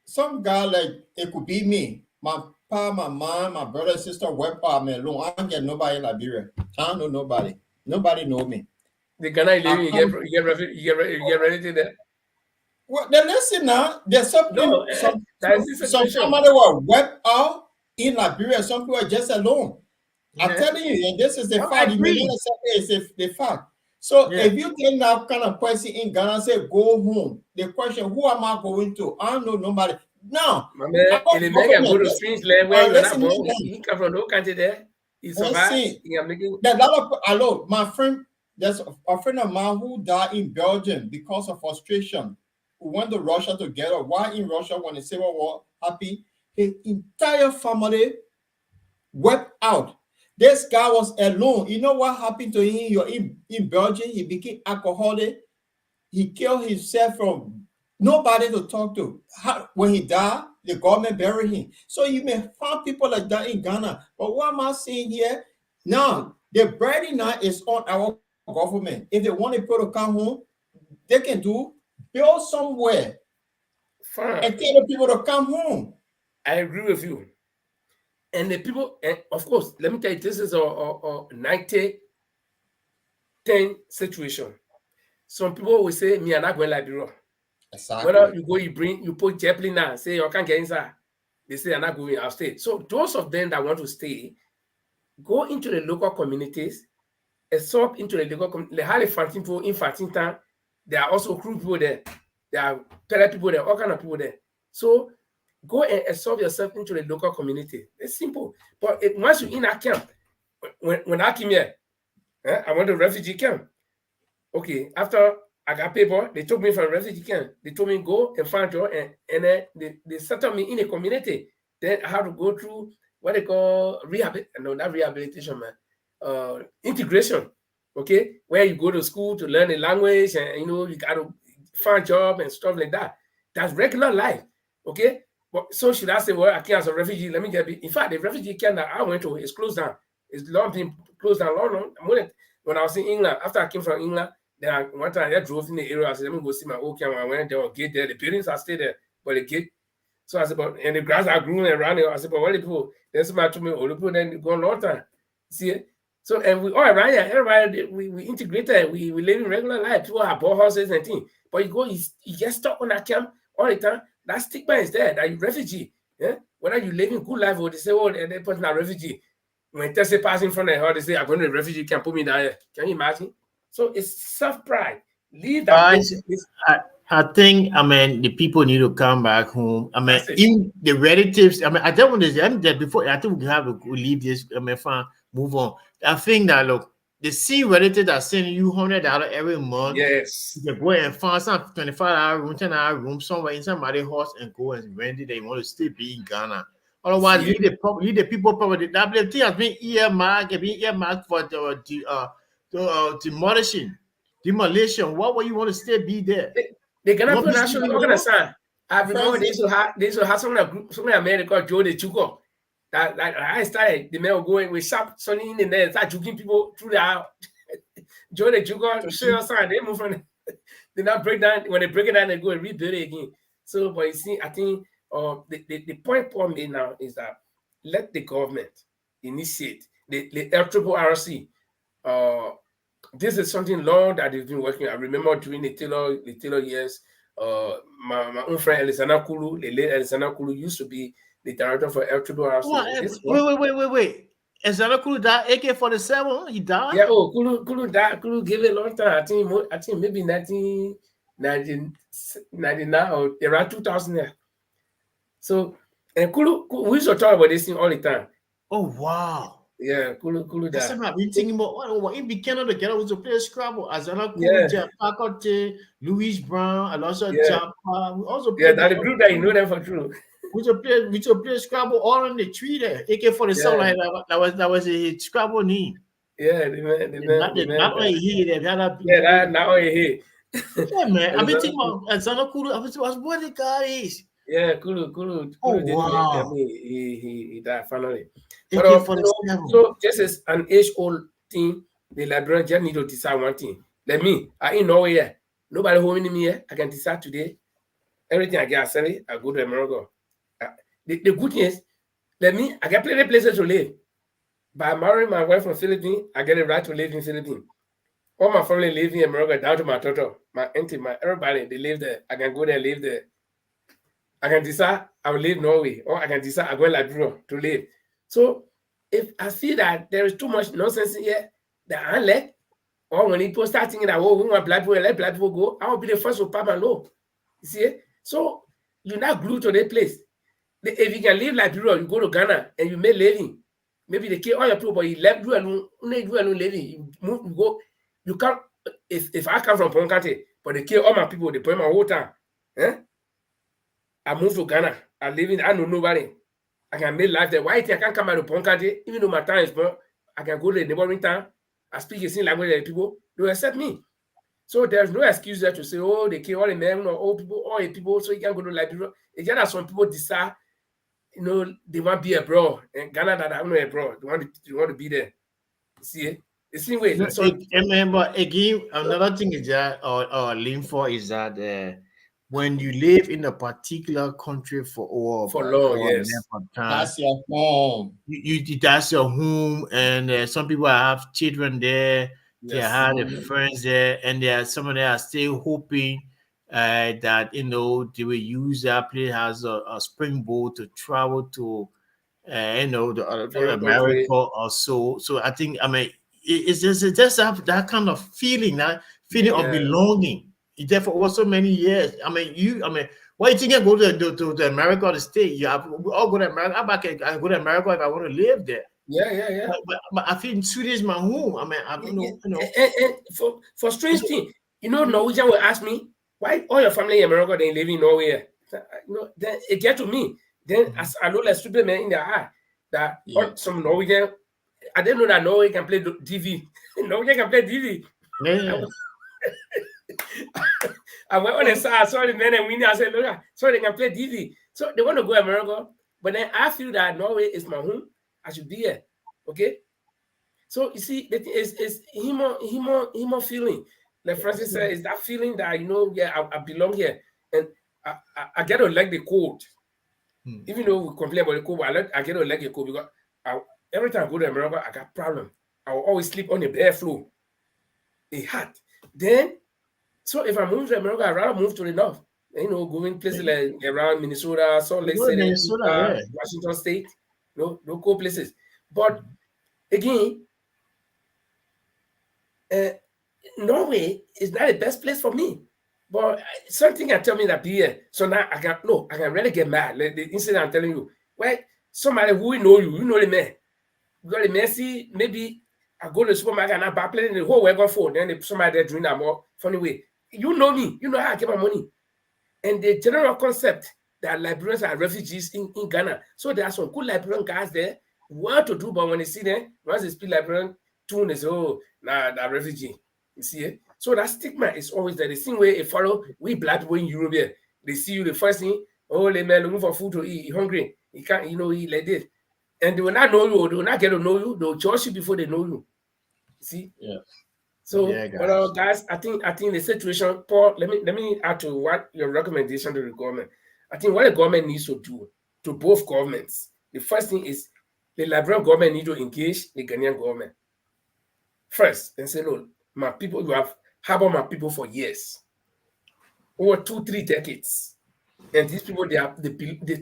Some guy, like, it could be me. My pa, my mom, my brother, sister, work by me alone. I don't get nobody in Liberia. I don't know nobody. Nobody know me. The Ghana living, you get ready to that. Well, then listen now. There's some somebody were wiped out in Liberia. Some people are just alone. I'm telling you, and this is the fact. It's the fact. So if you take that kind of person in Ghana and say, go home, the question, who am I going to? I don't know nobody. No. My man, in America, go to strange land where you're not born. He come from no country there. He survived. My friend, there's a friend of mine who died in Belgium because of frustration. went to Russia together. While in Russia, when the Civil War happened, his entire family wiped out. This guy was alone. You know what happened to him? You're in Belgium. He became alcoholic. He killed himself from nobody to talk to. When he died, the government buried him. So you may find people like that in Ghana. But what am I saying here? Now, the burden now is on our government. If they want people to come home, they can build somewhere and tell the people to come home. I agree with you. And the people, and of course, let me tell you, this is a 90-10 situation. Some people will say, me, I'm not going to Liberia. Exactly. Whether you put Zeppelin now, say, you can't get inside. They say, I'm not going, I'll stay. So those of them that want to stay, go into the local communities, absorb into the local community. They have people in Fatintan. There are also crew people there. There are parent people there, all kind of people there. So go and absorb yourself into the local community. It's simple. But once you're in a camp, when I came here, I went to refugee camp. Okay, after I got paper, they took me from refugee camp. They told me go and find job, and then they settled me in a community. Then I had to go through what they call not rehabilitation, man. Integration. Okay, where you go to school to learn the language, and you got to find job and stuff like that. That's regular life. Okay, but so should I say, well, I came as a refugee? Let me get. In fact, the refugee camp that I went to is closed down. It's long been closed down long. When I was in England, after I came from England, then one time I drove in the area. I said, let me go see my old camp. I went there, gate there. The buildings are still there, but the gate. So I said, but and the grass are growing around it. I said, but what the people? Then somebody told me, oh, the people then go a long time. See it? So and we all around here, everybody we integrated. We live in regular life. People have bought houses and things. But you get stuck on that camp all the time. That stigma is there. That you refugee. Yeah? Whether you live in good life or they say, oh, that person a refugee. When Tesla pass in front of her, they say, I'm going to a refugee camp, put me down here. Can you imagine? So it's self-pride. Leave that. I think, the people need to come back home. In the relatives, I don't want to say that before. I think we have to leave this, fine, move on. I think that, look, the same relative that sending you $100 every month. Yes. You can go and find some 25-hour room, 10-hour room somewhere in somebody's house and go and rent it. They want to still be in Ghana. Otherwise, leave the people property. That thing has been earmarked for demolition. Why would you want to still be there? They're gonna put national organization. I remember they used to have some American called Joe the Chuko. That I started, the men going with sharp sunny in there, start juking people through the house. Joe the Chuko, show your sign, they move from they not break down. When they break it down, they go and rebuild it again. So, but you see, I think the point Paul made now is that let the government initiate the LRRC. This is something long that they've been working. I remember during the Taylor years, my own friend Elisana Kulu, the late Elisana Kulu, used to be the director for LRRC. Wait. Elisana Kulu died AK-47. He died. Yeah. Oh, Kulu died. Kulu gave it a long time. I think maybe 1999 or around 2000. Yeah. So, and Kulu, we used to talk about this thing all the time. Oh wow. Yeah, Kulu. That's what I've been thinking about. In Canada together with to play Scrabble. As Kulu, Jack Pacote, Louis Brown, and also Japa. We also play that the group that you know them for true. We to play Scrabble all on the tree there. AK-47 that was a Scrabble name. Yeah, not only here, not only here. Yeah, man. I've been thinking about Azana Kulu. I was what the guy is. Yeah, Kulu. Oh wow. He died finally. But, so this is an age-old thing. The Liberian just need to decide one thing. Like me, I in Norway here. Nobody holding me here. I can decide today. Everything I get, I sell it. I go to America. The good thing is, like me, I get plenty of places to live. By marrying my wife from Philippines, I get a right to live in Philippines. All my family live in America, down to my daughter, my auntie, everybody, they live there. I can go there, live there. I can decide I will leave Norway, or I can decide I go to Liberia to live. So if I see that there is too much nonsense here that I let, or when people start thinking that, oh, we want black people, let black people go, I will be the first to pass my law. You see? So you're not glued to that place. If you can live Liberia, you go to Ghana and you make living. Maybe they kill all your people, but you left you alone living. You move, you go. You can't. If I come from Pong County, but they kill all my people, they put my whole town. I moved to Ghana. I live in, I know nobody. I can make life there. Why I can't come out to Ponkadi, even though my time is small, I can go to the neighboring town. I speak the same language as people. They will accept me. So there's no excuse there to say, oh, they kill all the men or all people, so you can go to Liberia. It's just that some people decide, you know, they want to be abroad. And Ghana that I don't know abroad. They want to be there. You see it? The same way. No, So remember again, another thing is that, or lean for is that when you live in a particular country for long, yes, length of time, That's your home. That's your home, and some people have children there. They Yes. have their friends there, and there are some of them are still hoping that they will use that place as a springboard to travel to the America or so. So I think, I mean, it's just that kind of feeling, that feeling of belonging. It's there for over so many years. I mean, why you think I go to America or the state? You have all go to America. I go to America if I want to live there. Yeah. But I feel Sweden is my home. I mean, I don't know. And for strange thing, Norwegian will ask me, why all your family in America they live in Norway? Then it get to me. Then as I know like stupid man in their eye that some Norwegian, I didn't know that Norway can play DV. Norway can play DV. Yeah. I went on the side, I saw the men and women. I said, look, so they can play DV. So they want to go to America, but then I feel that Norway is my home. I should be here. Okay. So you see, it's human feeling. Like Francis said, it's that feeling that I belong here, and I get to like the cold. Even though we complain about the cold, I get to like the cold because every time I go to America, I got problem. I will always sleep on the bare floor. It's hot. Then, so if I move to America, I'd rather move to the north. Going places like around Minnesota, Salt Lake City, Washington State, no cold places. But again, Norway is not the best place for me. But something can tell me that be here. So now I can really get mad. Like the incident I'm telling you. Well, somebody who know you know the man. You got the mercy, maybe I go to the supermarket and I buy plane in the whole wagon phone. Then somebody there doing that more funny way. You know me, you know how I get my money. And the general concept that Liberians are refugees in Ghana. So there are some good Liberian guys there who want to do, but when they see them, once they speak Liberian tune, they say, oh, nah, that refugee. You see it? So that stigma is always there. The same way it follow we black people in Europe here. They see you the first thing, oh, they man looking for food to eat, hungry. You can't, eat like this. And they will not know you, or they will not get to know you, they'll judge you before they know you. See? Yeah. So, Yeah, guys. but guys, I think the situation, Paul, let me add to what your recommendation to the government. I think what the government needs to do to both governments, the first thing is the Liberian government need to engage the Ghanaian government first and say, no, my people, you have harbored my people for years, over 2-3 decades. And these people, they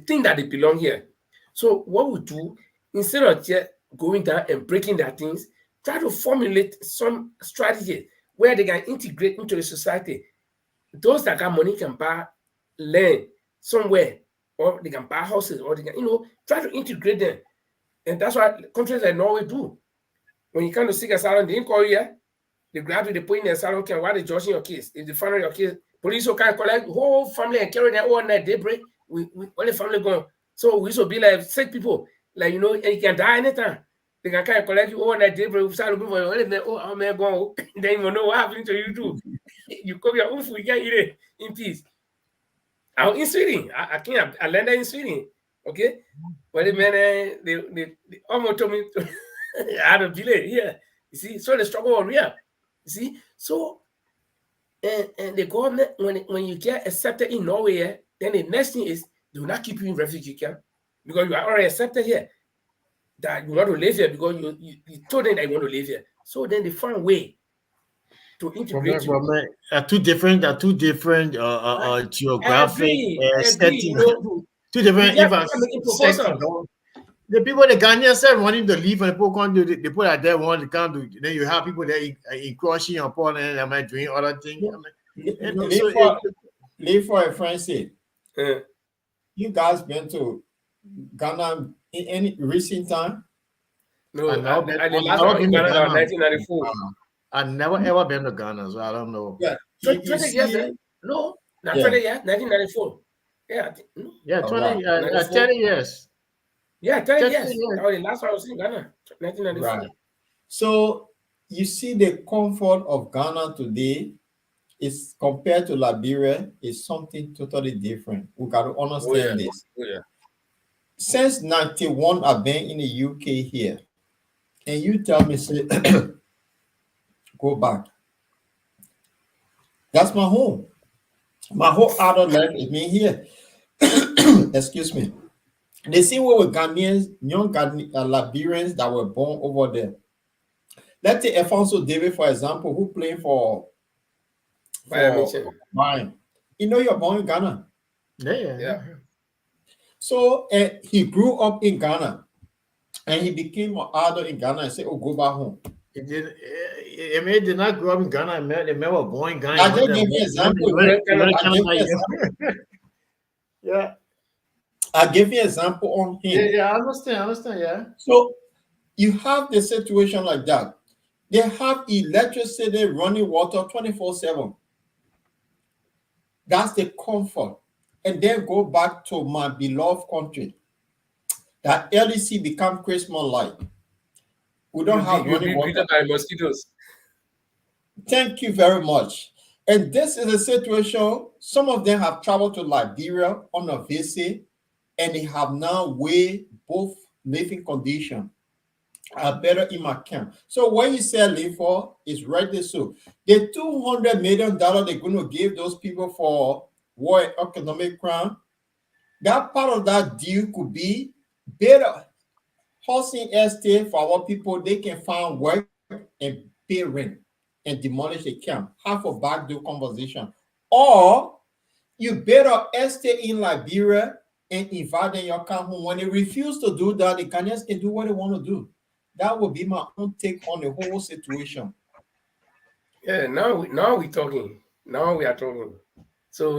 think that they belong here. So what we do, instead of just going down and breaking their things, try to formulate some strategy where they can integrate into the society. Those that got money can buy land somewhere, or they can buy houses, or they can, try to integrate them. And that's what countries like Norway do. When you come to seek asylum, they didn't call you. They grab you, they put in the asylum camp while they're judging your case. If they find your case, police will can collect the whole family and carry them all night. Daybreak, when the family gone. So we should be like sick people, like and you can die anytime. They can kind of collect you all night. Daybreak, we start looking for you. Oh, I'm gone. Then you know what happened to you too. You cook your own food, you can't eat it in peace. I'm in Sweden. I landed in Sweden. Okay, but the man, they almost told me I had a delay here. You see, so the struggle was real. You see, so and the government, when you get accepted in Norway, then the next thing is they will not keep you in refugee camp because you are already accepted here. That you want to live here because you told them that you want to live here. So then they find a way to integrate you. Two different geographic settings. Two different settings. The people in Ghana said wanting to leave and people can't do the people that they want to can't do. Then you have people there encroaching upon and am I doing other things? Leave for a Francis. You guys been to Ghana in any recent time? No, I last time in Ghana in 1994. I've never ever been to Ghana, so I don't know. Yeah, No, Not 20 years, 1994. Yeah, Yeah, All 20, right. 30 years. Yeah, 30 30 years. years. That was the last time I was in Ghana, 1994. Right. So you see the comfort of Ghana today is compared to Liberia is something totally different. We got to Oh, yeah. understand this. Oh, yeah. Since 91, I've been in the UK here. And you tell me, say, go back. That's my home. My whole adult life is me here. Excuse me. The same way with Ghanaians, young Liberians that were born over there. Let's take Alfonso David, for example, who played for Bayern. You know you're born in Ghana. Yeah. So he grew up in Ghana and he became an adult in Ghana and said, oh, go back home. He did not grow up in Ghana. They were born in Ghana. I just gave you an example. Yeah. I gave you an example on him. Yeah, I understand, yeah. So you have the situation like that. They have electricity, running water 24/7. That's the comfort. And then go back to my beloved country. That LEC become Christmas light. We don't have running water. By mosquitoes. Thank you very much. And this is a situation, some of them have traveled to Liberia on a visit, and they have now way both living conditions are better in my camp. So what you say live for is right there. So the $200 million they're going to give those people for war and economic crime, that part of that deal could be better housing estate for our people. They can find work and pay rent and demolish the camp. Have a backdoor conversation. Or you better estate in Liberia and invite them your camp home. When they refuse to do that, the Ghanaians can do what they want to do. That would be my own take on the whole situation. Yeah, now we're talking. Now we are talking. So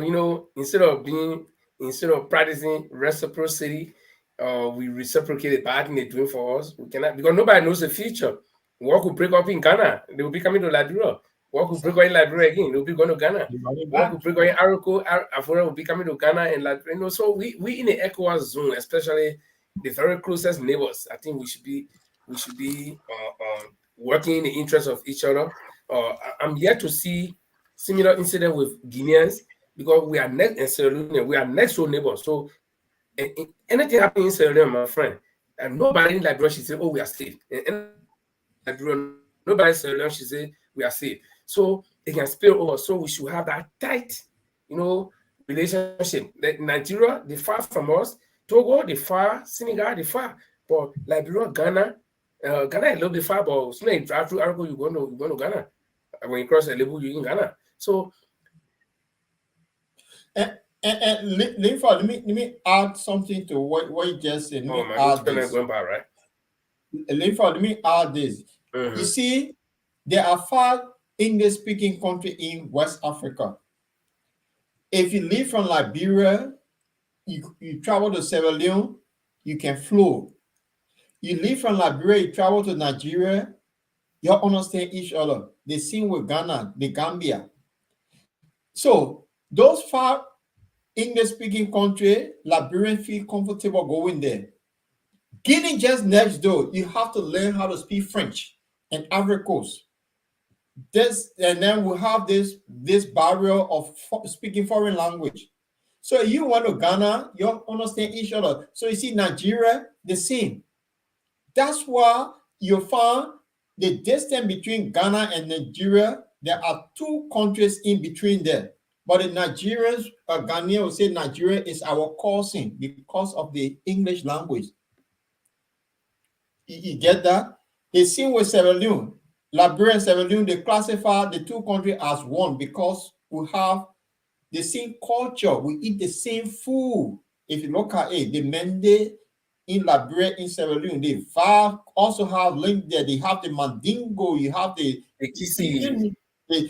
instead of practicing reciprocity, we reciprocate the bad thing they're doing for us. We cannot, because nobody knows the future. War could break up in Ghana. They will be coming to Liberia. War could break up in Liberia again. They will be going to Ghana. War could break up in Aroko. Afura will be coming to Ghana and Liberia. So we in the ECOWAS zone, especially the very closest neighbors. I think we should be working in the interest of each other. I'm yet to see similar incident with Guineans because we are next in Sierra Leone. We are next door neighbors. So anything happening in Sierra Leone, my friend, and nobody in Liberia should say, "Oh, we are safe." And nobody in Sierra Leone should say we are safe. So it can spill over. So we should have that tight, relationship. Nigeria, they far from us. Togo, they far. Senegal, they far. But Liberia, Ghana a little bit far, but as soon as you drive through Argo, you're going to Ghana. When you cross the label, you're in Ghana. So and Linford, let me add something to what you just said. Let me add this. Going by, right? Linford, let me add this. You see, there are 5 English-speaking countries in West Africa. If you live from Liberia, you travel to Sierra Leone, you can flow. You live from Liberia, you travel to Nigeria, you understand each other. The same with Ghana, the Gambia. So those 5 English-speaking countries, Liberians feel comfortable going there. Guinea just next door, you have to learn how to speak French and Ivory Coast. And then we have this barrier of speaking foreign language. So you want to Ghana, you understand each other. So you see Nigeria, the same. That's why you find the distance between Ghana and Nigeria, there are 2 countries in between there. But the Nigerians, Ghanaians will say Nigeria is our cousin because of the English language. You get that? The same with Sierra Leone. Liberia and Sierra Leone, they classify the 2 countries as one because we have the same culture. We eat the same food. If you look at it, the Mende in Liberia, in Sierra Leone, they also have link there. They have the Mandingo, you have the Kisi.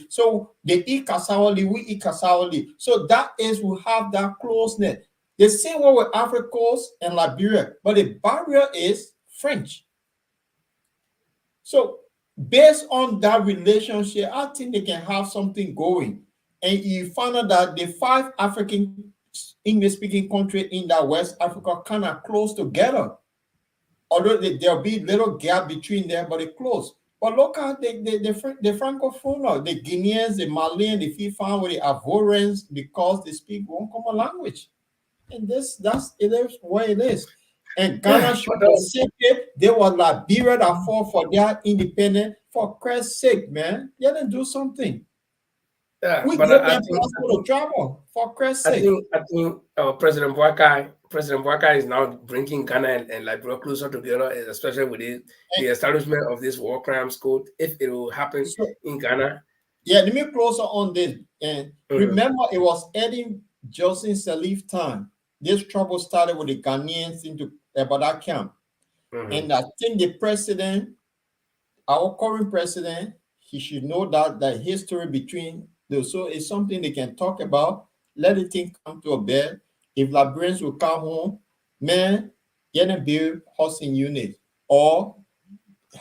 So they eat cassawali, we eat cassawali. So that is, we have that closeness. The same way with Africa Coast and Liberia, but the barrier is French. So based on that relationship, I think they can have something going. and you find out that the 5 African English-speaking countries in that West Africa kind of close together. Although there'll be little gap between them, but they close. But look at the Francophone, the Guineans, the Malians, the FIFA, with the Ivorians, because they speak one common language. And it is where it is. And Ghana should Pacific, they were Liberia that fought for their independence. For Christ's sake, man, let them do something. Yeah, We but give I them think, passport of travel. For Christ's sake. I think President Boakai is now bringing Ghana and Liberia closer together, especially with the establishment of this war crimes code. If it will happen in Ghana. Yeah, let me closer on this. And remember, it was Eddie Johnson Sirleaf time. This trouble started with the Ghanaians into that camp. And I think the president, our current president, he should know that history between those. So it's something they can talk about. Let the thing come to a bed. If Liberians will come home, man, get a build housing unit or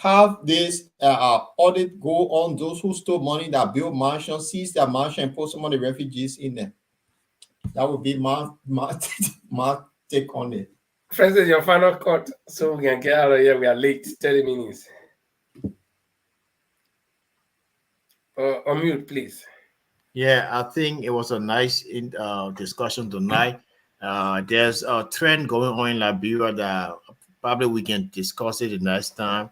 have this audit go on those who stole money that build mansions, seize their mansion, and put some of the refugees in there. That would be my take on it. President, your final cut so we can get out of here. We are late, 30 minutes. On mute, please. Yeah, I think it was a nice discussion tonight. There's a trend going on in Liberia that probably we can discuss it the next time.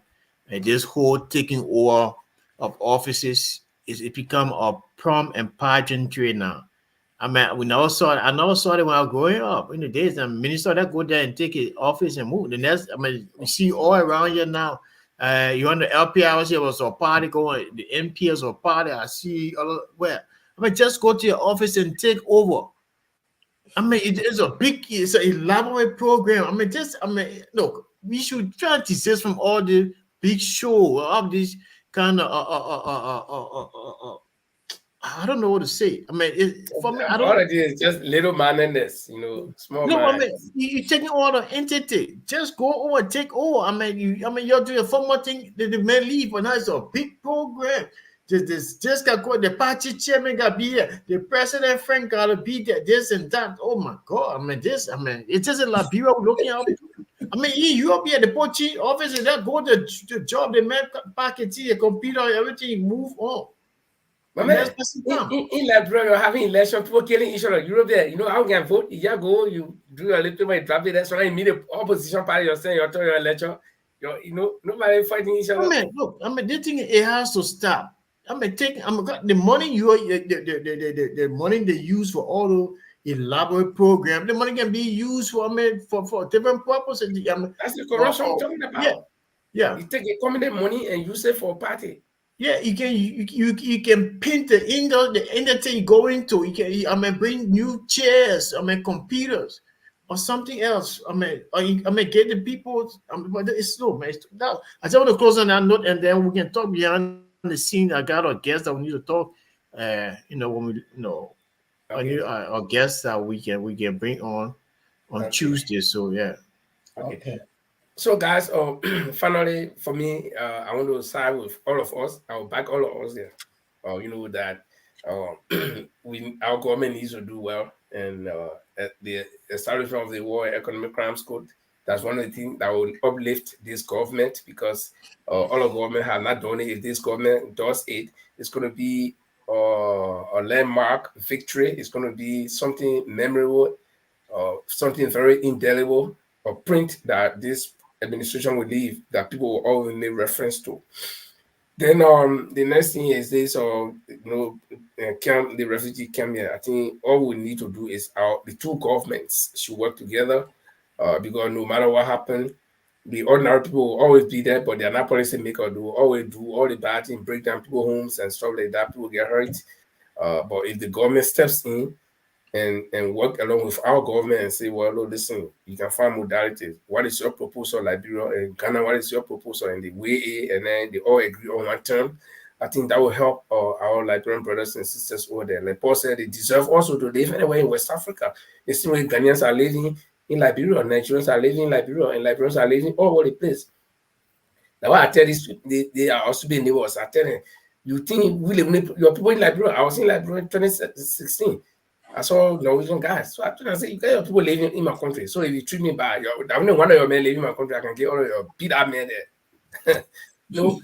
And this whole taking over of offices it become a prom and pageantry now. I mean, I never saw it when I was growing up in the days. And minister that go there and take his office and move. The next, I mean, you see all around here now. You on the LPI, there was a party going. The MPs or party. I see where. I mean, just go to your office and take over. I mean, it's an elaborate program. I mean, look, we should try to desist from all the big show of this kind of I don't know what to say. I mean, for me, I don't. All it is just little mindedness, small. No, I mean, you're taking all the entity. Just go over, take over. I mean, you're doing a formal thing. The men leave, but now it's a big program. Just got go. The party chairman got to be there. The president friend got to be there. This and that. Oh my God! I mean, it isn't Liberia looking out. I mean, in Europe, the poaching office and that go to the job. The man packet, the computer, everything move on. But man, in Liberia, you're having election, people killing each other. Europe there, how you can vote? You go, you do a little bit, drop it. That's why you meet the opposition party. You're saying you're doing your election. Nobody fighting each other. I mean, look, this thing it has to stop. I mean, the money the money they use for all the elaborate program. The money can be used for for different purposes. That's the corruption I'm talking about. Yeah. You take a communist money and use it for a party. Yeah, you can paint the industry going to. You can bring new chairs. Computers or something else. Get the people. But it's slow, man. I just want to close on that note, and then we can talk beyond the scene. I got a guest that we need to talk. When we our guests that we can bring on Tuesday. So yeah. Okay. So guys, finally for me, I want to side with all of us. I will back all of us there. That our government needs to do well, and the establishment of the War Economic Crimes Code. That's one of the things that will uplift this government, because all of government have not done it. If this government does it, it's going to be a landmark victory. It's going to be something memorable, something very indelible, a print that this administration will leave that people will always make reference to. Then the next thing is this camp, the refugee camp here. I think all we need to do is the two governments should work together, because no matter what happens, the ordinary people will always be there, but they're not policy makers. They will always do all the bad things, break down people's homes and stuff like that. People get hurt. But if the government steps in and work along with our government and say, well, look, listen, you can find modalities. What is your proposal, Liberia and Ghana? What is your proposal? And the way and then they all agree on one term. I think that will help our Liberian brothers and sisters over there. Like Paul said, they deserve also to live anywhere in West Africa. The same way Ghanaians are living in Liberia, Nigerians are living in Liberia, and Liberians are living all over the place. Now, I tell these people, they are also being neighbors. I tell them, You think we live your people in Liberia? I was in Liberia in 2016. I saw Norwegian guys. So I said, you got your people living in my country. So if you treat me bad, I'm not one of your men living in my country. I can get all of your beat up men there. No,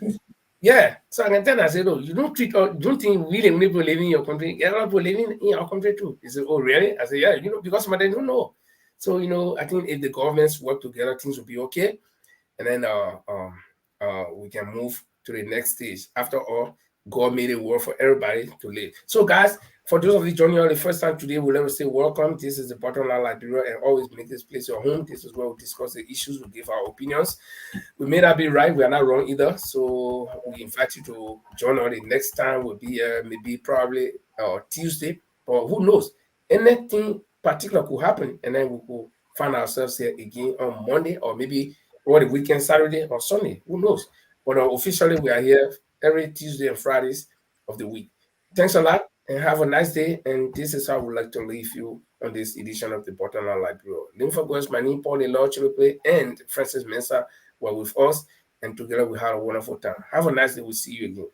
yeah. So I can tell. I said, oh, you don't treat. You don't think we people living in your country? There are people living in our country too. He said, oh, really? I said, yeah. Because some of them don't know. So I think if the governments work together, things will be okay, and then we can move to the next stage. After all, God made it work for everybody to live. So, guys, for those of you joining us the first time today, we'll never say welcome. This is the Bottom Line Liberia, and always make this place your home. This is where we discuss the issues, we give our opinions. We may not be right, we are not wrong either. So we invite you to join us. The next time will be maybe probably Tuesday, or who knows? Anything particular could happen, and then we could find ourselves here again on Monday, or maybe over the weekend, Saturday or Sunday. Who knows? But officially, we are here every Tuesday and Fridays of the week. Thanks a lot, and have a nice day. And this is how we'd like to leave you on this edition of the Bottom Line Library. Don't forget, my name Paul Lord Chilope and Francis Mensah were with us, and together we had a wonderful time. Have a nice day. We'll see you again.